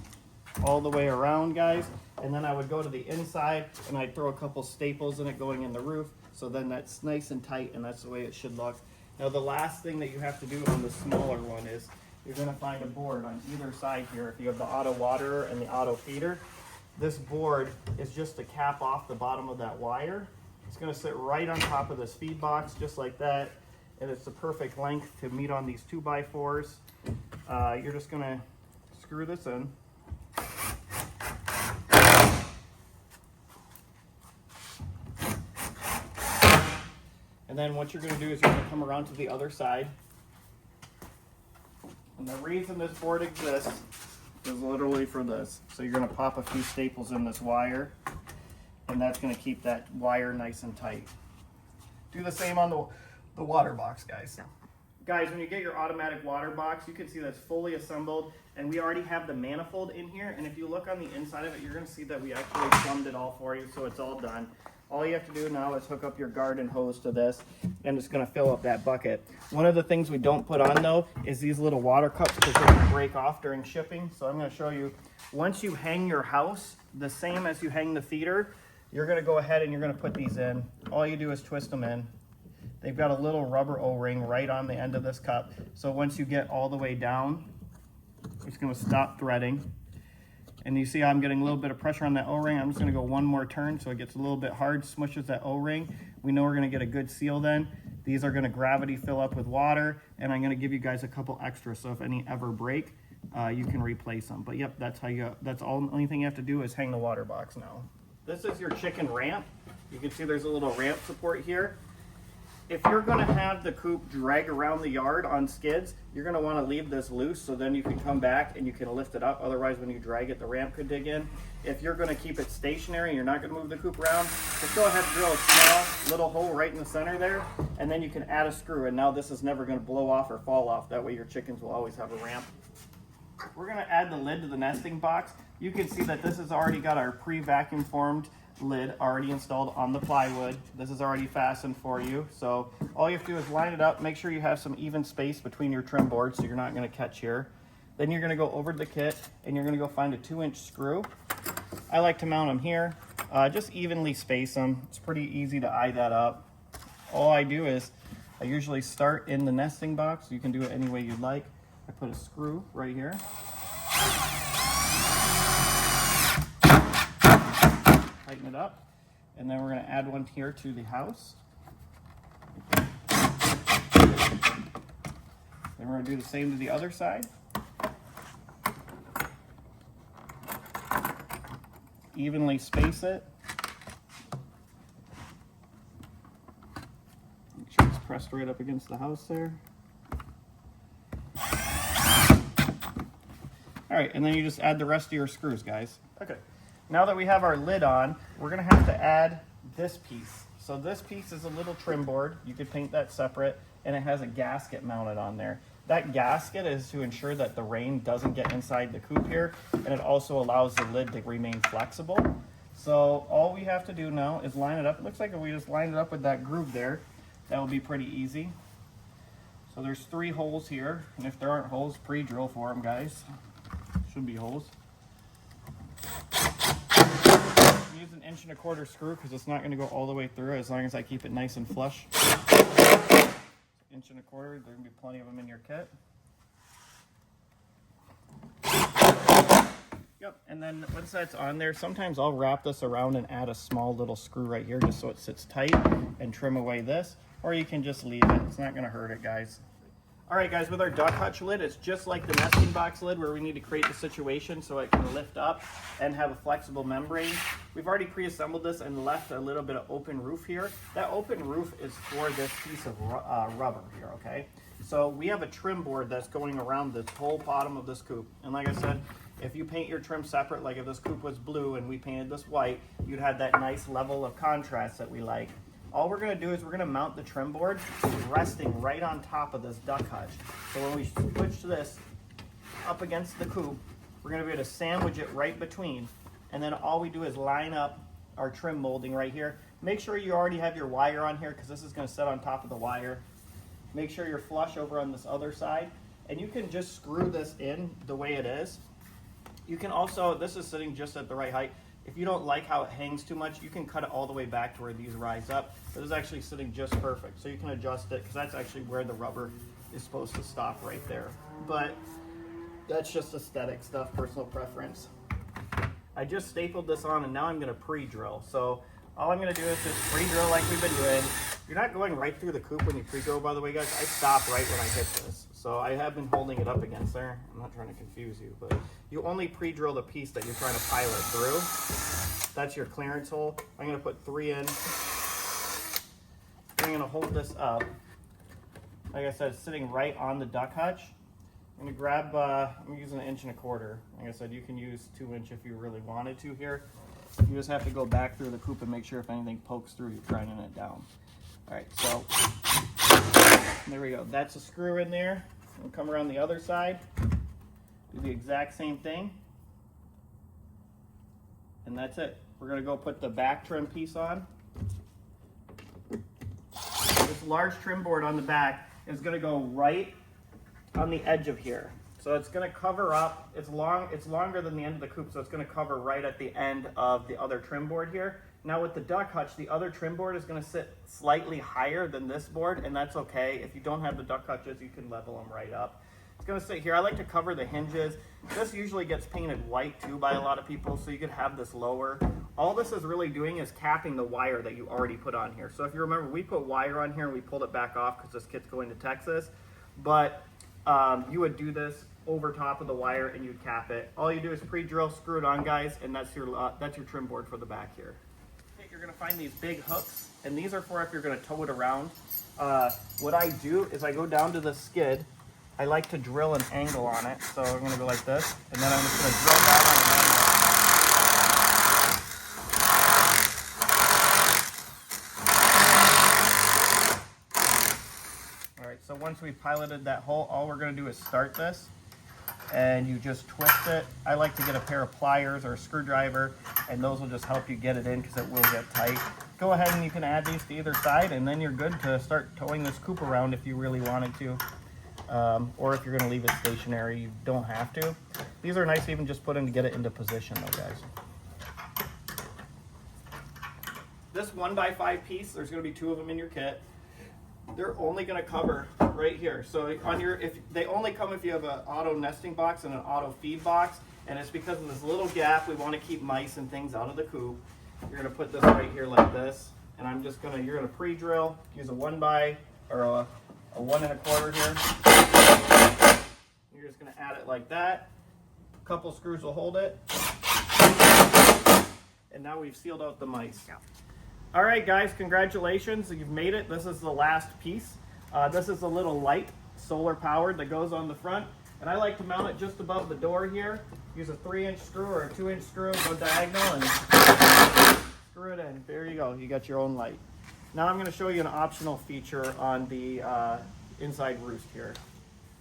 all the way around, guys, and then I would go to the inside and I'd throw a couple staples in it going in the roof, so then that's nice and tight, and that's the way it should look. Now the last thing that you have to do on the smaller one is you're going to find a board on either side here. If you have the auto waterer and the auto feeder, this board is just to cap off the bottom of that wire. It's going to sit right on top of this feed box, just like that, and it's the perfect length to meet on these 2x4s. You're just going to screw this in. And then what you're going to do is you're going to come around to the other side. And the reason this board exists is literally for this. So you're going to pop a few staples in this wire, and that's going to keep that wire nice and tight. Do the same on the water box, guys. Guys, when you get your automatic water box, you can see that's fully assembled, and we already have the manifold in here. And if you look on the inside of it, you're going to see that we actually plumbed it all for you, so it's all done. All you have to do now is hook up your garden hose to this, and it's going to fill up that bucket. One of the things we don't put on, though, is these little water cups because they can break off during shipping. So I'm going to show you, once you hang your house, the same as you hang the feeder, you're going to go ahead and you're going to put these in. All you do is twist them in. They've got a little rubber O-ring right on the end of this cup. So once you get all the way down, it's going to stop threading. And you see how I'm getting a little bit of pressure on that O-ring. I'm just going to go one more turn so it gets a little bit hard, smushes that O-ring. We know we're going to get a good seal then. These are going to gravity fill up with water, and I'm going to give you guys a couple extra, so if any ever break, you can replace them. But yep, that's all. The only thing you have to do is hang the water box now. This is your chicken ramp. You can see there's a little ramp support here. If you're going to have the coop drag around the yard on skids, you're going to want to leave this loose so then you can come back and you can lift it up. Otherwise, when you drag it, the ramp could dig in. If you're going to keep it stationary and you're not going to move the coop around, just go ahead and drill a small little hole right in the center there, and then you can add a screw. And now this is never going to blow off or fall off. That way your chickens will always have a ramp. We're going to add the lid to the nesting box. You can see that this has already got our pre-vacuum formed lid already installed on the plywood. This is already fastened for you. So all you have to do is line it up. Make sure you have some even space between your trim boards so you're not going to catch here. Then you're going to go over to the kit and you're going to go find a 2-inch screw. I like to mount them here. Just evenly space them. It's pretty easy to eye that up. All I do is I usually start in the nesting box. You can do it any way you'd like. I put a screw right here. Tighten it up, and then we're going to add one here to the house. Then we're going to do the same to the other side. Evenly space it. Make sure it's pressed right up against the house there. All right, and then you just add the rest of your screws, guys. Okay. Now that we have our lid on, we're going to have to add this piece. So this piece is a little trim board. You could paint that separate, and it has a gasket mounted on there. That gasket is to ensure that the rain doesn't get inside the coop here, and it also allows the lid to remain flexible. So all we have to do now is line it up. It looks like if we just line it up with that groove there, that will be pretty easy. So there's 3 holes here, and if there aren't holes, pre-drill for them, guys. Should be holes. Use an 1 1/4 screw because it's not going to go all the way through as long as I keep it nice and flush. 1 1/4, there's going to be plenty of them in your kit. Yep, and then once that's on there, sometimes I'll wrap this around and add a small little screw right here just so it sits tight and trim away this, or you can just leave it. It's not going to hurt it, guys. All right, guys, with our duck hutch lid, it's just like the nesting box lid where we need to create the situation so it can lift up and have a flexible membrane. We've already pre-assembled this and left a little bit of open roof here. That open roof is for this piece of rubber here, okay? So we have a trim board that's going around this whole bottom of this coop. And like I said, if you paint your trim separate, like if this coop was blue and we painted this white, you'd have that nice level of contrast that we like. All we're going to do is we're going to mount the trim board resting right on top of this duck hutch. So when we switch this up against the coop, we're going to be able to sandwich it right between. And then all we do is line up our trim molding right here. Make sure you already have your wire on here because this is going to sit on top of the wire. Make sure you're flush over on this other side. And you can just screw this in the way it is. You can also, this is sitting just at the right height. If you don't like how it hangs too much, you can cut it all the way back to where these rise up. This is actually sitting just perfect. So you can adjust it because that's actually where the rubber is supposed to stop right there. But that's just aesthetic stuff, personal preference. I just stapled this on and now I'm going to pre-drill. So all I'm going to do is just pre-drill like we've been doing. You're not going right through the coop when you pre-drill, by the way, guys. I stop right when I hit this. So I have been holding it up against there. I'm not trying to confuse you, but you only pre-drill the piece that you're trying to pilot through. That's your clearance hole. I'm going to put 3 in. you're gonna hold this up. Like I said, it's sitting right on the duck hutch. I'm gonna grab, I'm using 1 1/4 inches. Like I said, you can use 2 inch if you really wanted to here. You just have to go back through the coop and make sure if anything pokes through, you're grinding it down. All right, so there we go. That's a screw in there. We'll come around the other side, do the exact same thing. And that's it. We're gonna go put the back trim piece on. This large trim board on the back is gonna go right on the edge of here. So it's gonna cover up, it's longer than the end of the coop, so it's gonna cover right at the end of the other trim board here. Now with the duck hutch, the other trim board is gonna sit slightly higher than this board, and that's okay. If you don't have the duck hutches, you can level them right up. It's gonna sit here. I like to cover the hinges. This usually gets painted white too by a lot of people, so you could have this lower. All this is really doing is capping the wire that you already put on here. So if you remember, we put wire on here and we pulled it back off because this kit's going to Texas, but you would do this over top of the wire and you'd cap it. All you do is pre-drill, screw it on, guys, and that's your trim board for the back here. Okay, you're gonna find these big hooks, and these are for if you're gonna tow it around. What I do is I go down to the skid. I like to drill an angle on it, so I'm gonna go like this, and then I'm just gonna drill down on an angle. All right, so once we piloted that hole, all we're gonna do is start this, and you just twist it. I like to get a pair of pliers or a screwdriver, and those will just help you get it in because it will get tight. Go ahead and you can add these to either side, and then you're good to start towing this coop around if you really wanted to. Or if you're going to leave it stationary, you don't have to. These are nice to even just put in to get it into position though, guys. This 1x5 piece, there's going to be 2 of them in your kit. They're only going to cover right here. So on your, if they only come if you have an auto nesting box and an auto feed box, and it's because of this little gap. We want to keep mice and things out of the coop. You're going to put this right here like this, and I'm just going to, you're going to pre-drill, use a 1 1/4 here. You're just going to add it like that. A couple screws will hold it. And now we've sealed out the mice. All right, guys, congratulations. You've made it. This is the last piece. This is a little light, solar powered, that goes on the front. And I like to mount it just above the door here. Use a 3-inch screw or a 2-inch screw, go diagonal and screw it in. There you go. You got your own light. Now I'm going to show you an optional feature on the inside roost here.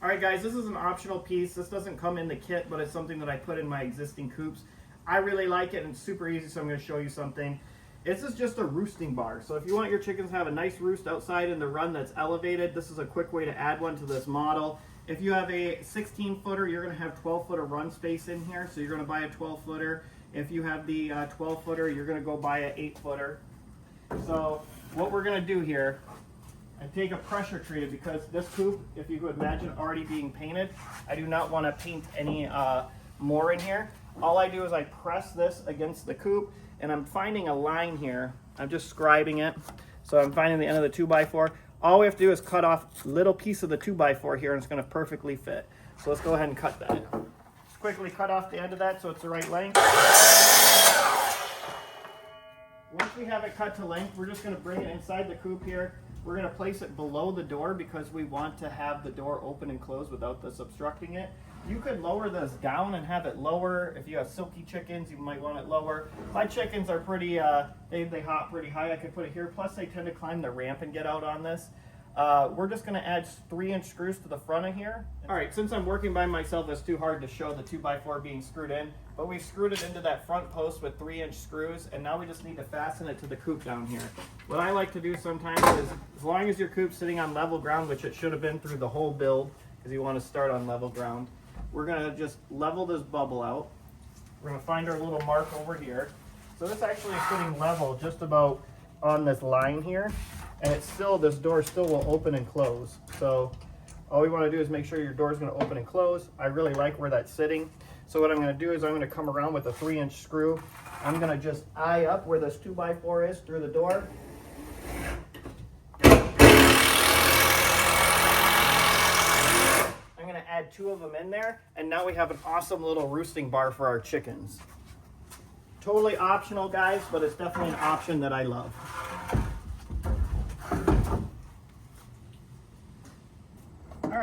All right, guys, this is an optional piece. This doesn't come in the kit, but it's something that I put in my existing coops. I really like it, and it's super easy, so I'm going to show you something. This is just a roosting bar. So if you want your chickens to have a nice roost outside in the run that's elevated, this is a quick way to add one to this model. If you have a 16-footer, you're going to have 12-footer run space in here, so you're going to buy a 12-footer. If you have the 12-footer, you're going to go buy an 8-footer. So what we're going to do here, I take a pressure treated, because this coop, if you could imagine, already being painted. I do not want to paint any more in here. All I do is I press this against the coop, and I'm finding a line here. I'm just scribing it. So I'm finding the end of the 2x4. All we have to do is cut off a little piece of the 2x4 here, and it's going to perfectly fit. So let's go ahead and cut that. Just quickly cut off the end of that so it's the right length. Once we have it cut to length, we're just going to bring it inside the coop here. We're going to place it below the door because we want to have the door open and closed without this obstructing it. You could lower this down and have it lower. If you have silky chickens, you might want it lower. My chickens are pretty, they hop pretty high. I could put it here. Plus, they tend to climb the ramp and get out on this. We're just going to add 3-inch screws to the front of here. All right, since I'm working by myself, it's too hard to show the 2x4 being screwed in. But we screwed it into that front post with 3-inch screws, and now we just need to fasten it to the coop down here. What I like to do sometimes is, as long as your coop's sitting on level ground, which it should have been through the whole build, because you want to start on level ground, we're going to just level this bubble out. We're going to find our little mark over here. So this actually is sitting level just about on this line here. And it's still, this door still will open and close. So all we want to do is make sure your door is going to open and close. I really like where that's sitting. So what I'm going to do is I'm going to come around with a 3-inch screw. I'm going to just eye up where this 2x4 is through the door. I'm going to add 2 of them in there, and now we have an awesome little roosting bar for our chickens. Totally optional, guys, but it's definitely an option that I love.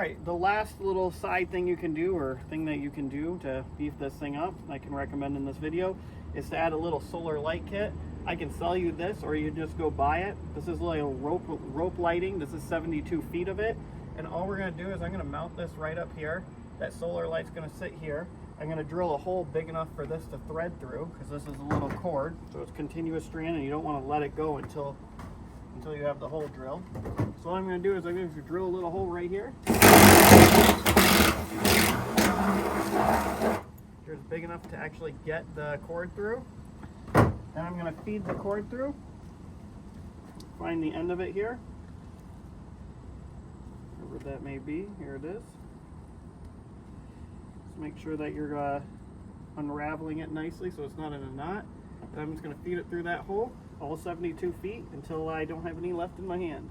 right, the last little side thing you can do, or thing that you can do to beef this thing up, I can recommend in this video, is to add a little solar light kit. I can sell you this, or you just go buy it. This is like a rope lighting. This is 72 feet of it. And all we're gonna do is I'm gonna mount this right up here. That solar light's gonna sit here. I'm gonna drill a hole big enough for this to thread through, because this is a little cord, so it's continuous strand, and you don't want to let it go until you have the hole drilled. So what I'm gonna do is I'm gonna drill a little hole right here. It's big enough to actually get the cord through. Then I'm gonna feed the cord through. Find the end of it here. Wherever that may be, here it is. Just make sure that you're unraveling it nicely so it's not in a knot. Then I'm just gonna feed it through that hole, all 72 feet, until I don't have any left in my hand.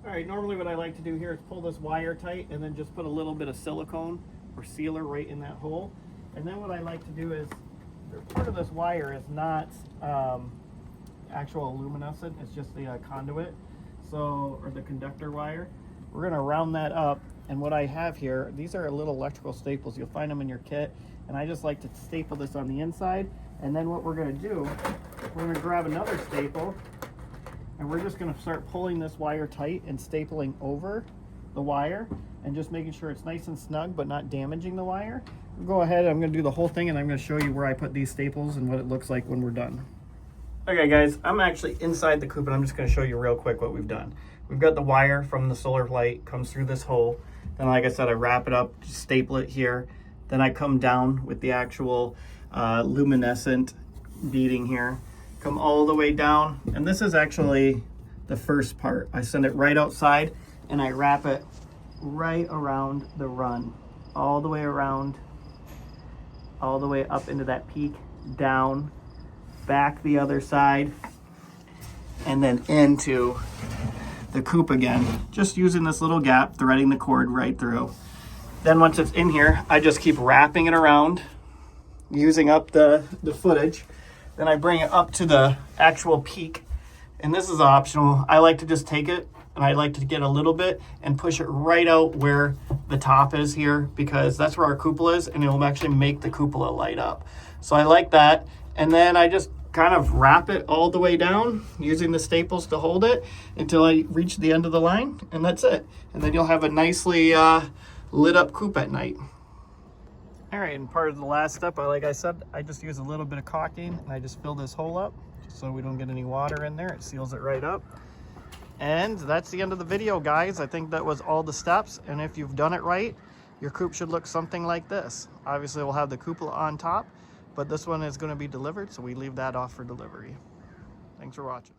All right, normally what I like to do here is pull this wire tight and then just put a little bit of silicone or sealer right in that hole. And then what I like to do is, part of this wire is not actual luminescent, it's just the conduit, or the conductor wire. We're gonna round that up, and what I have here, these are little electrical staples. You'll find them in your kit, and I just like to staple this on the inside. And then what we're gonna do, we're gonna grab another staple, and we're just gonna start pulling this wire tight and stapling over the wire, and just making sure it's nice and snug but not damaging the wire. Go ahead, I'm gonna do the whole thing, and I'm gonna show you where I put these staples and what it looks like when we're done. Okay guys, I'm actually inside the coop, and I'm just gonna show you real quick what we've done. We've got the wire from the solar light, comes through this hole. Then like I said, I wrap it up, just staple it here. Then I come down with the actual luminescent beading here. Come all the way down, and this is actually the first part. I send it right outside, and I wrap it right around the run, all the way around, all the way up into that peak, down, back the other side, and then into the coop again, just using this little gap, threading the cord right through. Then once it's in here, I just keep wrapping it around, using up the footage. Then I bring it up to the actual peak, and this is optional. I like to just take it, and I like to get a little bit and push it right out where the top is here, because that's where our cupola is, and it will actually make the cupola light up. So I like that, and then I just kind of wrap it all the way down using the staples to hold it until I reach the end of the line, and that's it. And then you'll have a nicely lit up coop at night. All right, and part of the last step, like I said, I just use a little bit of caulking, and I just fill this hole up just so we don't get any water in there. It seals it right up. And that's the end of the video, guys. I think that was all the steps, and if you've done it right, your coop should look something like this. Obviously, we'll have the cupola on top, but this one is going to be delivered, so we leave that off for delivery. Thanks for watching.